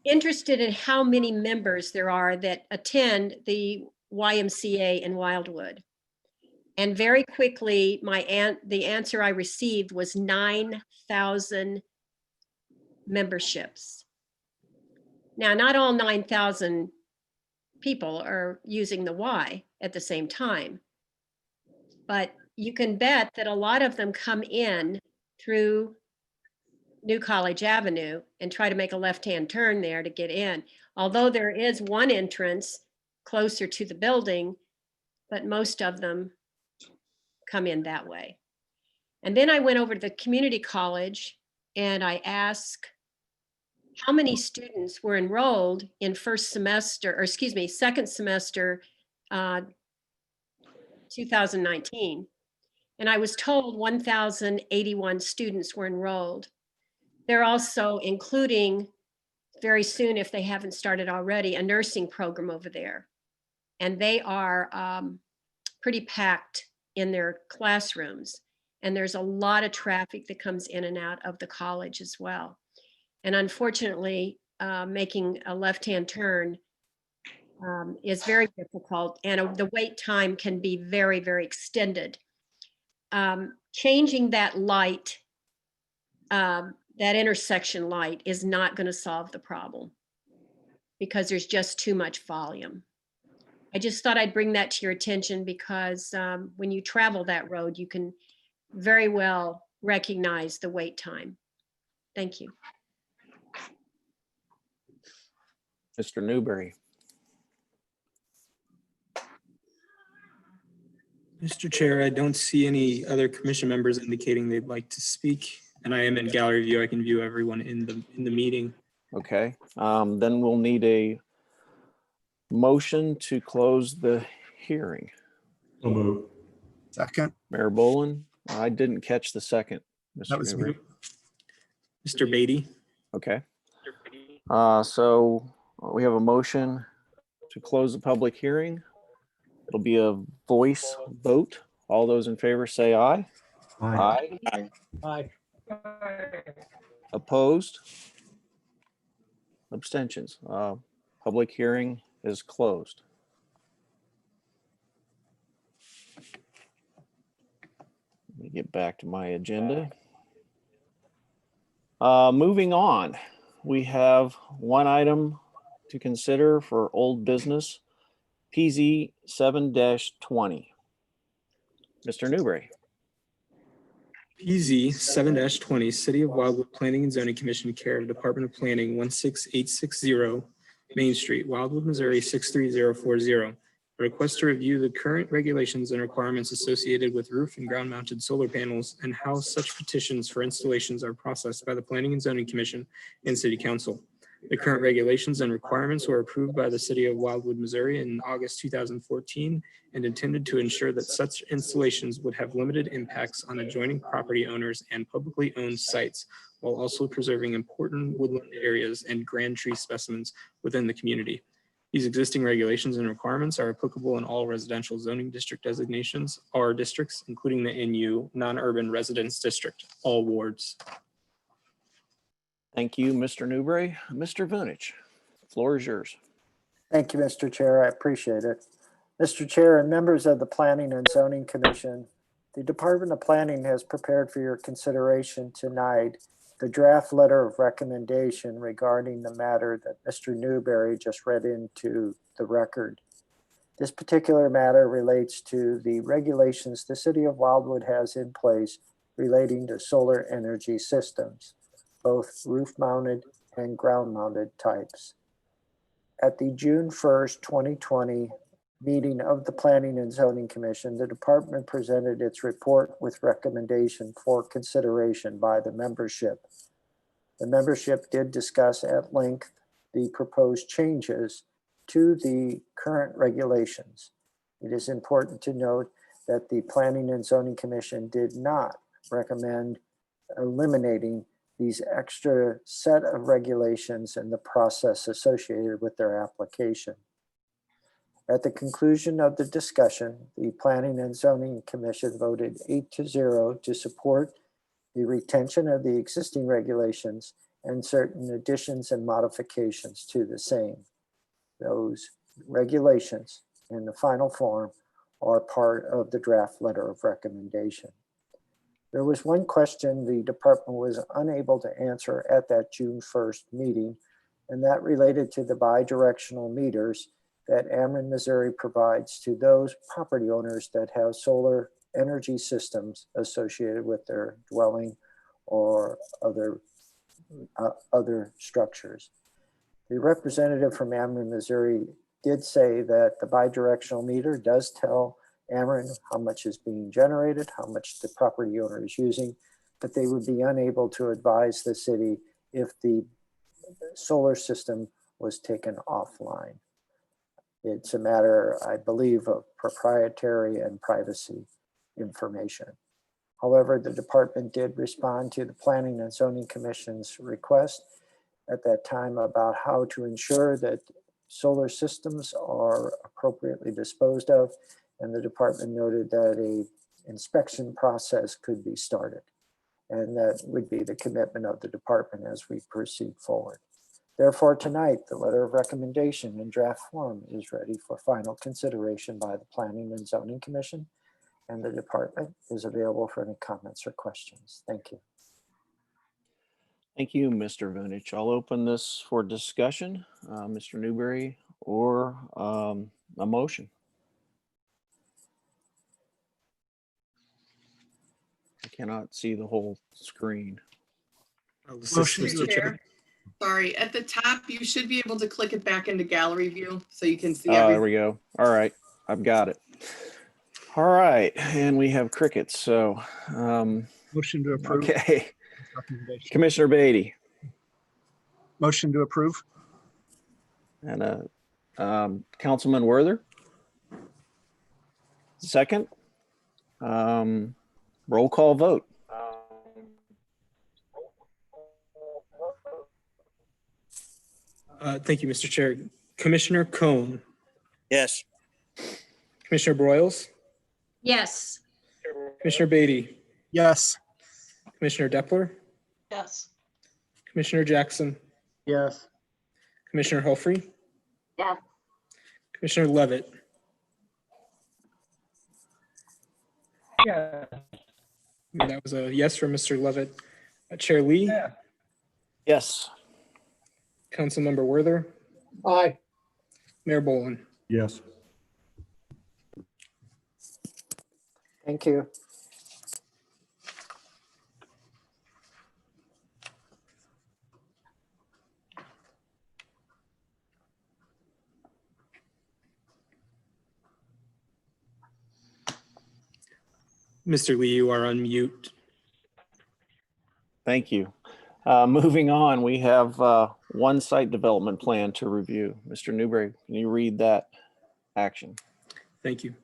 interested in how many members there are that attend the YMCA in Wildwood. And very quickly, the answer I received was 9,000 memberships. Now, not all 9,000 people are using the Y at the same time, but you can bet that a lot of them come in through New College Avenue and try to make a left-hand turn there to get in. Although there is one entrance closer to the building, but most of them come in that way. And then I went over to the community college and I asked how many students were enrolled in second semester 2019. And I was told 1,081 students were enrolled. They're also including very soon, if they haven't started already, a nursing program over there. And they are pretty packed in their classrooms. And there's a lot of traffic that comes in and out of the college as well. And unfortunately, making a left-hand turn is very difficult, and the wait time can be very, very extended. Changing that light, that intersection light, is not going to solve the problem because there's just too much volume. I just thought I'd bring that to your attention because when you travel that road, you can very well recognize the wait time. Thank you. Mr. Newberry. Mr. Chair, I don't see any other commission members indicating they'd like to speak, and I am in gallery view. I can view everyone in the meeting. Okay, then we'll need a motion to close the hearing. So move. Second. Mayor Boland, I didn't catch the second. That Mr. was Newberry. Mr. Beatty. Okay. So we have a motion to close the public hearing. It'll be a voice vote. All those in favor say aye. Aye. Aye. Opposed? Abstentions? Public hearing is closed. Let me get back to my agenda. Moving on, we have one item to consider for old business, PZ 7-20. Mr. Newberry. PZ 7-20, City of Wildwood Planning and Zoning Commission, care of Department of Planning, 16860 Main Street, Wildwood, Missouri 63040. A request to review the current regulations and requirements associated with roof and ground mounted solar panels and how such petitions for installations are processed by the Planning and Zoning Commission and City Council. The current regulations and requirements were approved by the City of Wildwood, Missouri in August 2014 and intended to ensure that such installations would have limited impacts on adjoining property owners and publicly owned sites, while also preserving important woodland areas and grand tree specimens within the community. These existing regulations and requirements are applicable in all residential zoning district designations, R districts, including the NU, non-urban residence district, all wards. Thank you, Mr. Newberry. Mr. Vunich, the floor is yours. Thank you, Mr. Chair. I appreciate it. Mr. Chair and members of the Planning and Zoning Commission, the Department of Planning has prepared for your consideration tonight the draft letter of recommendation regarding the matter that Mr. Newberry just read into the record. This particular matter relates to the regulations the City of Wildwood has in place relating to solar energy systems, both roof-mounted and ground-mounted types. At the June 1st, 2020 meeting of the Planning and Zoning Commission, the department presented its report with recommendation for consideration by the membership. The membership did discuss at length the proposed changes to the current regulations. It is important to note that the Planning and Zoning Commission did not recommend eliminating these extra set of regulations and the process associated with their application. At the conclusion of the discussion, the Planning and Zoning Commission voted 8-0 to support the retention of the existing regulations and certain additions and modifications to the same. Those regulations in the final form are part of the draft letter of recommendation. There was one question the department was unable to answer at that June 1st meeting, and that related to the bi-directional meters that Ameren, Missouri provides to those property owners that have solar energy systems associated with their dwelling or other structures. The representative from Ameren, Missouri did say that the bi-directional meter does tell Ameren how much is being generated, how much the property owner is using, but they would be unable to advise the city if the solar system was taken offline. It's a matter, I believe, of proprietary and privacy information. However, the department did respond to the Planning and Zoning Commission's request at that time about how to ensure that solar systems are appropriately disposed of, and the department noted that an inspection process could be started, and that would be the commitment of the department as we proceed forward. Therefore, tonight, the letter of recommendation in draft form is ready for final consideration by the Planning and Zoning Commission, and the department is available for any comments or questions. Thank you. Thank you, Mr. Vunich. I'll open this for discussion, Mr. Newberry, or a motion. I cannot see the whole screen. Motion, Mr. Chair. Sorry, at the top, you should be able to click it back into gallery view so you can see There everything. we go. All right, I've got it. All right, and we have crickets, so, Motion to approve. okay. Recommendation. Commissioner Beatty Motion to approve. and Councilman Worther. Second. Roll call vote. Thank you, Mr. Chair. Commissioner Cohn, Yes. Commissioner Broyles, Yes. Commissioner Beatty, Yes. Commissioner Depler, Yes. Commissioner Jackson, Yes. Commissioner Helfrey, Yes. Commissioner Levitt, Yeah. and that was a yes from Mr. Levitt. Chair Lee, Yes. Councilmember Worther, Aye. Mayor Boland. Yes. Thank you. Mr. Lee, you are on mute. Thank you. Moving on, we have one site development plan to review. Mr. Newberry, can you read that action? Thank you.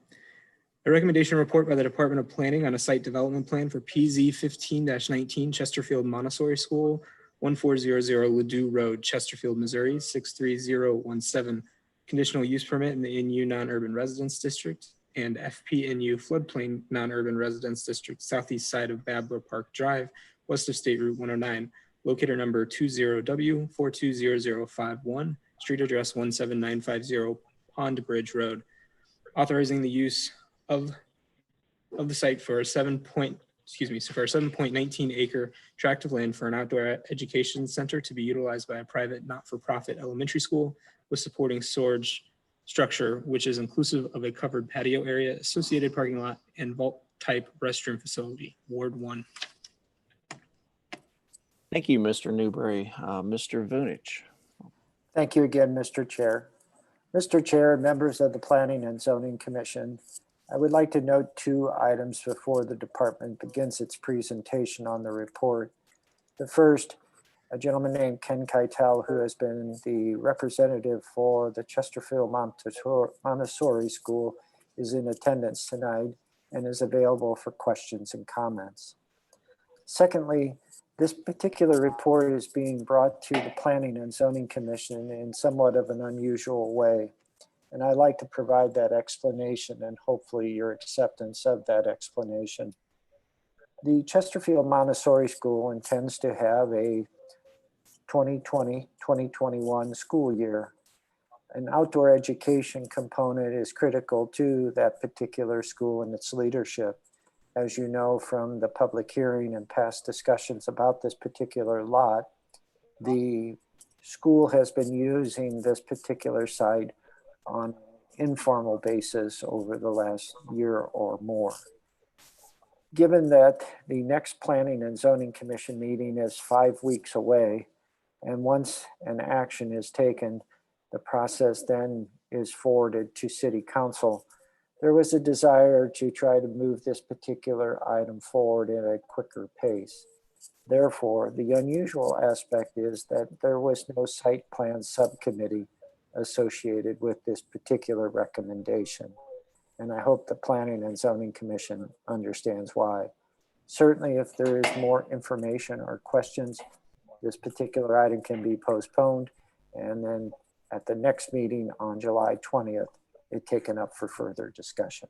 A recommendation report by the Department of Planning on a site development plan for PZ 15-19 Chesterfield Montessori School, 1400 Ladue Road, Chesterfield, Missouri, 63017. Conditional use permit in the NU non-urban residence district and FPNU floodplain non-urban residence district, southeast side of Babler Park Drive, west of State Route 109, locator number 20W420051, street address 17950 Pond Bridge Road. Authorizing the use of the site for a 7.19 acre tract of land for an outdoor education center to be utilized by a private not-for-profit elementary school with supporting storage structure, which is inclusive of a covered patio area, associated parking lot, and vault type restroom facility, Ward 1. Thank you, Mr. Newberry. Mr. Vunich. Thank you again, Mr. Chair. Mr. Chair, members of the Planning and Zoning Commission, I would like to note two items before the department begins its presentation on the report. The first, a gentleman named Ken Keitel, who has been the representative for the Chesterfield Montessori School, is in attendance tonight and is available for questions and comments. Secondly, this particular report is being brought to the Planning and Zoning Commission in somewhat of an unusual way. And I'd like to provide that explanation and hopefully your acceptance of that explanation. The Chesterfield Montessori School intends to have a 2020-2021 school year. An outdoor education component is critical to that particular school and its leadership. As you know from the public hearing and past discussions about this particular lot, the school has been using this particular site on an informal basis over the last year or more. Given that the next Planning and Zoning Commission meeting is 5 weeks away, and once an action is taken, the process then is forwarded to City Council. There was a desire to try to move this particular item forward at a quicker pace. Therefore, the unusual aspect is that there was no site plan subcommittee associated with this particular recommendation. And I hope the Planning and Zoning Commission understands why. Certainly, if there is more information or questions, this particular item can be postponed, and then at the next meeting on July 20th, it's taken up for further discussion.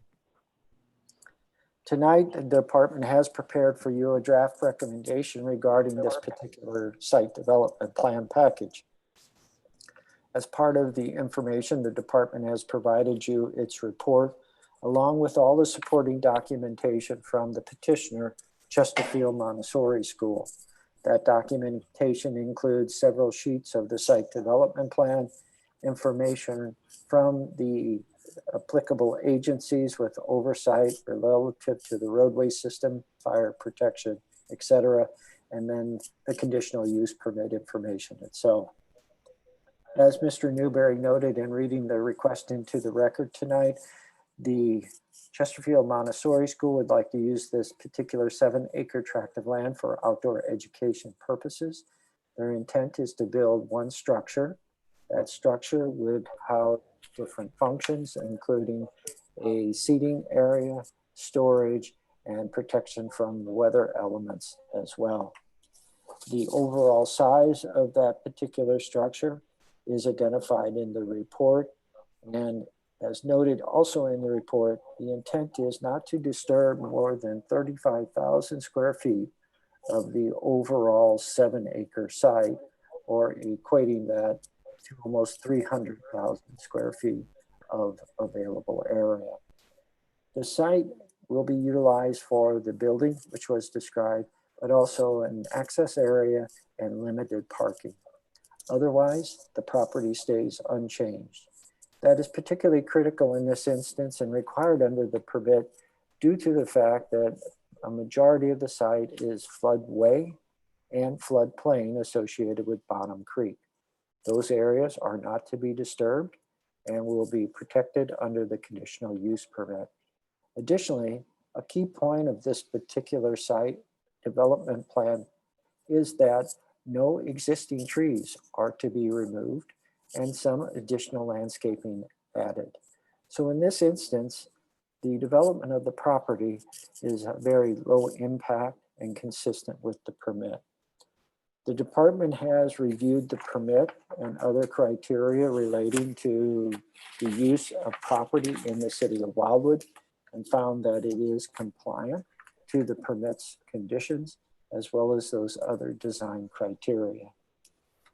Tonight, the department has prepared for you a draft recommendation regarding this particular site development plan package. As part of the information, the department has provided you its report, along with all the supporting documentation from the petitioner, Chesterfield Montessori School. That documentation includes several sheets of the site development plan, information from the applicable agencies with oversight relative to the roadway system, fire protection, etc., and then the conditional use permit information itself. As Mr. Newberry noted in reading the request into the record tonight, The Chesterfield Montessori School would like to use this particular 7-acre tract of land for outdoor education purposes. Their intent is to build one structure. That structure would house different functions, including a seating area, storage, and protection from weather elements as well. The overall size of that particular structure is identified in the report, and as noted also in the report, the intent is not to disturb more than 35,000 square feet of the overall 7-acre site, or equating that to almost 300,000 square feet of available area. The site will be utilized for the building, which was described, but also an access area and limited parking. Otherwise, the property stays unchanged. That is particularly critical in this instance and required under the permit due to the fact that a majority of the site is floodway and floodplain associated with Bottom Creek. Those areas are not to be disturbed and will be protected under the conditional use permit. Additionally, a key point of this particular site development plan is that no existing trees are to be removed and some additional landscaping added. So in this instance, the development of the property is a very low impact and consistent with the permit. The department has reviewed the permit and other criteria relating to the use of property in the city of Wildwood and found that it is compliant to the permit's conditions as well as those other design criteria.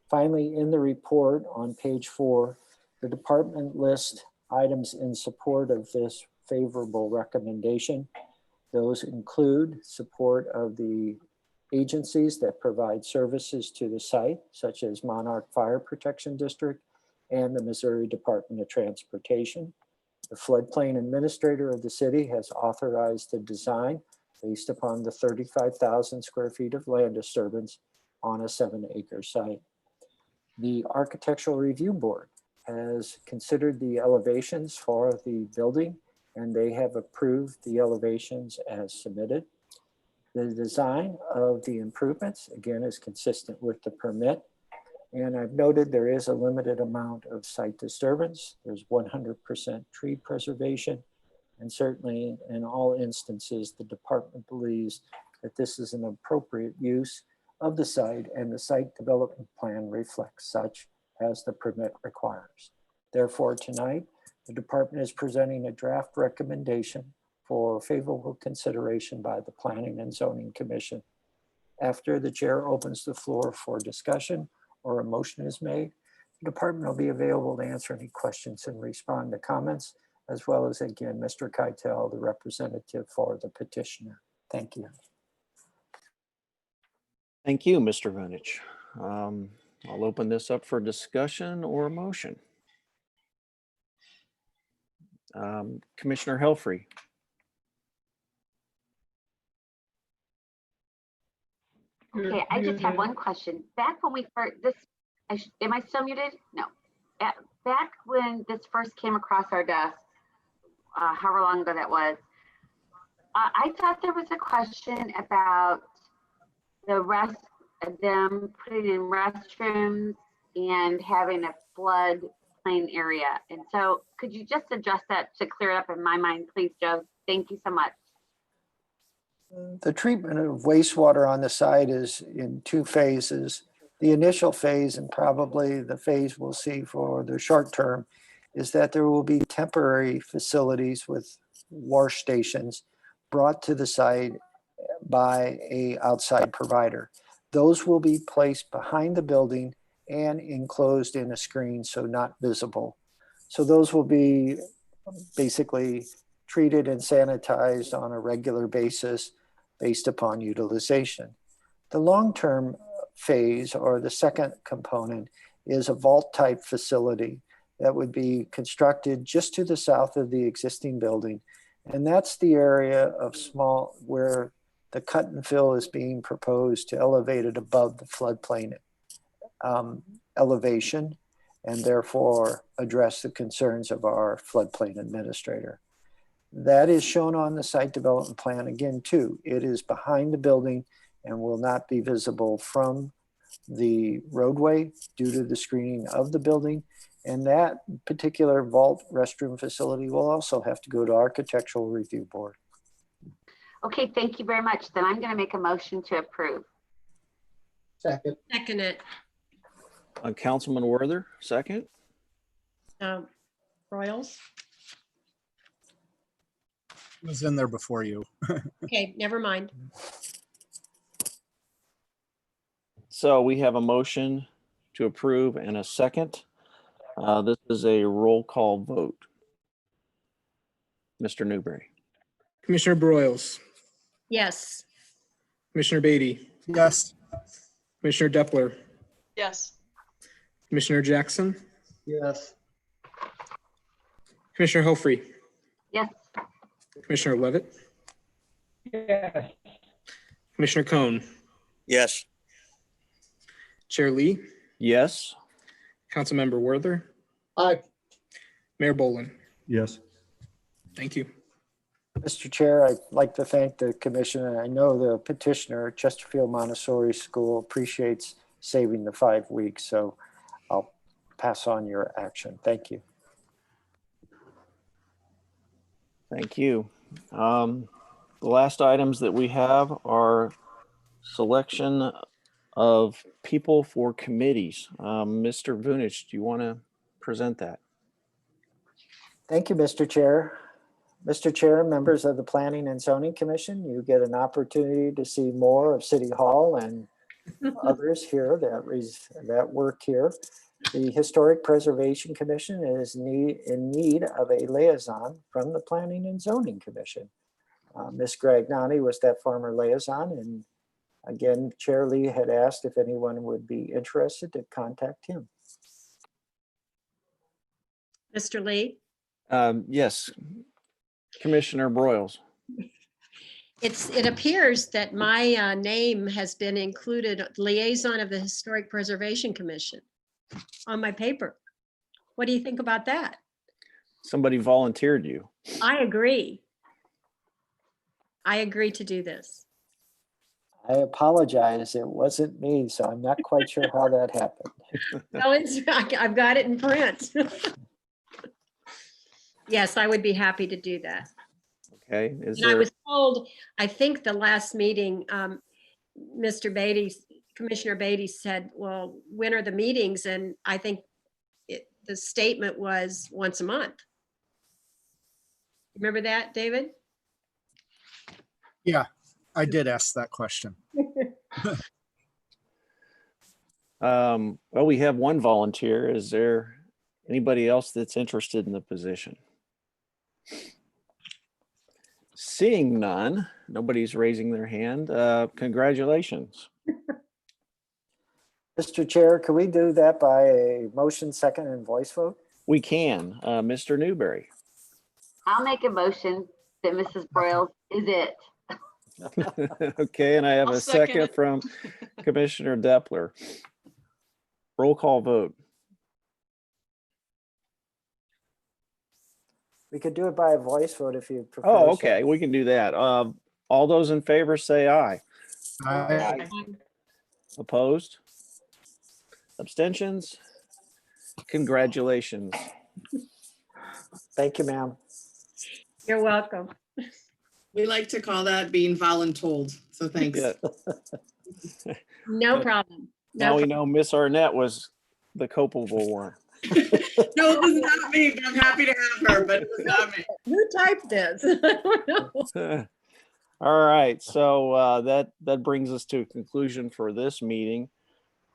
Finally, in the report on page 4, the department lists items in support of this favorable recommendation. Those include support of the agencies that provide services to the site, such as Monarch Fire Protection District and the Missouri Department of Transportation. The floodplain administrator of the city has authorized the design based upon the 35,000 square feet of land disturbance on a 7-acre site. The Architectural Review Board has considered the elevations for the building, and they have approved the elevations as submitted. The design of the improvements, again, is consistent with the permit. And I've noted there is a limited amount of site disturbance. There's 100% tree preservation. And certainly in all instances, the department believes that this is an appropriate use of the site, and the site development plan reflects such as the permit requires. Therefore, tonight, the department is presenting a draft recommendation for favorable consideration by the Planning and Zoning Commission. After the chair opens the floor for discussion or a motion is made, the department will be available to answer any questions and respond to comments, as well as, again, Mr. Keitel, the representative for the petitioner. Thank you. Thank you, Mr. Vinich. I'll open this up for discussion or a motion. Commissioner Helfrey. Okay, I just have one question. Back when we first, am I still muted? No. Back when this first came across our desk, however long ago that was, I thought there was a question about them putting in restrooms and having a flood plain area. And so could you just address that to clear it up in my mind, please, Joe? Thank you so much. The treatment of wastewater on the site is in 2 phases. The initial phase, and probably the phase we'll see for the short term, is that there will be temporary facilities with wash stations brought to the site by an outside provider. Those will be placed behind the building and enclosed in a screen, so not visible. So those will be basically treated and sanitized on a regular basis based upon utilization. The long-term phase, or the second component, is a vault-type facility that would be constructed just to the south of the existing building. And that's the area of where the cut and fill is being proposed to elevate it above the floodplain elevation, and therefore address the concerns of our floodplain administrator. That is shown on the site development plan again, too. It is behind the building and will not be visible from the roadway due to the screening of the building. And that particular vault restroom facility will also have to go to Architectural Review Board. Okay, thank you very much. Then I'm going to make a motion to approve. Second. Second it. Councilman Werther, second. Royals? It was in there before you. Okay, never mind. So we have a motion to approve and a second. This is a roll call vote. Mr. Newberry. Commissioner Broyles, Yes. Commissioner Beatty, Yes. Commissioner Depler, Yes. Commissioner Jackson, Yes. Commissioner Helfrey, Yes. Commissioner Levitt, Yes. Commissioner Cohn, Yes. Chair Lee, Yes. Councilmember Werther, Aye. Mayor Boland. Yes. Thank you. Mr. Chair, I'd like to thank the commission, and I know the petitioner, Chesterfield Montessori School, appreciates saving the 5 weeks, so I'll pass on your action. Thank you. Thank you. The last items that we have are selection of people for committees. Mr. Vunich, do you want to present that? Thank you, Mr. Chair. Mr. Chair, members of the Planning and Zoning Commission, you get an opportunity to see more of City Hall and others here that work here. The Historic Preservation Commission is in need of a liaison from the Planning and Zoning Commission. Ms. Gragnani was that former liaison, and again, Chair Lee had asked if anyone would be interested to contact him. Mr. Lee? Yes. Commissioner Broyles. It appears that my name has been included, liaison of the Historic Preservation Commission, on my paper. What do you think about that? Somebody volunteered you. I agree. I agree to do this. I apologize, it wasn't me, so I'm not quite sure how that happened. No, I've got it in print. Yes, I would be happy to do that. Okay. And I was told, I think the last meeting, Mr. Beatty, Commissioner Beatty said, well, when are the meetings? And I think the statement was once a month. Remember that, David? Yeah, I did ask that question. Well, we have one volunteer. Is there anybody else that's interested in the position? Seeing none, nobody's raising their hand. Congratulations. Mr. Chair, can we do that by a motion, second, and voice vote? We can. Mr. Newberry. I'll make a motion that Mrs. Broyles is it. Okay, and I have I'll a second second it. from Commissioner Depler. Roll call vote. We could do it by a voice vote if you prefer. Oh, okay, we can do that. All those in favor say aye. Aye. Opposed? Abstentions? Congratulations. Thank you, ma'am. You're welcome. We like to call that being voluntold. So thanks. Yeah. No problem. Now we know Miss Arnett was the culpable one. No, it was not me, but I'm happy to have her, but it was not me. Who typed this? I don't know. All right, so that brings us to a conclusion for this meeting.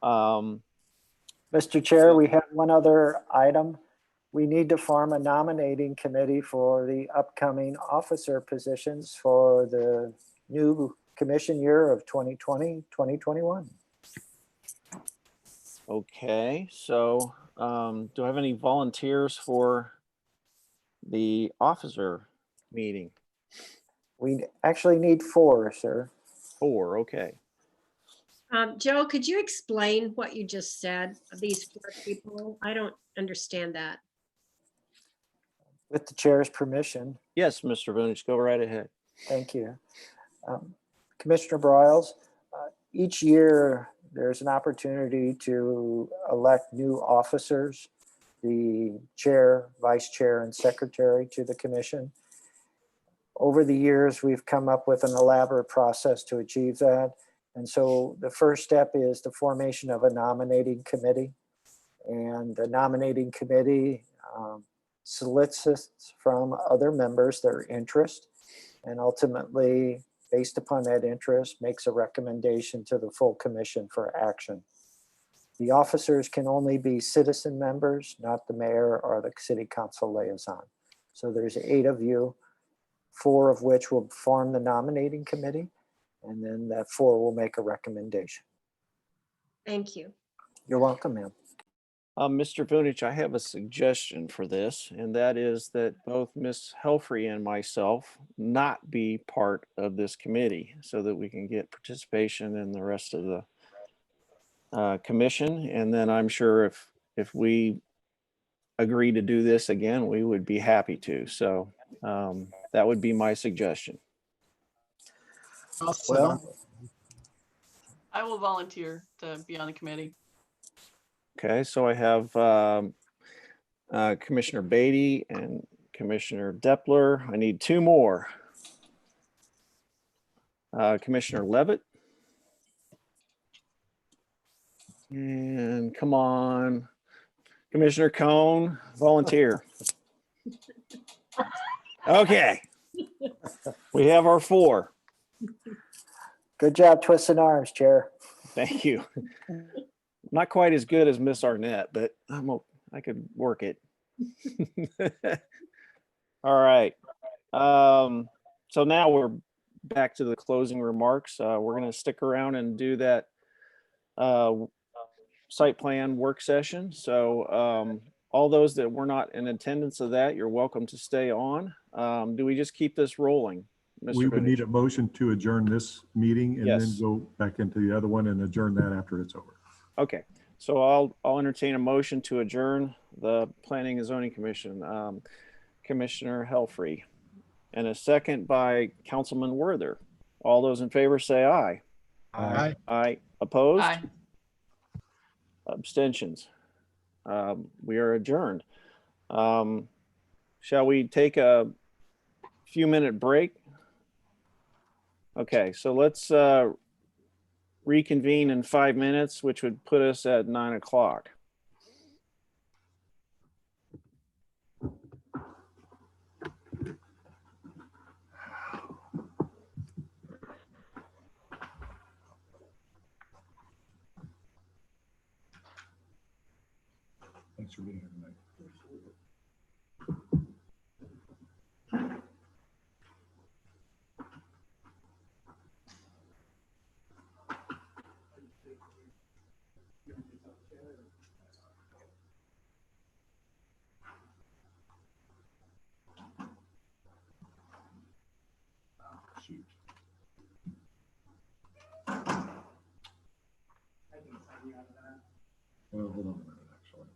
Mr. Chair, we have one other item. We need to form a nominating committee for the upcoming officer positions for the new commission year of 2020, 2021. Okay, so do I have any volunteers for the officer meeting? We actually need 4, sir. 4, okay. Joe, could you explain what you just said of these 4 people? I don't understand that. With the chair's permission, Yes, Mr. Vunich, go right ahead. thank you. Commissioner Broyles, each year there's an opportunity to elect new officers, the chair, vice chair, and secretary to the commission. Over the years, we've come up with an elaborate process to achieve that. And so the first step is the formation of a nominating committee. And the nominating committee solicits from other members their interest, and ultimately, based upon that interest, makes a recommendation to the full commission for action. The officers can only be citizen members, not the mayor or the city council liaison. So there's 8 of you, 4 of which will form the nominating committee, and then that 4 will make a recommendation. Thank you. You're welcome, ma'am. Mr. Vunich, I have a suggestion for this, and that is that both Ms. Helfrey and myself not be part of this committee so that we can get participation in the rest of the commission. And then I'm sure if we agree to do this again, we would be happy to. So that would be my suggestion. Well, I will volunteer to be on the committee. Okay, so I have Commissioner Beatty and Commissioner Depler. I need 2 more. Commissioner Levitt. And come on, Commissioner Cohn, volunteer. Okay, we have our 4. good job twisting arms, Chair. Thank you. Not quite as good as Miss Arnett, but I could work it. All right. So now we're back to the closing remarks. We're going to stick around and do that site plan work session. So all those that were not in attendance of that, you're welcome to stay on. Do we just keep this rolling? Mr. We would Vunich? need a motion to adjourn this meeting and then Yes. go back into the other one and adjourn that after it's over. Okay, so I'll entertain a motion to adjourn the Planning and Zoning Commission. Commissioner Helfrey, and a second by Councilman Werther. All those in favor say aye. Aye. Aye. Opposed? Aye. Abstentions? We are adjourned. Shall we take a few minute break? Okay, so let's reconvene in 5 minutes, which would put us at 9 o'clock. Thanks for being here tonight. Shoot. Well, hold on a minute, actually.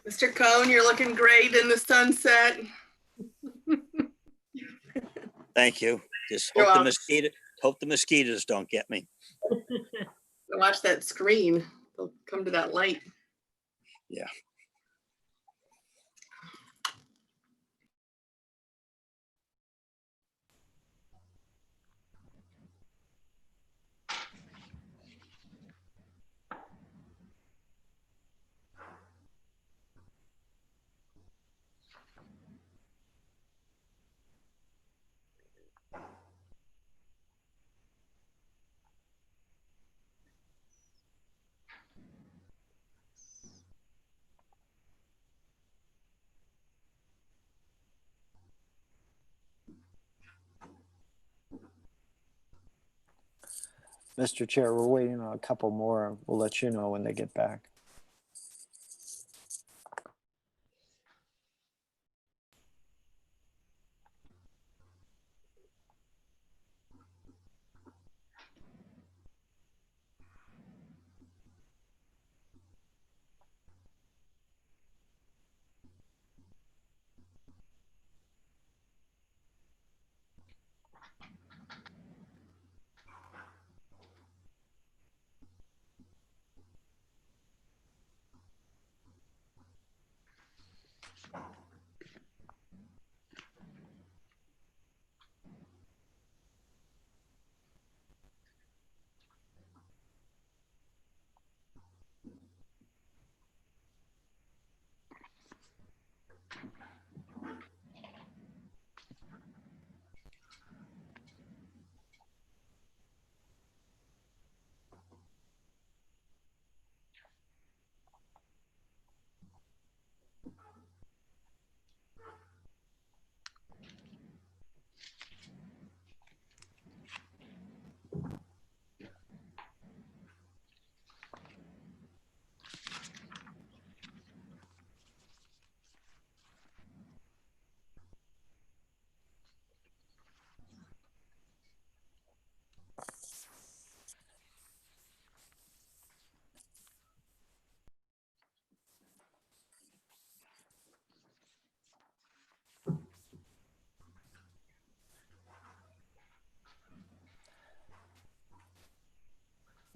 Mr. Cohn, you're looking great in the sunset. Thank you. Just You're hope the welcome. mosquitoes don't get me. Watch that screen. They'll come to that light. Yeah. Mr. Chair, we're waiting on a couple more. We'll let you know when they get back.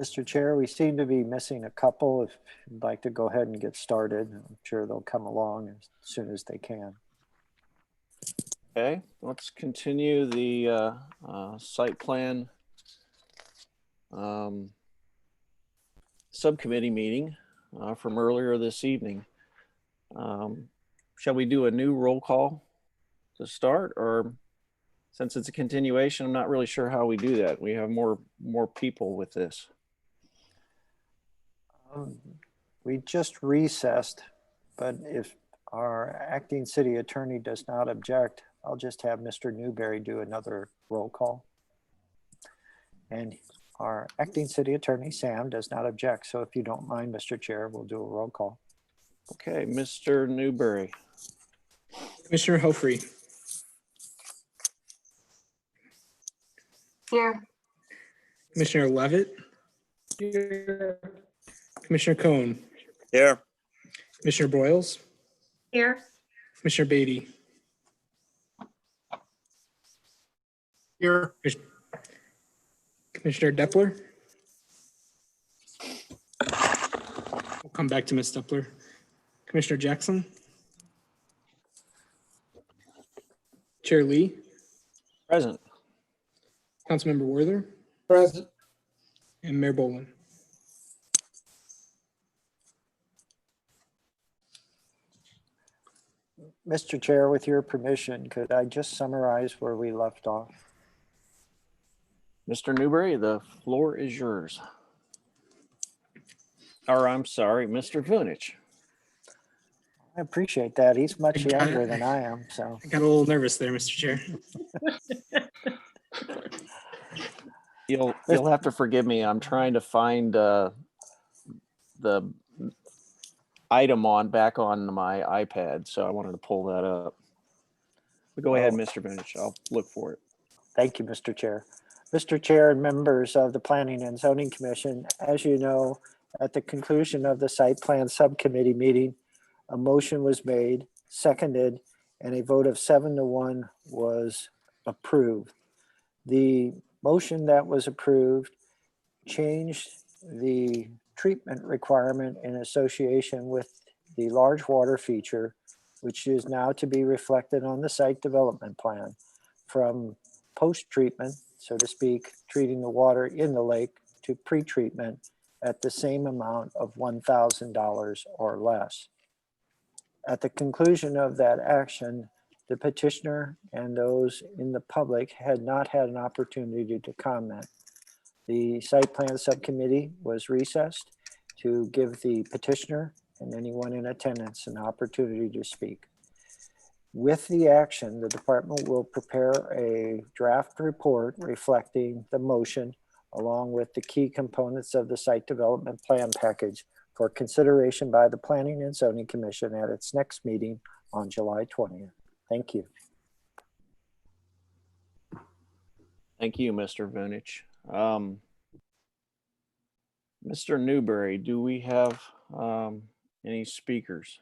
Mr. Chair, we seem to be missing a couple. If you'd like to go ahead and get started, I'm sure they'll come along as soon as they can. Okay, let's continue the site plan subcommittee meeting from earlier this evening. Shall we do a new roll call to start, or since it's a continuation, I'm not really sure how we do that. We have more people with this. We just recessed, but if our acting city attorney does not object, I'll just have Mr. Newberry do another roll call. And our acting city attorney, Sam, does not object. So if you don't mind, Mr. Chair, we'll do a roll call. Okay, Mr. Newberry. Commissioner Helfrey. Here. Commissioner Levitt. Here. Commissioner Cohn. Here. Commissioner Broyles. Here. Commissioner Beatty. Here. Commissioner Depler. We'll come back to Ms. Depler. Commissioner Jackson. Chair Lee. Present. Councilmember Worther. Present. And Mayor Boland. Mr. Chair, with your permission, could I just summarize where we left off? Mr. Newberry, the floor is yours. Or I'm sorry, Mr. Vunich. I appreciate that. He's much younger than I am, so. I got a little nervous there, Mr. Chair. You'll have to forgive me. I'm trying to find the item back on my iPad, so I wanted to pull that up. But go ahead, Mr. Vunich. I'll look for it. Thank you, Mr. Chair. Mr. Chair and members of the Planning and Zoning Commission, as you know, at the conclusion of the site plan subcommittee meeting, A motion was made, seconded, and a vote of 7-1 was approved. The motion that was approved changed the treatment requirement in association with the large water feature, which is now to be reflected on the site development plan, from post-treatment, so to speak, treating the water in the lake, to pre-treatment at the same amount of $1,000 or less. At the conclusion of that action, the petitioner and those in the public had not had an opportunity to comment. The site plan subcommittee was recessed to give the petitioner and anyone in attendance an opportunity to speak. With the action, the department will prepare a draft report reflecting the motion along with the key components of the site development plan package for consideration by the Planning and Zoning Commission at its next meeting on July 20th. Thank you. Thank you, Mr. Vunich. Mr. Newberry, do we have any speakers?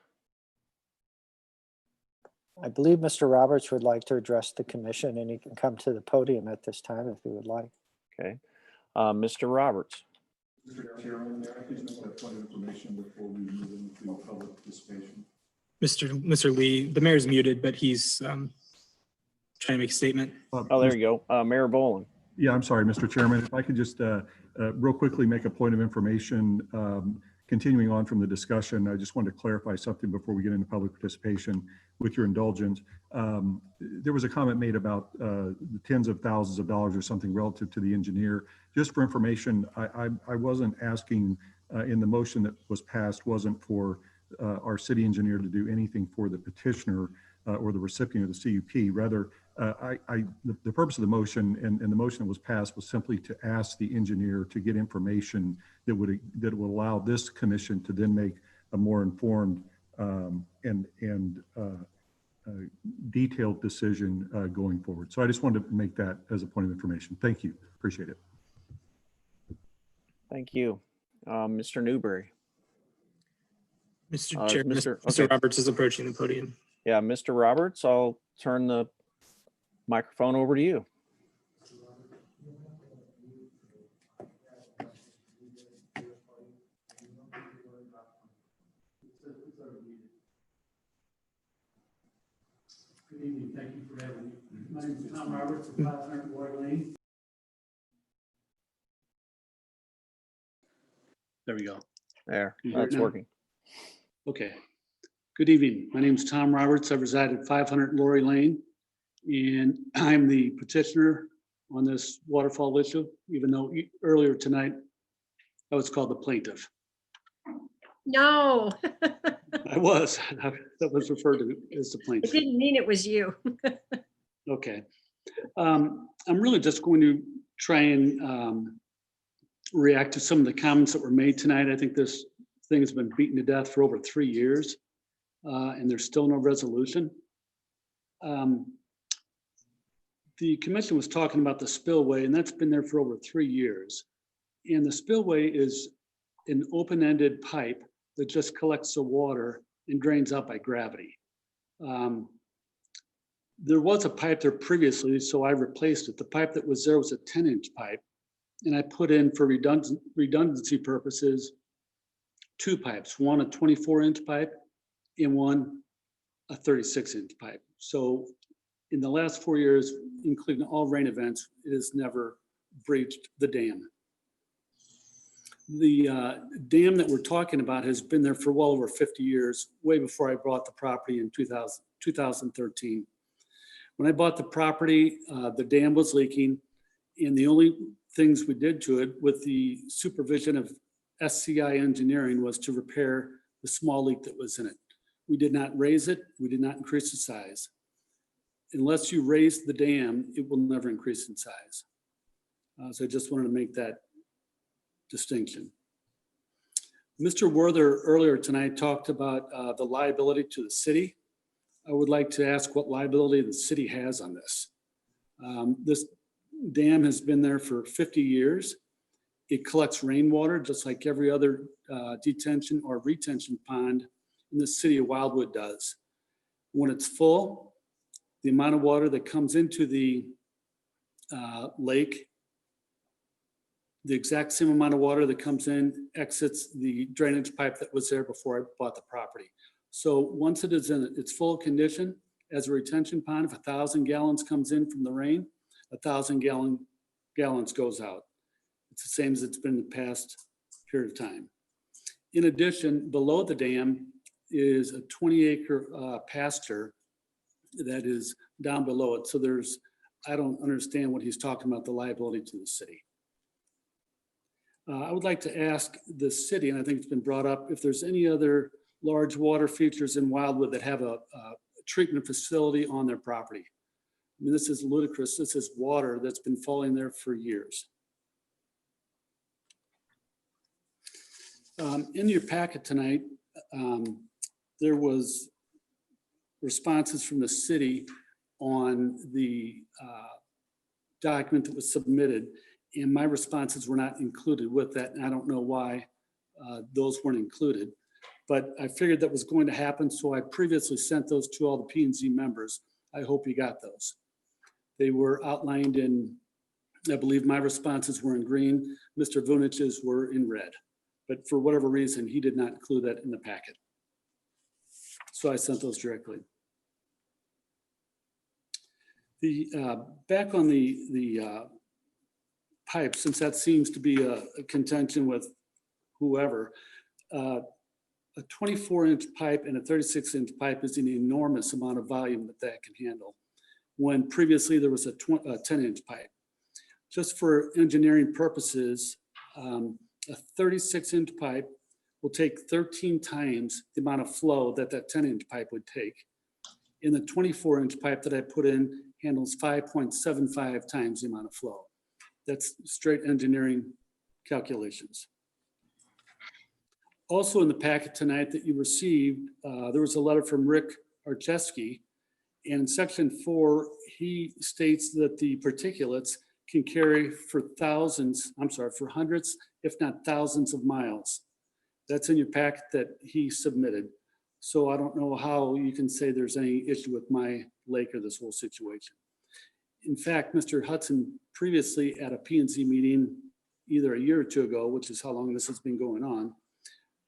I believe Mr. Roberts would like to address the commission, and he can come to the podium at this time if he would like. Okay. Mr. Roberts. Mr. Chairman, may I please make a point of information before we move into public participation? Mr. Lee, the mayor's muted, but he's trying to make a statement. Oh, there you go. Mayor Boland. Yeah, I'm sorry, Mr. Chairman. If I could just real quickly make a point of information. Continuing on from the discussion, I just wanted to clarify something before we get into public participation with your indulgence. There was a comment made about the tens of thousands of dollars or something relative to the engineer. Just for information, I wasn't asking in the motion that was passed wasn't for our city engineer to do anything for the petitioner or the recipient of the CUP. Rather, the purpose of the motion and the motion that was passed was simply to ask the engineer to get information that would allow this commission to then make a more informed and detailed decision going forward. So I just wanted to make that as a point of information. Thank you. Appreciate it. Thank you. Mr. Newberry. Mr. Chair, Mr. Okay. Roberts is approaching the podium. Yeah, Mr. Roberts, I'll turn the microphone over to you. Good evening. Thank you for having me. My name is Tom Roberts of 500 Roy Lane. There we go. There, You hear it that's now? working. Okay. Good evening. My name is Tom Roberts. I reside at 500 Lori Lane, and I'm the petitioner on this waterfall issue, even though earlier tonight I was called the plaintiff. No, I was. That was referred to as the I plaintiff. didn't mean it was you. Okay. I'm really just going to try and react to some of the comments that were made tonight. I think this thing has been beaten to death for over 3 years, and there's still no resolution. The commission was talking about the spillway, and that's been there for over 3 years. And the spillway is an open-ended pipe that just collects the water and drains out by gravity. There was a pipe there previously, so I replaced it. The pipe that was there was a 10-inch pipe, and I put in, for redundancy purposes, 2 pipes, one a 24-inch pipe and one a 36-inch pipe. So in the last 4 years, including all rain events, it has never breached the dam. The dam that we're talking about has been there for well over 50 years, way before I bought the property in 2013. When I bought the property, the dam was leaking, and the only things we did to it with the supervision of SCI engineering was to repair the small leak that was in it. We did not raise it. We did not increase the size. Unless you raise the dam, it will never increase in size. So I just wanted to make that distinction. Mr. Werther earlier tonight talked about the liability to the city. I would like to ask what liability the city has on this. This dam has been there for 50 years. It collects rainwater just like every other detention or retention pond in the city of Wildwood does. When it's full, the amount of water that comes into the lake, the exact same amount of water that comes in exits the drainage pipe that was there before I bought the property. So once it is in its full condition as a retention pond, if 1,000 gallons comes in from the rain, 1,000 gallons goes out. It's the same as it's been in the past period of time. In addition, below the dam is a 20-acre pasture that is down below it. So I don't understand what he's talking about, the liability to the city. I would like to ask the city, and I think it's been brought up, if there's any other large water features in Wildwood that have a treatment facility on their property. I mean, this is ludicrous. This is water that's been falling there for years. In your packet tonight, there was responses from the city on the document that was submitted, and my responses were not included with that, and I don't know why those weren't included. But I figured that was going to happen, so I previously sent those to all the P&Z members. I hope you got those. They were outlined in, I believe my responses were in green, Mr. Vunich's were in red. But for whatever reason, he did not include that in the packet. So I sent those directly. Back on the pipe, since that seems to be a contention with whoever, a 24-inch pipe and a 36-inch pipe is an enormous amount of volume that can handle, when previously there was a 10-inch pipe. Just for engineering purposes, a 36-inch pipe will take 13 times the amount of flow that 10-inch pipe would take. And the 24-inch pipe that I put in handles 5.75 times the amount of flow. That's straight engineering calculations. Also in the packet tonight that you received, there was a letter from Rick Archeski, and in section 4, he states that the particulates can carry for hundreds, if not thousands of miles. That's in your packet that he submitted. So I don't know how you can say there's any issue with my lake or this whole situation. In fact, Mr. Hudson previously at a P&Z meeting, either a year or two ago, which is how long this has been going on,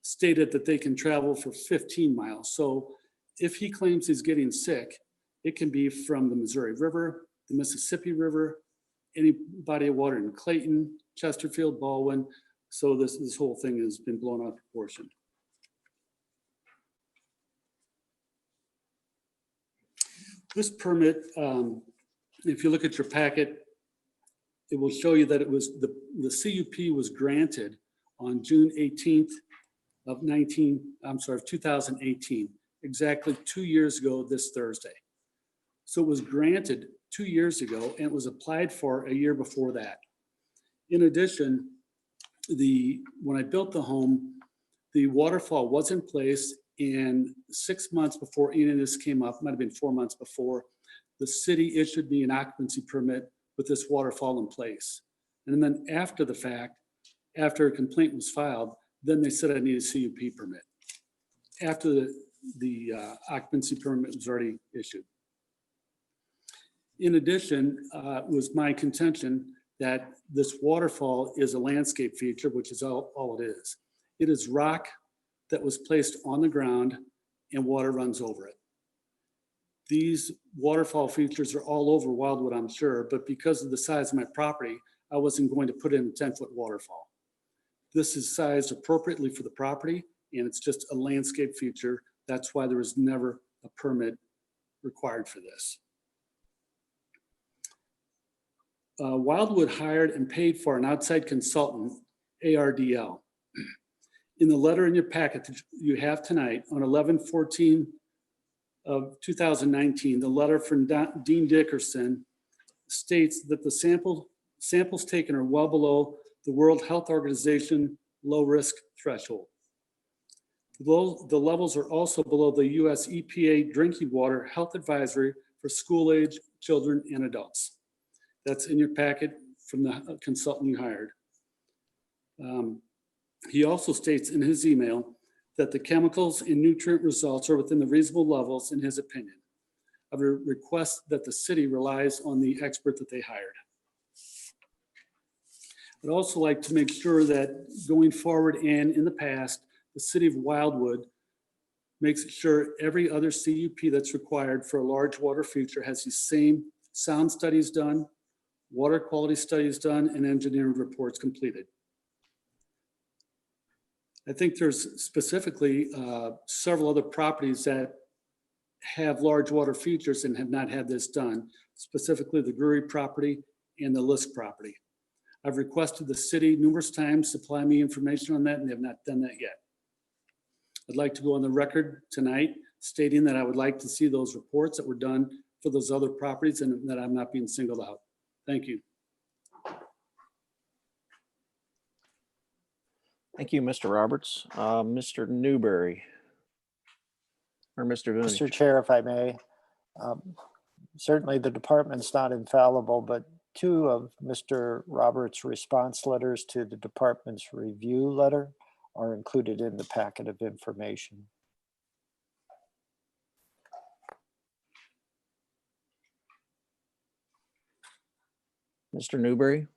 stated that they can travel for 15 miles. So if he claims he's getting sick, it can be from the Missouri River, the Mississippi River, any body of water in Clayton, Chesterfield, Baldwin. So this whole thing has been blown out of proportion. This permit, if you look at your packet, it will show you that it was the CUP was granted on June 18th of 2018, exactly 2 years ago this Thursday. So it was granted 2 years ago and it was applied for a year before that. In addition, when I built the home, the waterfall was in place, and 6 months before any of this came up, might have been 4 months before, the city issued me an occupancy permit with this waterfall in place. And then after the fact, after a complaint was filed, then they said I need a CUP permit. After the occupancy permit was already issued. In addition, it was my contention that this waterfall is a landscape feature, which is all it is. It is rock that was placed on the ground and water runs over it. These waterfall features are all over Wildwood, I'm sure, but because of the size of my property, I wasn't going to put in a 10-foot waterfall. This is sized appropriately for the property, and it's just a landscape feature. That's why there was never a permit required for this. Wildwood hired and paid for an outside consultant, ARDL. In the letter in your packet that you have tonight on 11/14 of 2019, the letter from Dean Dickerson states that the samples taken are well below the World Health Organization low risk threshold. The levels are also below the US EPA drinking water health advisory for school age children and adults. That's in your packet from the consultant you hired. He also states in his email that the chemicals and nutrient results are within the reasonable levels in his opinion. I would request that the city relies on the expert that they hired. I'd also like to make sure that going forward and in the past, the city of Wildwood makes sure every other CUP that's required for a large water feature has the same sound studies done, water quality studies done, and engineering reports completed. I think there's specifically several other properties that have large water features and have not had this done, specifically the Brewery property and the Lisk property. I've requested the city numerous times to supply me information on that, and they have not done that yet. I'd like to go on the record tonight stating that I would like to see those reports that were done for those other properties and that I'm not being singled out. Thank you. Thank you, Mr. Roberts. Mr. Newberry. Or Mr. Vunich. Mr. Chair, if I may, certainly the department's not infallible, but two of Mr. Roberts' response letters to the department's review letter are included in the packet of information. Mr. Newberry,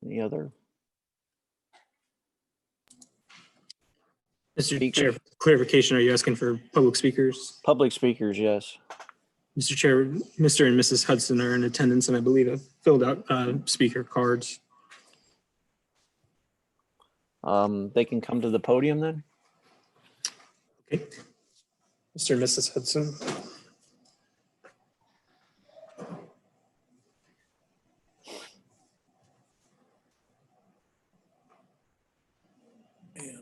any other? Mr. Chair, for clarification, are you asking for public speakers? Public speakers, yes. Mr. Chair, Mr. and Mrs. Hudson are in attendance, and I believe have filled out speaker cards. They can come to the podium then? Okay. Mr. and Mrs. Hudson.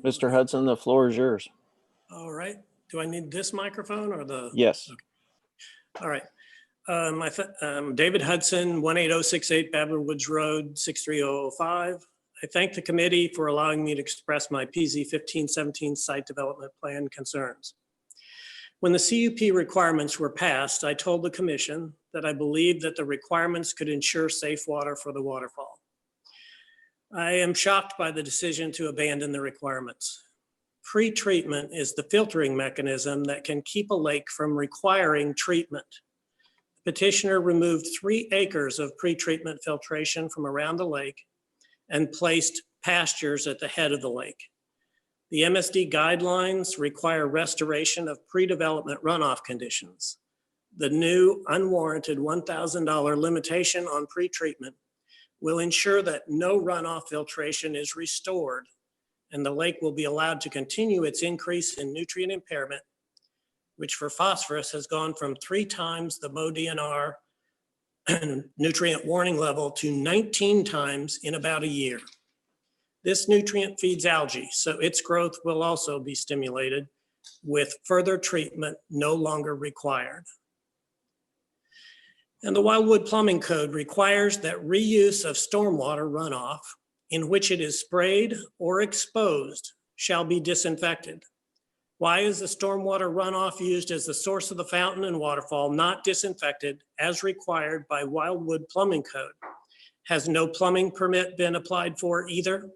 Mr. Hudson, the floor is yours. All right. Do I need this microphone or the? Yes. Okay. All right. David Hudson, 18068 Babylon Woods Road, 63005. I thank the committee for allowing me to express my PZ 1517 site development plan concerns. When the CUP requirements were passed, I told the commission that I believed that the requirements could ensure safe water for the waterfall. I am shocked by the decision to abandon the requirements. Pre-treatment is the filtering mechanism that can keep a lake from requiring treatment. The petitioner removed 3 acres of pre-treatment filtration from around the lake and placed pastures at the head of the lake. The MSD guidelines require restoration of pre-development runoff conditions. The new unwarranted $1,000 limitation on pre-treatment will ensure that no runoff filtration is restored, and the lake will be allowed to continue its increase in nutrient impairment, which for phosphorus has gone from 3 times the MoDNR nutrient warning level to 19 times in about a year. This nutrient feeds algae, so its growth will also be stimulated with further treatment no longer required. And the Wildwood Plumbing Code requires that reuse of stormwater runoff in which it is sprayed or exposed shall be disinfected. Why is the stormwater runoff used as the source of the fountain and waterfall not disinfected as required by Wildwood Plumbing Code? Has no plumbing permit been applied for either?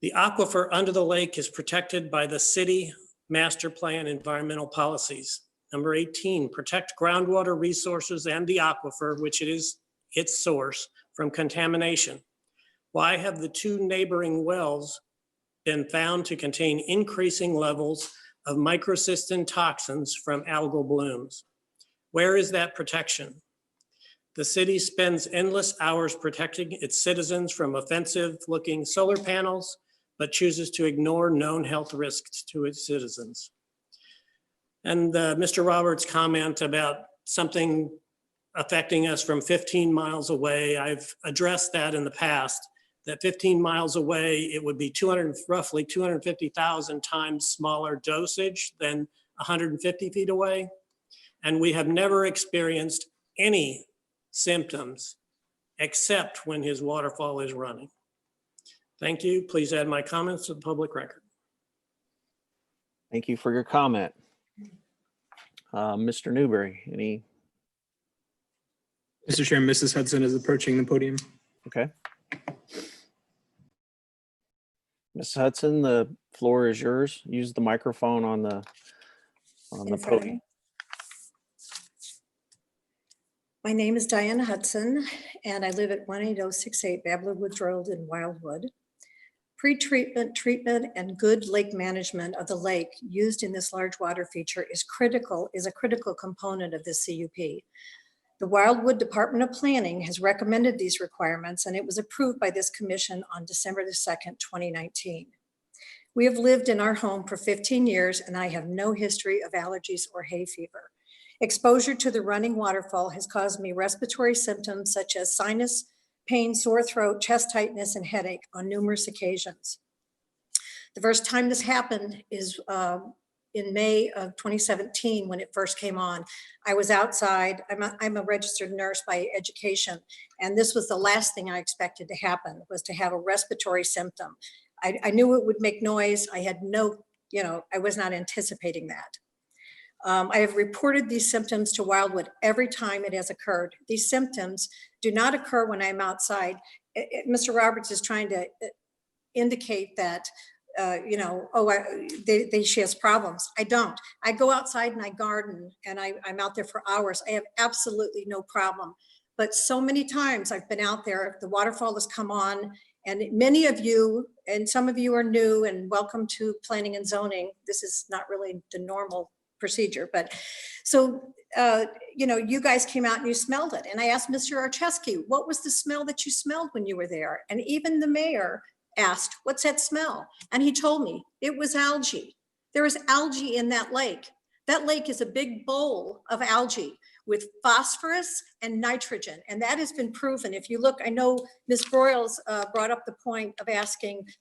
The aquifer under the lake is protected by the city master plan environmental policies. Number 18, protect groundwater resources and the aquifer, which it is its source, from contamination. Why have the 2 neighboring wells been found to contain increasing levels of microcystin toxins from algal blooms? Where is that protection? The city spends endless hours protecting its citizens from offensive-looking solar panels, but chooses to ignore known health risks to its citizens. And Mr. Roberts' comment about something affecting us from 15 miles away, I've addressed that in the past, that 15 miles away, it would be roughly 250,000 times smaller dosage than 150 feet away. And we have never experienced any symptoms except when his waterfall is running. Thank you. Please add my comments to the public record. Thank you for your comment. Mr. Newberry, any? Mr. Chair, Mrs. Hudson is approaching the podium. Okay. Ms. Hudson, the floor is yours. Use the microphone on the In front of podium. me. My name is Diana Hudson, and I live at 18068 Babler Woods Road in Wildwood. Pre-treatment, treatment, and good lake management of the lake used in this large water feature is a critical component of this CUP. The Wildwood Department of Planning has recommended these requirements, and it was approved by this commission on December the 2nd, 2019. We have lived in our home for 15 years, and I have no history of allergies or hay fever. Exposure to the running waterfall has caused me respiratory symptoms such as sinus pain, sore throat, chest tightness, and headache on numerous occasions. The first time this happened is in May of 2017 when it first came on. I was outside. I'm a registered nurse by education, and this was the last thing I expected to happen, was to have a respiratory symptom. I knew it would make noise. I had no, I was not anticipating that. I have reported these symptoms to Wildwood every time it has occurred. These symptoms do not occur when I'm outside. Mr. Roberts is trying to indicate that, she has problems. I don't. I go outside and I garden, and I'm out there for hours. I have absolutely no problem. But so many times I've been out there, the waterfall has come on, and many of you, and some of you are new, and welcome to planning and zoning. This is not really the normal procedure, but so, you guys came out and you smelled it. And I asked Mr. Archeski, what was the smell that you smelled when you were there? And even the mayor asked, what's that smell? And he told me it was algae. There is algae in that lake. That lake is a big bowl of algae with phosphorus and nitrogen. And that has been proven. If you look, I know Ms. Broyles brought up the point of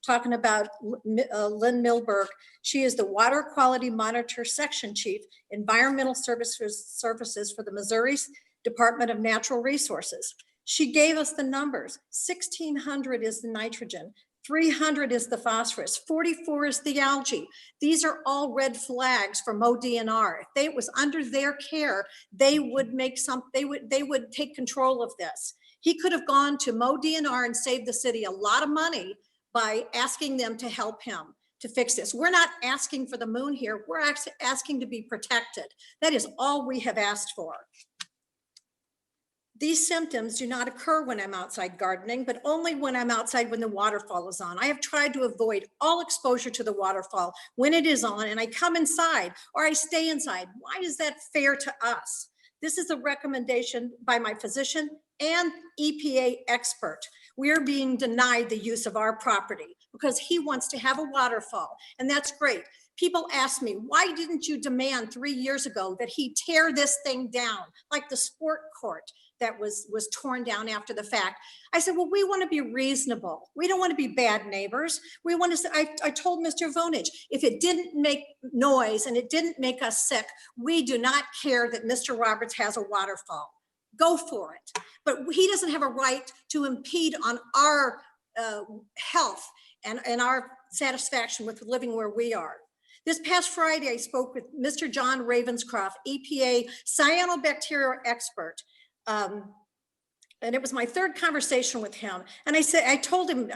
talking about Lynn Milberg. She is the Water Quality Monitor Section Chief, Environmental Services for the Missouri Department of Natural Resources. She gave us the numbers. 1,600 is the nitrogen. 300 is the phosphorus, 44 is the algae. These are all red flags for MoDNR. If it was under their care, they would they would take control of this. He could have gone to MoDNR and saved the city a lot of money by asking them to help him to fix this. We're not asking for the moon here. We're actually asking to be protected. That is all we have asked for. These symptoms do not occur when I'm outside gardening, but only when I'm outside when the waterfall is on. I have tried to avoid all exposure to the waterfall when it is on, and I come inside or I stay inside. Why is that fair to us? This is a recommendation by my physician and EPA expert. We are being denied the use of our property because he wants to have a waterfall, and that's great. People ask me, why didn't you demand 3 years ago that he tear this thing down, like the sport court that was torn down after the fact? I said, well, we want to be reasonable. We don't want to be bad neighbors. We want to, I told Mr. Vonage, if it didn't make noise and it didn't make us sick, we do not care that Mr. Roberts has a waterfall. Go for it. But he doesn't have a right to impede on our health and our satisfaction with living where we are. This past Friday, I spoke with Mr. John Ravenscroft, EPA cyanobacteria expert. And it was my third conversation with him. And I've told him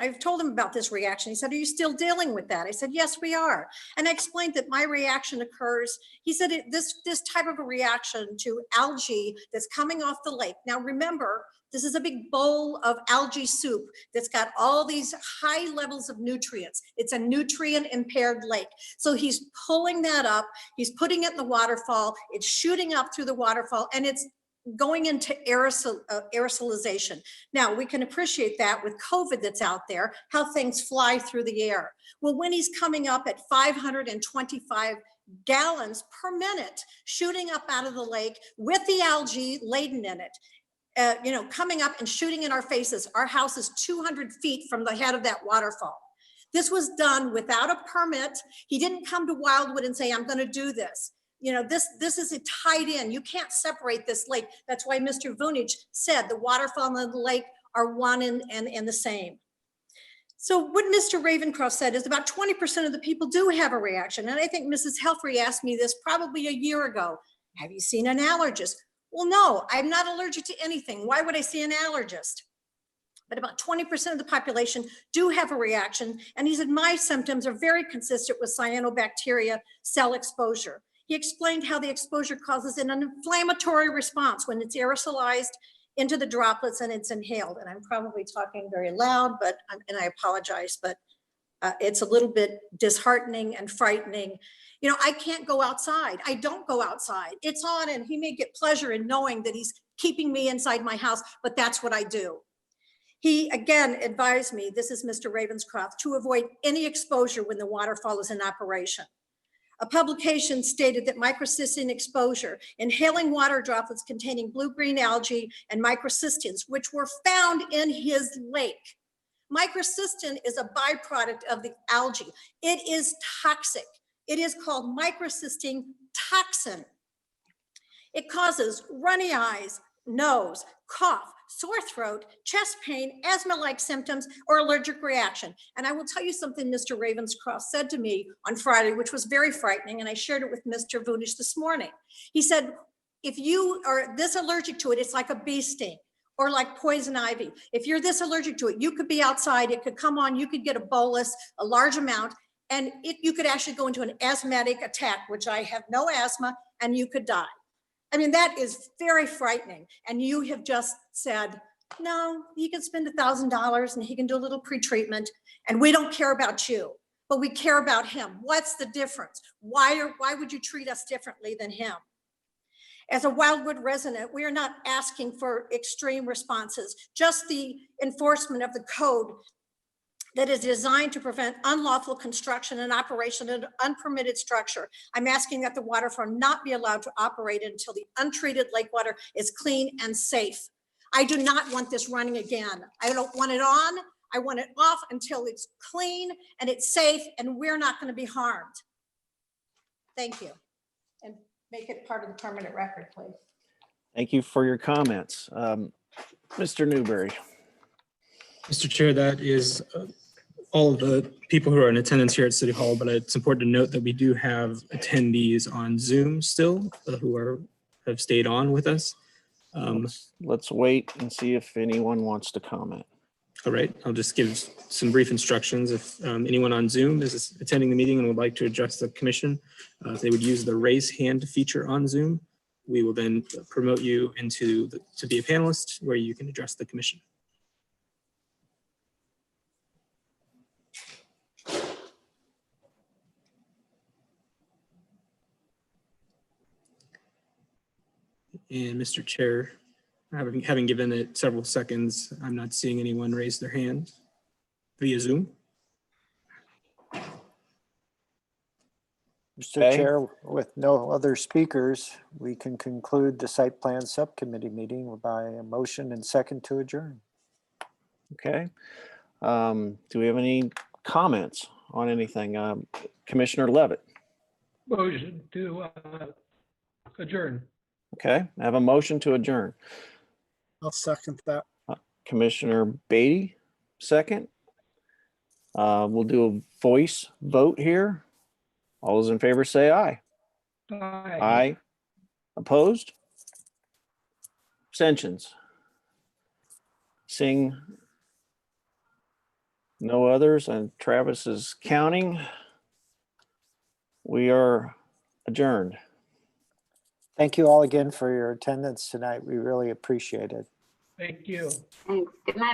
about this reaction. He said, are you still dealing with that? I said, yes, we are. And I explained that my reaction occurs. He said, this type of a reaction to algae that's coming off the lake. Now, remember, this is a big bowl of algae soup that's got all these high levels of nutrients. It's a nutrient impaired lake. So he's pulling that up. He's putting it in the waterfall. It's shooting up through the waterfall, and it's going into aerosolization. Now, we can appreciate that with COVID that's out there, how things fly through the air. Well, when he's coming up at 525 gallons per minute, shooting up out of the lake with the algae laden in it, coming up and shooting in our faces. Our house is 200 feet from the head of that waterfall. This was done without a permit. He didn't come to Wildwood and say, I'm going to do this. This is tied in. You can't separate this lake. That's why Mr. Vunich said the waterfall and the lake are one and the same. So what Mr. Ravencroft said is about 20% of the people do have a reaction. And I think Mrs. Helfrey asked me this probably a year ago. Have you seen an allergist? Well, no, I'm not allergic to anything. Why would I see an allergist? but about 20% of the population do have a reaction. And he said, my symptoms are very consistent with cyanobacteria cell exposure. He explained how the exposure causes an inflammatory response when it's aerosolized into the droplets and it's inhaled. And I'm probably talking very loud, and I apologize, but it's a little bit disheartening and frightening. You know, I can't go outside. I don't go outside. It's on, and he may get pleasure in knowing that he's keeping me inside my house, but that's what I do. He again advised me, this is Mr. Ravenscroft, to avoid any exposure when the waterfall is in operation. A publication stated that microcystin exposure, inhaling water droplets containing blue-green algae and microcystins, which were found in his lake. Microcystin is a byproduct of the algae. It is toxic. It is called microcystin toxin. It causes runny eyes, nose, cough, sore throat, chest pain, asthma-like symptoms, or allergic reaction. And I will tell you something Mr. Ravenscroft said to me on Friday, which was very frightening, and I shared it with Mr. Vunish this morning. He said, if you are this allergic to it, it's like a bee sting or like poison ivy. If you're this allergic to it, you could be outside, it could come on, you could get a bolus, a large amount, and you could actually go into an asthmatic attack, which I have no asthma, and you could die. I mean, that is very frightening. And you have just said, no, he can spend $1,000 and he can do a little pre-treatment, and we don't care about you, but we care about him. What's the difference? Why would you treat us differently than him? As a Wildwood resident, we are not asking for extreme responses, just the enforcement of the code that is designed to prevent unlawful construction and operation of an unpermitted structure. I'm asking that the waterfront not be allowed to operate until the untreated lake water is clean and safe. I do not want this running again. I don't want it on. I want it off until it's clean and it's safe and we're not going to be harmed. Thank you. And make it part of the permanent record, please. Thank you for your comments. Mr. Newberry. Mr. Chair, that is all of the people who are in attendance here at City Hall, but it's important to note that we do have attendees on Zoom still who have stayed on with us. Let's wait and see if anyone wants to comment. All right, I'll just give some brief instructions. If anyone on Zoom is attending the meeting and would like to address the commission, if they would use the raise hand feature on Zoom, we will then promote you to be a panelist where you can address the commission. And Mr. Chair, having given it several seconds, I'm not seeing anyone raise their hand via Zoom. Mr. Chair, with no other speakers, we can conclude the site plan subcommittee meeting by a motion and second to adjourn. Okay. Do we have any comments on anything? Commissioner Levitt. Motion to adjourn. Okay, I have a motion to adjourn. I'll second that. Commissioner Beatty, second. We'll do a voice vote here. All those in favor say aye. Aye. Aye. Opposed? Abstentions? Seeing no others, and Travis is counting. We are adjourned. Thank you all again for your attendance tonight. We really appreciate it. Thank you. Thanks. Good night, everyone.